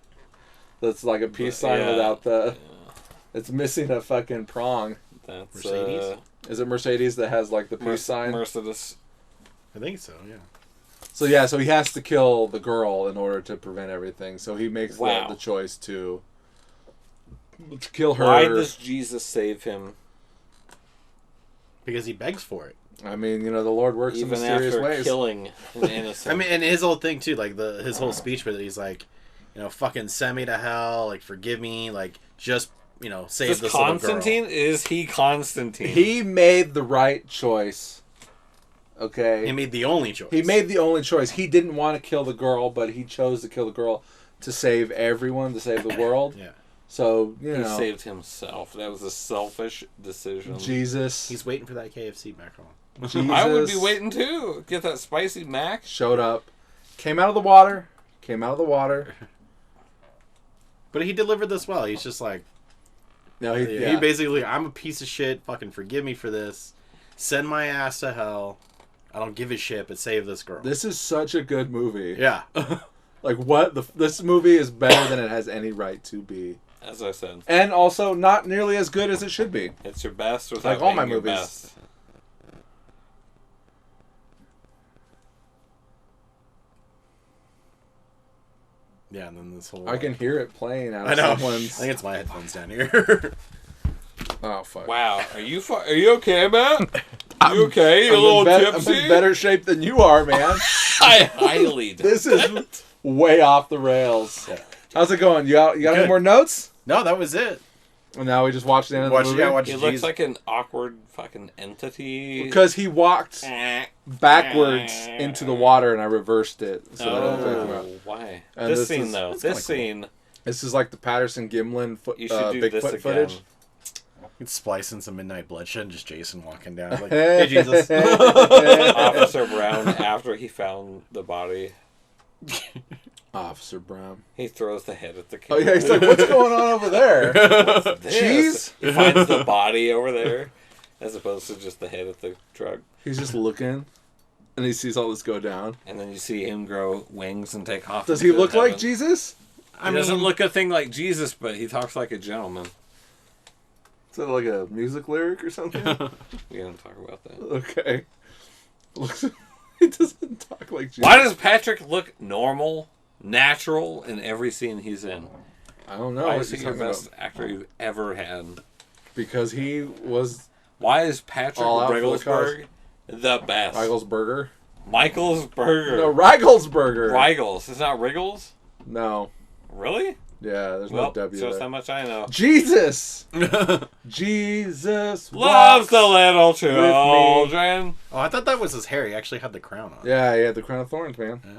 That's like a peace sign Yeah. without the. It's missing a fucking prong. That's Mercedes? Is it Mercedes that has like the peace sign? Mercedes. I think so, yeah. So yeah, so he has to kill the girl in order to prevent everything. So he makes Wow. the choice to kill her. Why does Jesus save him? Because he begs for it. I mean, the Lord works in Even mysterious after ways. killing an innocent. I mean, and his whole thing, too, like, his whole speech with it, he's like, fucking send me to hell, like, forgive me, like, just, save Is this little girl. Constantine? Is he Constantine? He made the right choice. Okay. He made the only choice. He made the only choice. He didn't want to kill the girl, but he chose to kill the girl to save everyone, to save the world. Yeah. So, He saved himself. That was a selfish decision. Jesus. He's waiting for that KFC back home. Jesus I would be waiting too. Get that spicy mac. showed up, came out of the water. But he delivered this well. He's just like, No, he basically, I'm a piece of shit. Fucking forgive me for this. Send my ass to hell. I don't give a shit, but save this girl. This is such a good movie. Yeah. Like what? This movie is better than it has any right to be, As I said, and also not nearly as good as it should be. it's your best without Like all my being your movies. best. Yeah, and then this whole... I can hear it playing out I of know. I someone's. think it's my headphones down here. Oh fuck! Wow, are you okay, Matt? You okay? You a I'm little in I'm tipsy? in better shape than you are, man. I highly doubt This is way off the rails. Yeah. How's it going? You got any Good. more notes? No, that was it. And now we just watched the end of the movie. Watch He Jesus. looks like an awkward fucking entity. Because he walked backwards into the water, and I reversed it. So that I don't take him out. Oh, why? And This this scene, is- though. that's This kinda cool. scene. This is like the Patterson Gimlin You should do this Bigfoot again. footage. You'd splice in some Midnight Bloodshed and just Jason walking down. Like, hey, Jesus. Officer Brown, after he found the body, Officer Brown. he throws the head at the Oh camera. yeah, he's like, what's going on over there? Cheese? He finds the body over there, as opposed to just the head of the truck. He's just looking, and he sees all this go down. And then you see him grow wings and take off. Does he look like Jesus? He doesn't look a thing like Jesus, but he talks like a gentleman. Is that like a music lyric or something? We don't talk about that. Okay. He doesn't talk like Jesus. Why does Patrick look normal, natural in every scene he's in? I don't know. Why What is he you're the talking best actor you've ever had? about. Because he was Why is Patrick All out for the Rigglesberg the best? Rigglesberger. Michael's Burger. No, Rigglesberger. Riggles. It's not Wriggles? No. Really? Yeah, there's Well, no W shows there. how much I know. Jesus! Jesus Loves walks the little with me. children. Oh, I thought that was his hair. He actually had the crown on. Yeah, he had the crown of thorns, man. Yeah.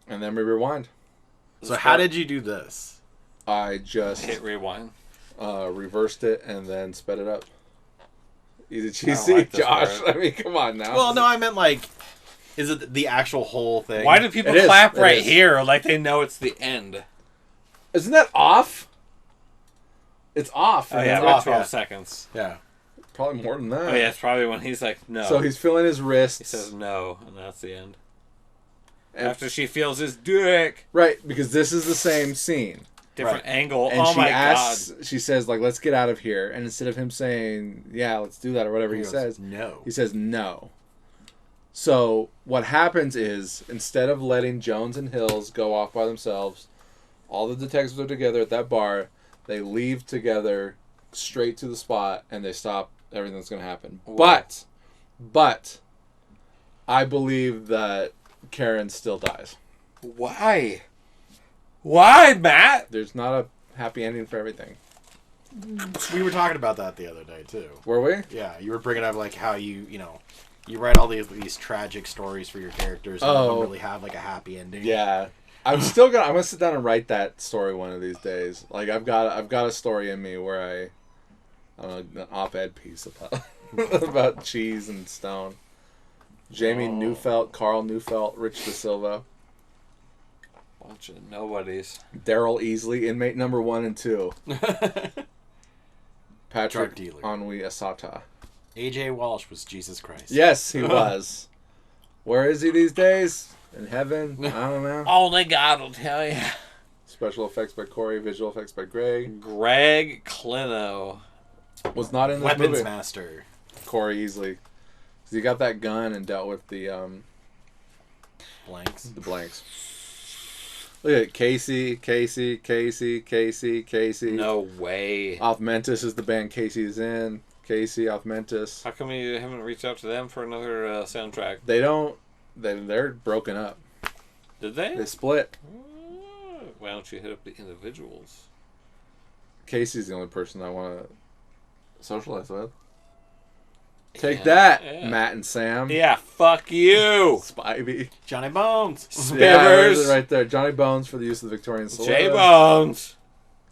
And then we rewind. So how did you do this? I just Hit rewind. reversed it and then sped it up. Easy I cheesy, don't like this Josh. part. I mean, come on now. Well, no, I meant like, is it the actual whole thing? Why do people It is. clap It right is. here like they know it's the end? Isn't that off? It's off. Oh yeah, It's about off, 12 yeah. seconds. Yeah. Probably more than that. Oh yeah, it's probably when he's like, no. So he's feeling his wrists. He says no, and that's the end. And- After she feels his dick. Right, because this is the same scene. Different Right. angle. And Oh she my asks, god. she says, like, let's get out of here. And instead of him saying, yeah, let's do that or whatever he goes, says, no. he says no. So what happens is, instead of letting Jones and Hills go off by themselves, all the detectives are together at that bar. They leave together straight to the spot, and they stop everything that's going to happen. Wow. But, I believe that Karen still dies. Why? Why, Matt? There's not a happy ending for everything. We were talking about that the other day too. Were we? Yeah, you were bringing up like how you write all these tragic stories for your characters and don't really have like a happy ending. Yeah. I'm gonna sit down and write that story one of these days. Like I've got a story in me where I don't know, an op-ed piece about about cheese and stone. Jamie Neufeld, Carl Neufeld, Rich Da Silva, Bunch of nobodies. Daryl Easley, inmate number 1 and 2. Patrick Drug dealer. Ennui Asata. AJ Walsh was Jesus Christ. Yes, he was. Where is he these days? In heaven? I don't know. Only God will tell you. Special effects by Corey, visual effects by Greg. Greg Clino. Was not in this Weapons movie. master. Corey Easley. 'Cause he got that gun and dealt with the Blanks. blanks. Look at Casey. No way. Off Mentis is the band Casey's in. Casey off Mentis. How come you haven't reached out to them for another soundtrack? They don't. They're broken up. Did they? They split. Why don't you hit up the individuals? Casey's the only person I want to socialize with. Take Yeah, that, yeah. Matt and Sam. Yeah, fuck you. Spivey. Johnny Bones. Yeah, Spivers. right there. Johnny Bones for the use of the Victorian soda. J Bones.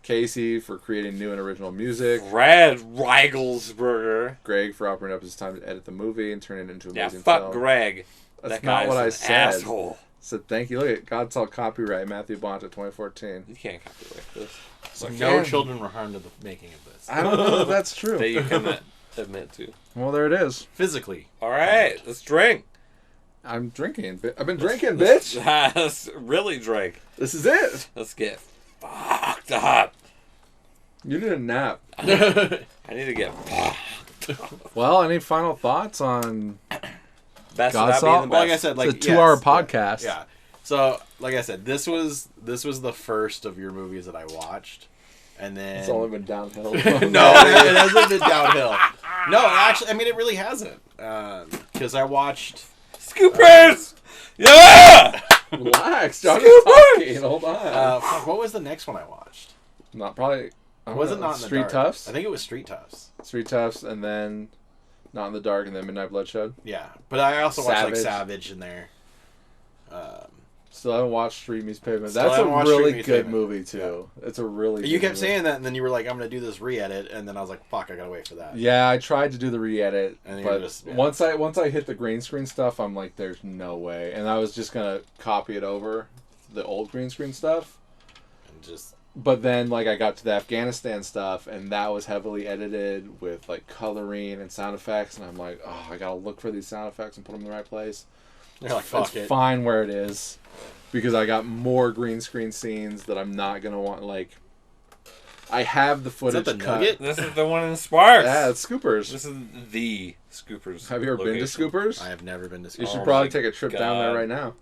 Casey for creating new and original music. Fred Rigglesberger. Greg for offering up his time to edit the movie and turn it into an Yeah, amazing fuck film. Greg. That's That not guy's what I an said. asshole. So thank you. Look at Godsalt copyright Mathew Bonta 2014. You can't copyright this. So No children were harmed in the making of this. I don't know if that's true. That you can admit to. Well, there it is. Physically. All right, let's drink. I'm drinking. I've been drinking, bitch. Let's really drink. This is it. Let's get fucked up. You need a nap. I need to get Well, any final thoughts on best Godsalt? without being the Well, like I best. said, like it's a 2-hour yes, podcast? Yeah. So, like I said, this was the first of your movies that I watched, and then It's only been downhill. no, it hasn't been downhill. No, actually, I mean, it really hasn't. Because I watched. Scoopers! Yeah! Relax, Johnny's Super! talking. Hold on. Fuck, what was the next one I watched? Not probably. I don't Was it know, Not in the Street Dark? Toughs? I think it was Street Toughs. Street Toughs, and then Not in the Dark, and then Midnight Bloodshed. Yeah, but I also watched like Savage. Savage in there. Still haven't watched Street Meets Pavement. Still That's a haven't watched Street really Meets good Pavement. movie too. It's a really. You good kept movie. saying that, and then you were like, "I'm gonna do this re-edit," and then I was like, "Fuck, I gotta wait for that." Yeah, I tried to do the re-edit, And you're but just- yeah. once I hit the green screen stuff, I'm like, there's no way, and I was just gonna copy it over the old green screen stuff. And just But then, like, I got to the Afghanistan stuff, and that was heavily edited with like coloring and sound effects, and I'm like, oh, I gotta look for these sound effects and put them in the right place. you're like, "Fuck It's it." fine where it is, because I got more green screen scenes that I'm not gonna want. Like, I have the Is footage that the cut. Nugget? This is the one in Sparks. Yeah, it's Scoopers. This is the Scoopers. Have you ever been to location. Scoopers? I have never been to. You School. should Oh probably my take a trip down there God. right now.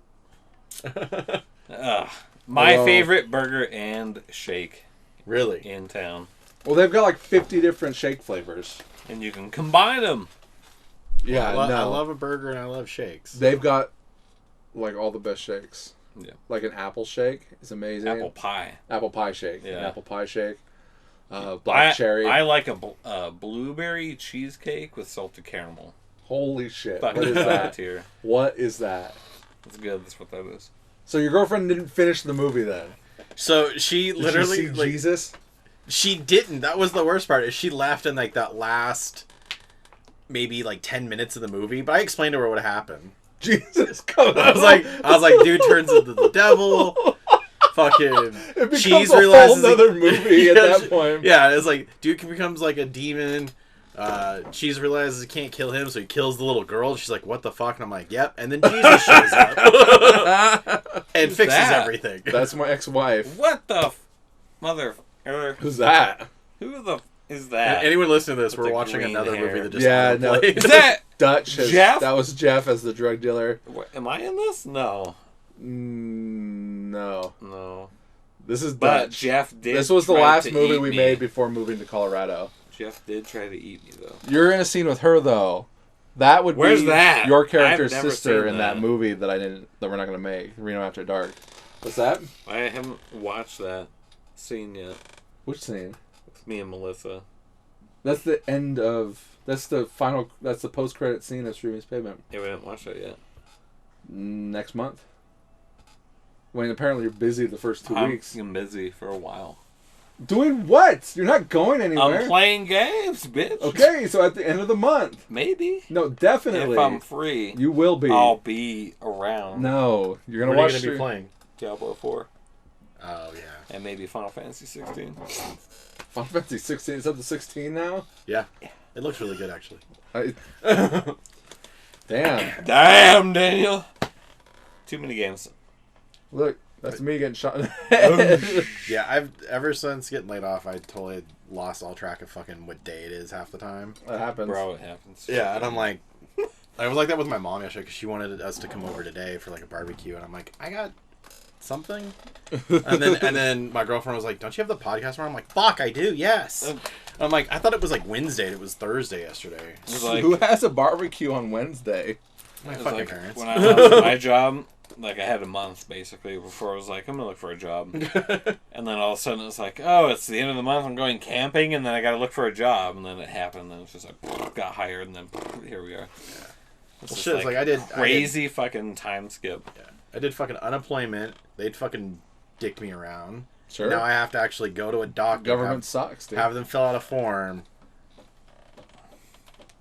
Ugh. My Hello. favorite burger and shake Really? in town. Well, they've got like 50 different shake flavors. And you can combine them. Yeah, I no. love a burger and I love shakes. They've got like all the best shakes. Yeah. Like an apple shake is amazing. Apple pie. Apple pie shake. An Yeah. apple pie shake. Black cherry. I like a blueberry cheesecake with salted caramel. Holy shit. Fucking What is top that? tier. What is that? That's good. That's what that is. So your girlfriend didn't finish the movie then? So she Did literally she see like Jesus? she didn't. That was the worst part. Is she laughed in like that last maybe like 10 minutes of the movie, but I explained to her what happened. Jesus, come on. I was like, dude turns into the devil. Fucking It becomes cheese a whole realizes nother movie at Yeah, that point. Yeah, it's like dude becomes like a demon. Cheese realizes he can't kill him, so he kills the little girl. She's like, "What the fuck?" And I'm like, "Yep." And then Jesus shows up and Who's fixes that? everything. That's my ex-wife. What the mother? Who's that? Who the is that? Anyone listening to this, With we're the watching green another hair. movie that just Yeah, auto no. played. Is that Dutch. Jeff? That was Jeff as the drug dealer. Am I in this? No, No. no. This is But Dutch. Jeff did. This was the try last to movie eat we me. made before moving to Colorado. Jeff did try to eat me though. You're in a scene with her though. That would Where's be that? your character's I've never sister seen in that that. movie that we're not gonna make. Reno After Dark. What's that? I haven't watched that scene yet. Which scene? With me and Melissa. That's the end of. That's the final. That's the post-credit scene of Street Meets Pavement. Yeah, we haven't watched that yet. Next month. When apparently you're busy the first 2 weeks. I'm busy for a while. Doing what? You're not going anywhere. I'm playing games, bitch. Okay, so at the end of the month. Maybe. No, definitely. If I'm free, You will be. I'll be around. No, you're gonna What are watch. you gonna be Street- playing? Diablo 4. Oh yeah, And maybe Final Fantasy 16. Final Fantasy 16. Is that the 16 now? yeah. It looks really good actually. Damn. Damn, Daniel. Too many games. Look, that's me getting shot. Yeah, I've ever since getting laid off, I totally lost all track of fucking what day it is half the time. That happens. Bro, it happens. Yeah, and I'm like, I was like that with my mom yesterday because she wanted us to come over today for like a barbecue, and I'm like, I got something, and then my girlfriend was like, don't you have the podcast on? I'm like, fuck, I do, yes. And I'm like, I thought it was like Wednesday, and it was Thursday yesterday. It was like, Who has a barbecue on Wednesday? My it was fucking like parents. when I lost my job, like I had a month basically before I was like, I'm gonna look for a job. And then all of a sudden it's like, oh, it's the end of the month, I'm going camping, and then I gotta look for a job, and then it happened, and it's just like, got hired, and then here we are. It's Well, just shit, it's like I did crazy fucking time skip. Yeah. I did fucking unemployment. They'd fucking dick me around. Sure. Now I have to actually go to a doctor. Government sucks, dude. have them fill out a form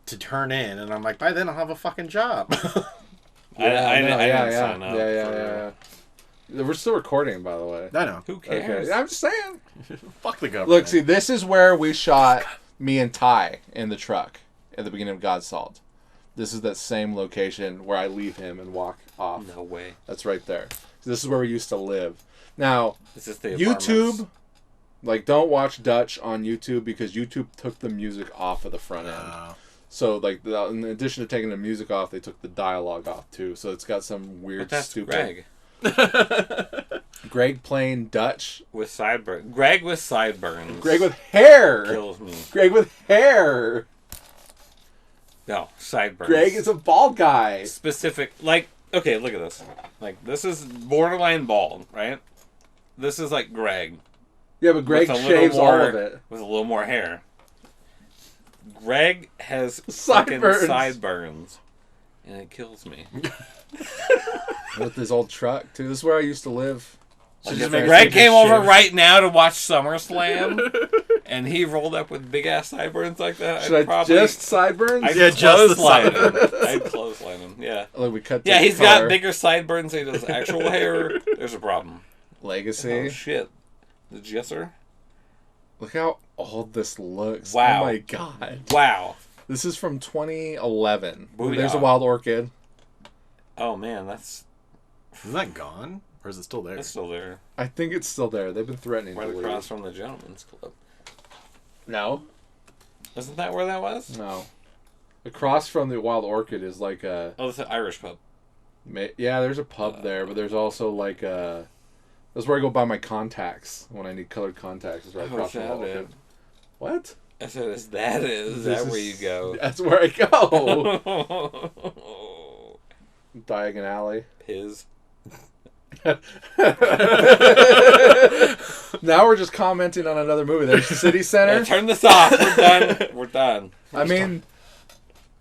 to turn in, and I'm like, by then I'll have a fucking job. I didn't sign up. Yeah. We're still recording, by the way. I know. Who cares? Okay, I'm just saying. Fuck the government. Look, see, this is where we shot me and Ty in the truck at the beginning of Godsalt. This is that same location where I leave him and walk off. No way. That's right there. This is where we used to live. Now, Is this the YouTube, apartments? like, don't watch Dutch on YouTube because YouTube took the music off of the front end. So, like, in addition to taking the music off, they took the dialogue off, too. So it's got some weird, But that's stupid... Greg. Greg playing Dutch. With sideburns. Greg with sideburns. Greg with hair. kills me. Greg with hair. No, sideburns. Greg is a bald guy. Specific, like, okay, look at this. Like, this is borderline bald, right? This is like Greg. Yeah, but Greg with a little shaves all more- of it. With a little more hair. Greg has Sideburns. fucking sideburns. and it kills me. With his old truck too. This is where I used to live. Greg came over right now to watch SummerSlam, and he rolled up with big ass sideburns like that. Should I just sideburns? I'd clothesline him. I'd clothesline him. Yeah. Like we cut. Yeah, he's got bigger sideburns than he does actual hair. There's a problem. Legacy. Oh shit! The Jesser. Look how old this looks. Wow. Oh my god. Wow. This is from 2011. Booyah. There's a wild orchid. Oh man, that's Isn't that gone? Or is it still there? that's still there. I think it's still there. They've been threatening Right to leave. across from the Gentleman's Club. No. Isn't that where that was? No. Across from the wild orchid is like a. Oh, it's an Irish pub. Yeah, there's a pub there, but there's also like a. That's where I go buy my contacts when I need colored contacts. Is right across from the wild orchid. What? I said, is that where you go? That's where I go. Diagon Alley. Piz. Now we're just commenting on another movie. There's City Center. Yeah, turn this off. We're done. We're done. I mean,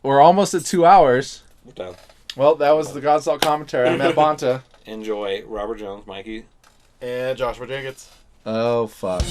we're almost at 2 hours. We're done. Well, that was the Godsalt commentary. I'm Matt Bonta. Enjoy. Robert Jones, Mikey. And Joshua Jenkins. Oh, fuck.